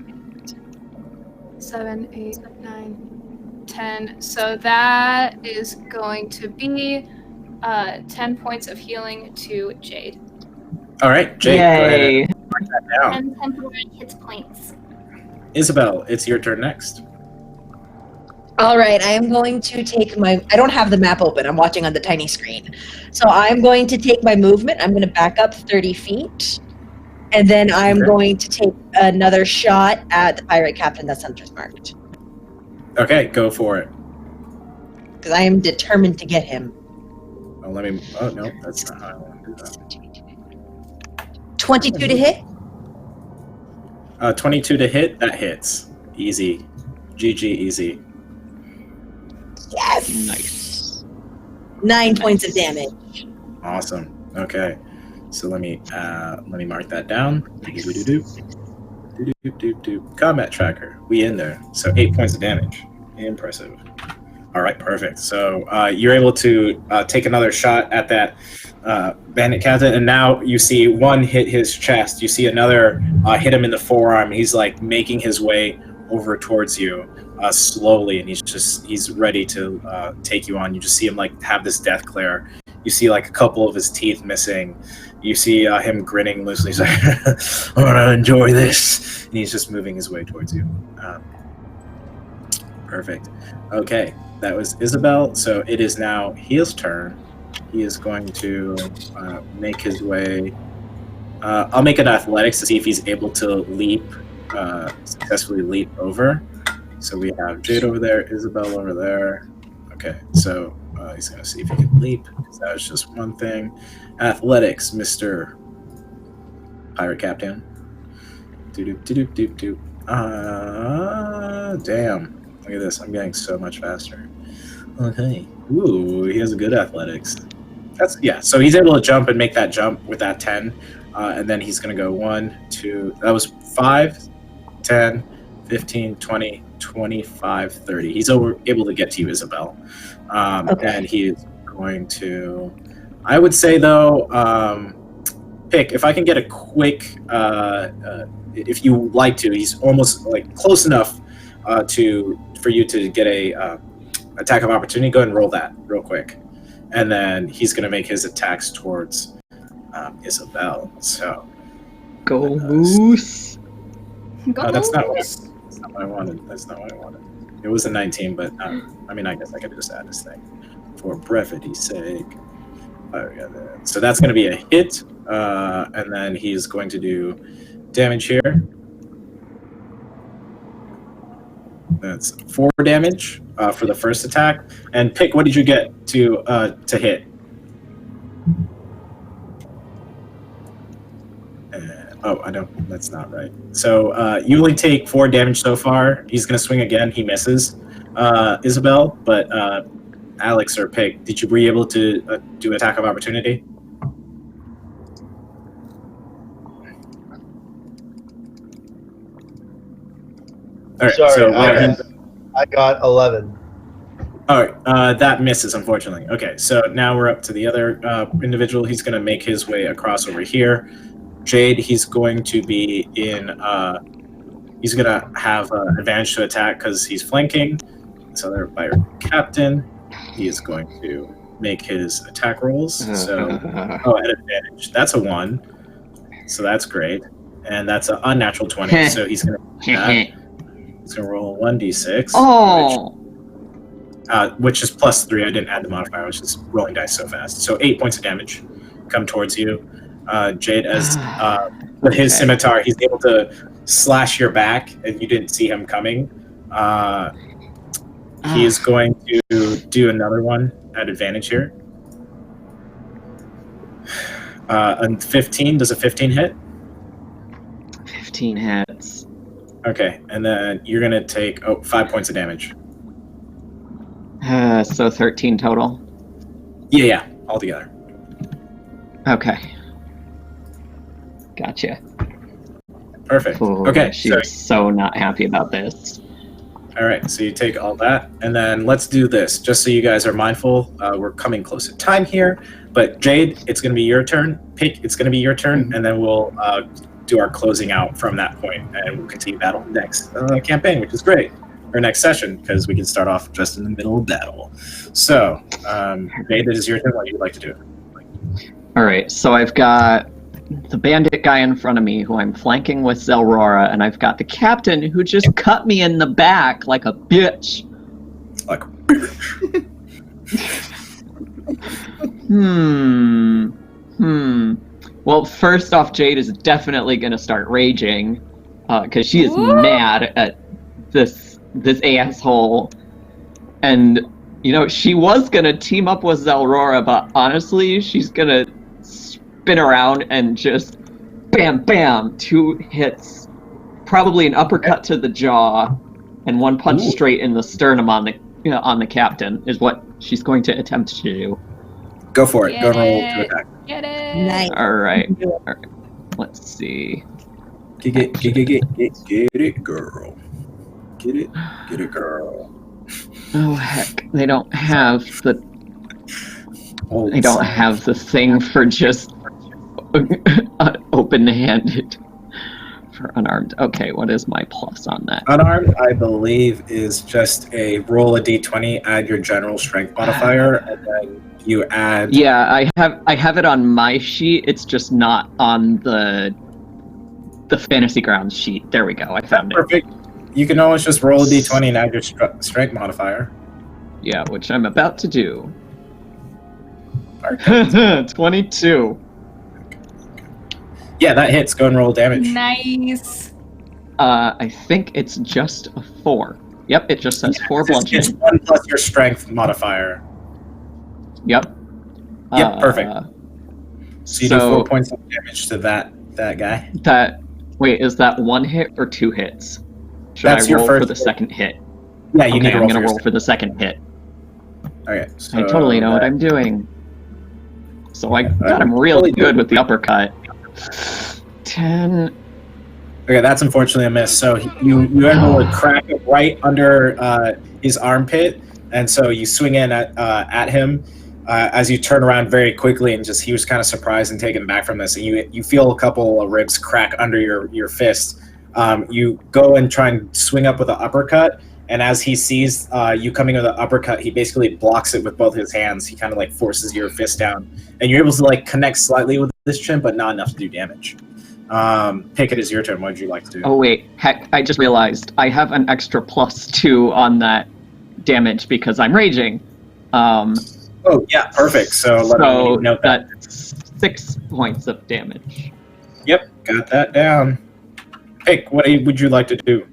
7, 8, 9, 10. So that is going to be 10 points of healing to Jade. All right, Jade, go ahead Yay. and mark that down. And temporary hit points. Isabel, it's your turn next. All right, I am going to take my... I don't have the map open. I'm watching on the tiny screen. So I'm going to take my movement. I'm going to back up 30 feet. And then I'm Okay. going to take another shot at the pirate captain that's hunter's marked. Okay, go for it. Because I am determined to get him. Oh, no, that's not how I want to do that. 22 to hit? 22 to hit, that hits. Easy. GG, easy. Yes! Nice. 9 points of damage. Awesome. Okay. So let me mark that down. Combat tracker. We in there. So 8 points of damage. Impressive. All right, perfect. So you're able to take another shot at that bandit captain, and now you see one hit his chest. You see another hit him in the forearm. He's like making his way over towards you slowly, and he's ready to take you on. You just see him like have this death glare. You see like a couple of his teeth missing. You see him grinning loosely. He's like, "I'm gonna enjoy this," and he's just moving his way towards you. Perfect. Okay, that was Isabel. So it is now his turn. He is going to make his way. I'll make an athletics to see if he's able to leap, successfully leap over. So we have Jade over there, Isabel over there. Okay, so he's going to see if he can leap, because that was just one thing. Athletics, Mr. Pirate Captain. Doop. Damn. Look at this. I'm getting so much faster. Okay. Ooh, he has a good athletics. So he's able to jump and make that jump with that 10. And then he's going to go 1, 2, that was 5, 10, 15, 20, 25, 30. He's able to get to you, Isabel. Okay. And he is going to, I would say though, pick, if I can get a quick, if you like to, he's almost like close enough for you to get a attack of opportunity. Go ahead and roll that real quick, and then he's going to make his attacks towards Isabel. So Go Moose. that's not what I wanted. It was a 19, but I mean, I guess I could just add this thing for brevity's sake. So that's going to be a hit, and then he's going to do damage here. That's 4 damage for the first attack. And pick, what did you get to hit? I don't. That's not right. So you only take 4 damage so far. He's going to swing again. He misses, Isabel. But Alex or Pick, were you able to do attack of opportunity? All right, Sorry, so I got 11. all right, that misses, unfortunately. Okay, so now we're up to the other individual. He's going to make his way across over here. Jade, he's going to be in He's going to have advantage to attack because he's flanking. So they're by your captain. He is going to make his attack rolls. So, at advantage. That's a 1. So that's great. And that's an unnatural 20. So he's going to do that. He's going to roll a 1d6. Oh! Which is +3. I didn't add the modifier. I was just rolling dice so fast. So 8 points of damage come towards you. Jade, as with his scimitar, he's able to slash your back, and you didn't see him coming. He is going to do another one at advantage here. And 15, does a 15 hit? 15 hits. Okay, and then you're going to take 5 points of damage. So 13 total? Yeah, all together. Okay. Gotcha. Perfect. Ooh, Okay, she's so not happy about this. All right, so you take all that, and then let's do this. Just so you guys are mindful, we're coming close to time here. But Jade, it's going to be your turn. Pick, it's going to be your turn, and then we'll do our closing out from that point, and we'll continue battle next campaign, which is great. Or next session, because we can start off just in the middle of battle. So, Jade, it is your turn. What would you like to do? All right, so I've got the bandit guy in front of me who I'm flanking with Zelrora, and I've got the captain who just cut me in the back like a bitch. Like, Well, first off, Jade is definitely going to start raging because she is mad at this asshole. And, she was going to team up with Zelrora, but honestly, she's going to spin around and just bam, bam, 2 hits. Probably an uppercut to the jaw and 1 punch straight in the sternum on the captain is what she's going to attempt to do. go for it. Go roll to attack. Get it. Nice. All right. Let's see. Get it, girl. Get it, girl. Oh heck, they don't have the Old They don't son. have the thing for just open-handed for unarmed. Okay, what is my plus on that? Unarmed, I believe, is just a roll a d20, add your general strength modifier, and then you add. Yeah, I have it on my sheet. It's just not on the Fantasy Grounds sheet. There we go. I found it. Perfect. You can always just roll a d20 and add your strength modifier. Yeah, which I'm about to do. Alright. 22. Yeah, that hits. Go and roll damage. Nice. I think it's just a 4. Yep, it just says 4 It's bludgeoning. 1 plus your strength modifier. Yep. Yep, perfect. So you do 4 points of damage to that guy. Wait, is that 1 hit or 2 hits? Should That's I your roll first for the hit. second hit? Yeah, you need to I'm roll gonna for roll for the second hit. Okay, so I totally know what I'm doing. So I got him really good with the uppercut. 10. Okay, that's unfortunately a miss. So you are able to crack it right under his armpit, and so you swing in at him as you turn around very quickly, and he was kind of surprised and taken back from this, and you feel a couple of ribs crack under your fist. You go and try and swing up with an uppercut, and as he sees you coming with an uppercut, he basically blocks it with both his hands. He kind of forces your fist down, and you're able to connect slightly with this chin, but not enough to do damage. Pick, it is your turn. What would you like to do? Oh wait, heck, I just realized I have an extra +2 on that damage because I'm raging. Oh yeah, perfect. So let me note that. That's 6 points of damage. Yep, got that down. Pick, what would you like to do?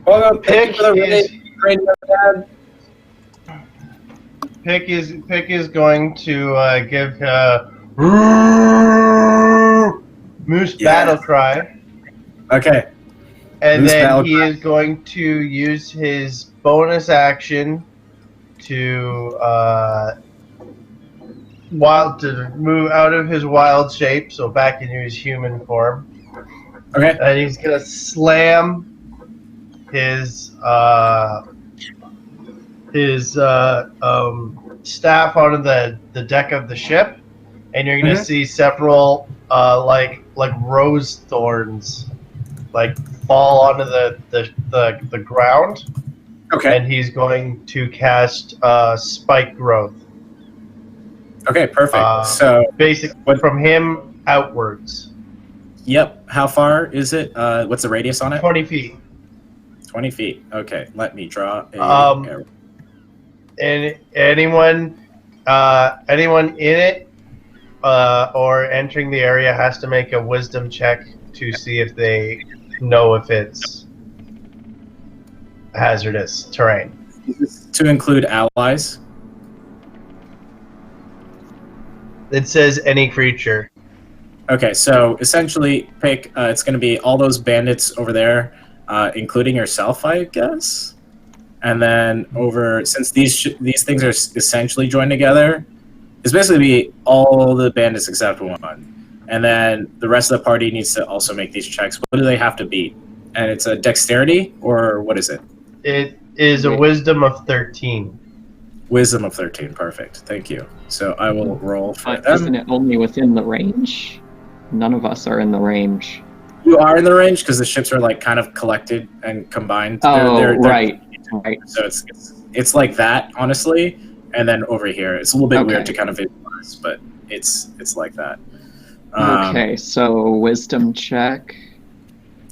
Oh, Pick for the is- great dad. Pick is going to give Moose Yeah. battle cry, Okay, and Moose then battle he cry. is going to use his bonus action to move out of his wild shape, so back into his human form, okay, and he's gonna slam his staff onto the deck of the ship, and you're gonna see several like rose thorns like fall onto the ground. Okay. And he's going to cast Spike Growth. Okay, perfect. So basically, from him outwards. Yep. How far is it? What's the radius on it? 20 feet. 20 feet. Okay, let me draw a arrow. And anyone in it or entering the area has to make a wisdom check to see if they know if it's hazardous terrain. To include allies? It says any creature. Okay, so essentially pick, it's going to be all those bandits over there, including yourself, I guess? And then since these things are essentially joined together, it's basically be all the bandits except one. And then the rest of the party needs to also make these checks. What do they have to beat? And it's a dexterity, or what is it? It is a wisdom of 13. Wisdom of 13, perfect. Thank you. So I will roll for them. Isn't it only within the range? None of us are in the range. You are in the range because the ships are like kind of collected and combined. Oh, right. So it's like that, honestly. And then over here, it's a little bit weird to kind of visualize, but it's like that. Okay, so wisdom check.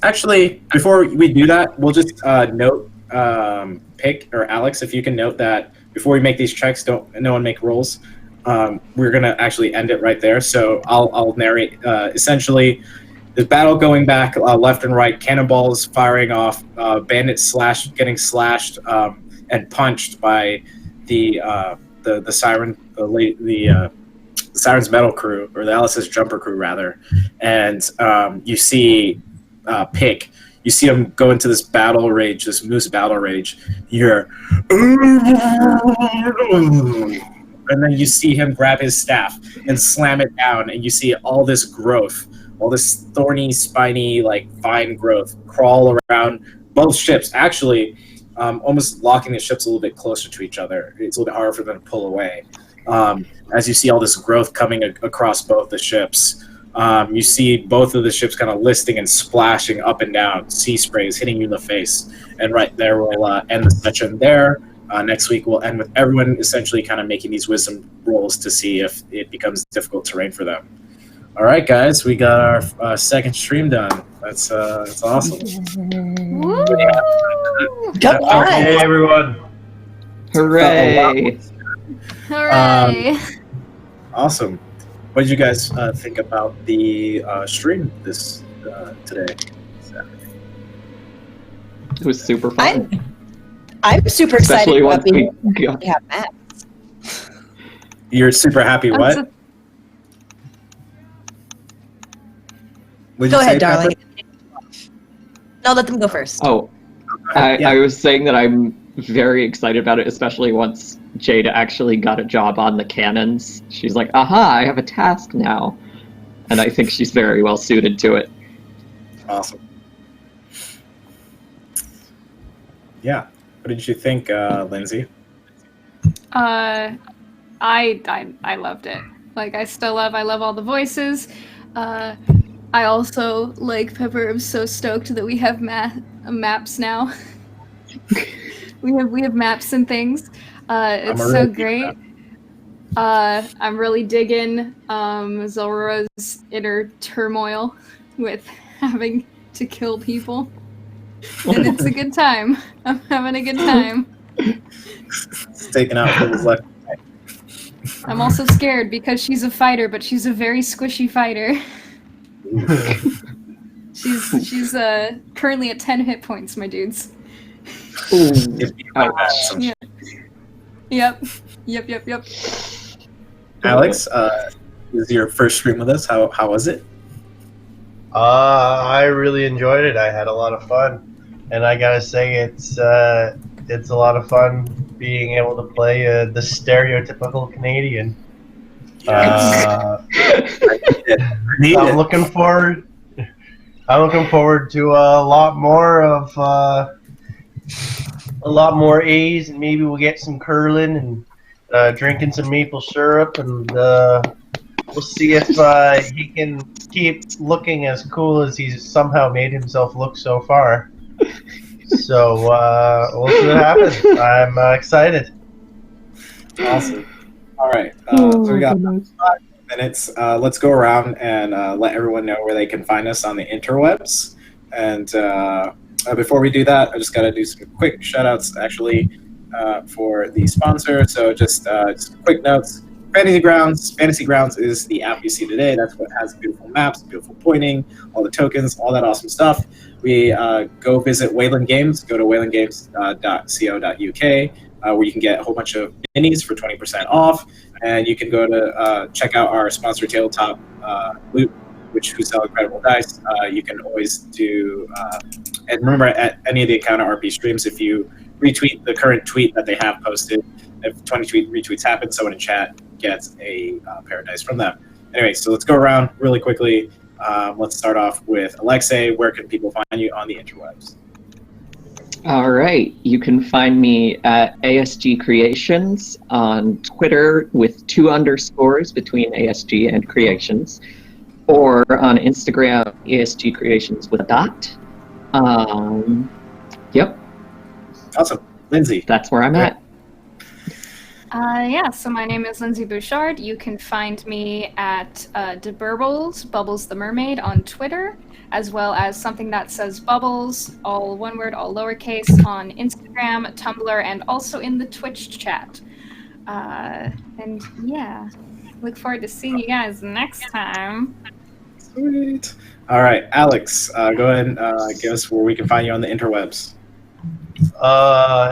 Actually, before we do that, we'll just note, Pick or Alex, if you can note that before we make these checks, no one make rolls. We're gonna actually end it right there. So I'll narrate. Essentially, there's battle going back left and right, cannonballs firing off, bandits getting slashed and punched by the siren, the Sirens metal crew, or the Alice's jumper crew rather, and you see Pick. You see him go into this battle rage, this moose battle rage. You hear, and then you see him grab his staff and slam it down, and you see all this growth, all this thorny, spiny, like vine growth crawl around both ships. Actually, almost locking the ships a little bit closer to each other. It's a little bit harder for them to pull away. As you see all this growth coming across both the ships. You see both of the ships kind of listing and splashing up and down, sea sprays hitting you in the face. And right there, we'll end the session there. Next week, we'll end with everyone essentially kind of making these wisdom rolls to see if it becomes difficult terrain for them. All right, guys, we got our second stream done. That's awesome. Woo! Hey, everyone. Hooray! Hooray! Awesome. What did you guys think about the stream this today? Saturday? It was super fun. I'm super excited Especially about once being we able to have maps. You're super happy. What? Go ahead, darling. No, let them go first. Oh, I was saying that I'm very excited about it, especially once Jada actually got a job on the cannons. She's like, aha, I have a task now. And I think she's very well suited to it. Awesome. Yeah. What did you think, Lindsay? I loved it. Like, I love all the voices. I also, like Pepper, I'm so stoked that we have maps now. we have maps and things. It's so great. I'm really digging Zelra's inner turmoil with having to kill people. And it's a good time. I'm having a good time. It's taken out what was left. I'm also scared because she's a fighter, but she's a very squishy fighter. she's currently at 10 hit points, my dudes. Yeah. Yep. Alex, this is your first stream with us. How was it? I really enjoyed it. I had a lot of fun, and I gotta say it's a lot of fun being able to play the stereotypical Canadian. I'm looking forward to a lot more A's, and maybe we'll get some curling and drinking some maple syrup and We'll see if he can keep looking as cool as he's somehow made himself look so far. So we'll see what happens. I'm excited. Awesome. All right. So we got 5 minutes. Let's go around and let everyone know where they can find us on the interwebs. And before we do that, I just got to do some quick shout-outs, actually, for the sponsor. So just quick notes. Fantasy Grounds is the app you see today. That's what has beautiful maps, beautiful pointing, all the tokens, all that awesome stuff. We go visit Wayland Games. Go to waylandgames.co.uk, where you can get a whole bunch of minis for 20% off. And you can go to check out our sponsor, Tabletop Loot, who sell incredible dice. You can always do, and remember, at any of the Encounter RP streams, if you retweet the current tweet that they have posted, if 20 retweets happen, someone in chat gets a pair of dice from them. Anyway, so let's go around really quickly. Let's start off with Alexei. Where can people find you on the interwebs? All right. You can find me at ASG Creations on Twitter with 2 underscores between ASG and Creations, or on Instagram, ASG Creations with a dot. Yep. Awesome. Lindsay. That's where I'm at. Yeah, so my name is Lindsay Bouchard. You can find me at DeBurbles, Bubbles the Mermaid on Twitter, as well as Something That Says Bubbles, all one word, all lowercase, on Instagram, Tumblr, and also in the Twitch chat. And yeah, look forward to seeing you guys next time. Sweet. All right, Alex, go ahead and give us where we can find you on the interwebs.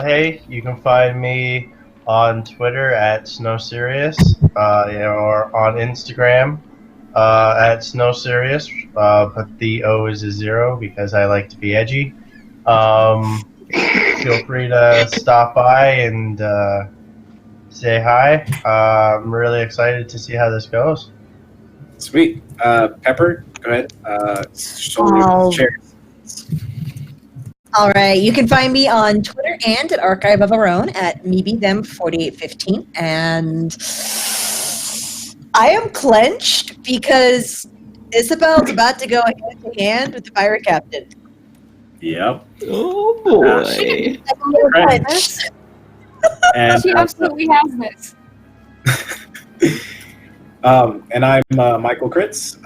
Hey, you can find me on Twitter at SnowSerious, or on Instagram at SnowSerious, but the O is a 0 because I like to be edgy. Feel free to stop by and say hi. I'm really excited to see how this goes. Sweet. Pepper, go ahead. Share. All right, you can find me on Twitter and at Archive of Our Own at MeBeThem4815. And I am clenched because Isabel's about to go hand to hand with the pirate captain. Yep. Oh, boy. And, She absolutely has this. and I'm Michael Kritz,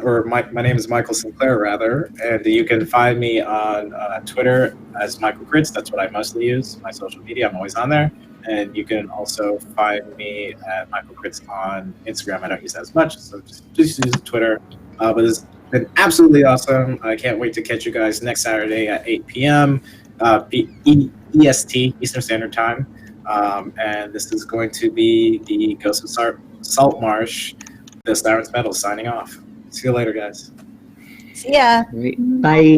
or my name is Michael Sinclair, rather, and you can find me on Twitter as Michael Kritz. That's what I mostly use, my social media. I'm always on there. And you can also find me at Michael Kritz on Instagram. I don't use that as much, so just use Twitter. But it's been absolutely awesome. I can't wait to catch you guys next Saturday at 8 p.m. EST, Eastern Standard Time. And this is going to be the Ghost of Saltmarsh, the Sirens Metal, signing off. See you later, guys. See ya. Bye.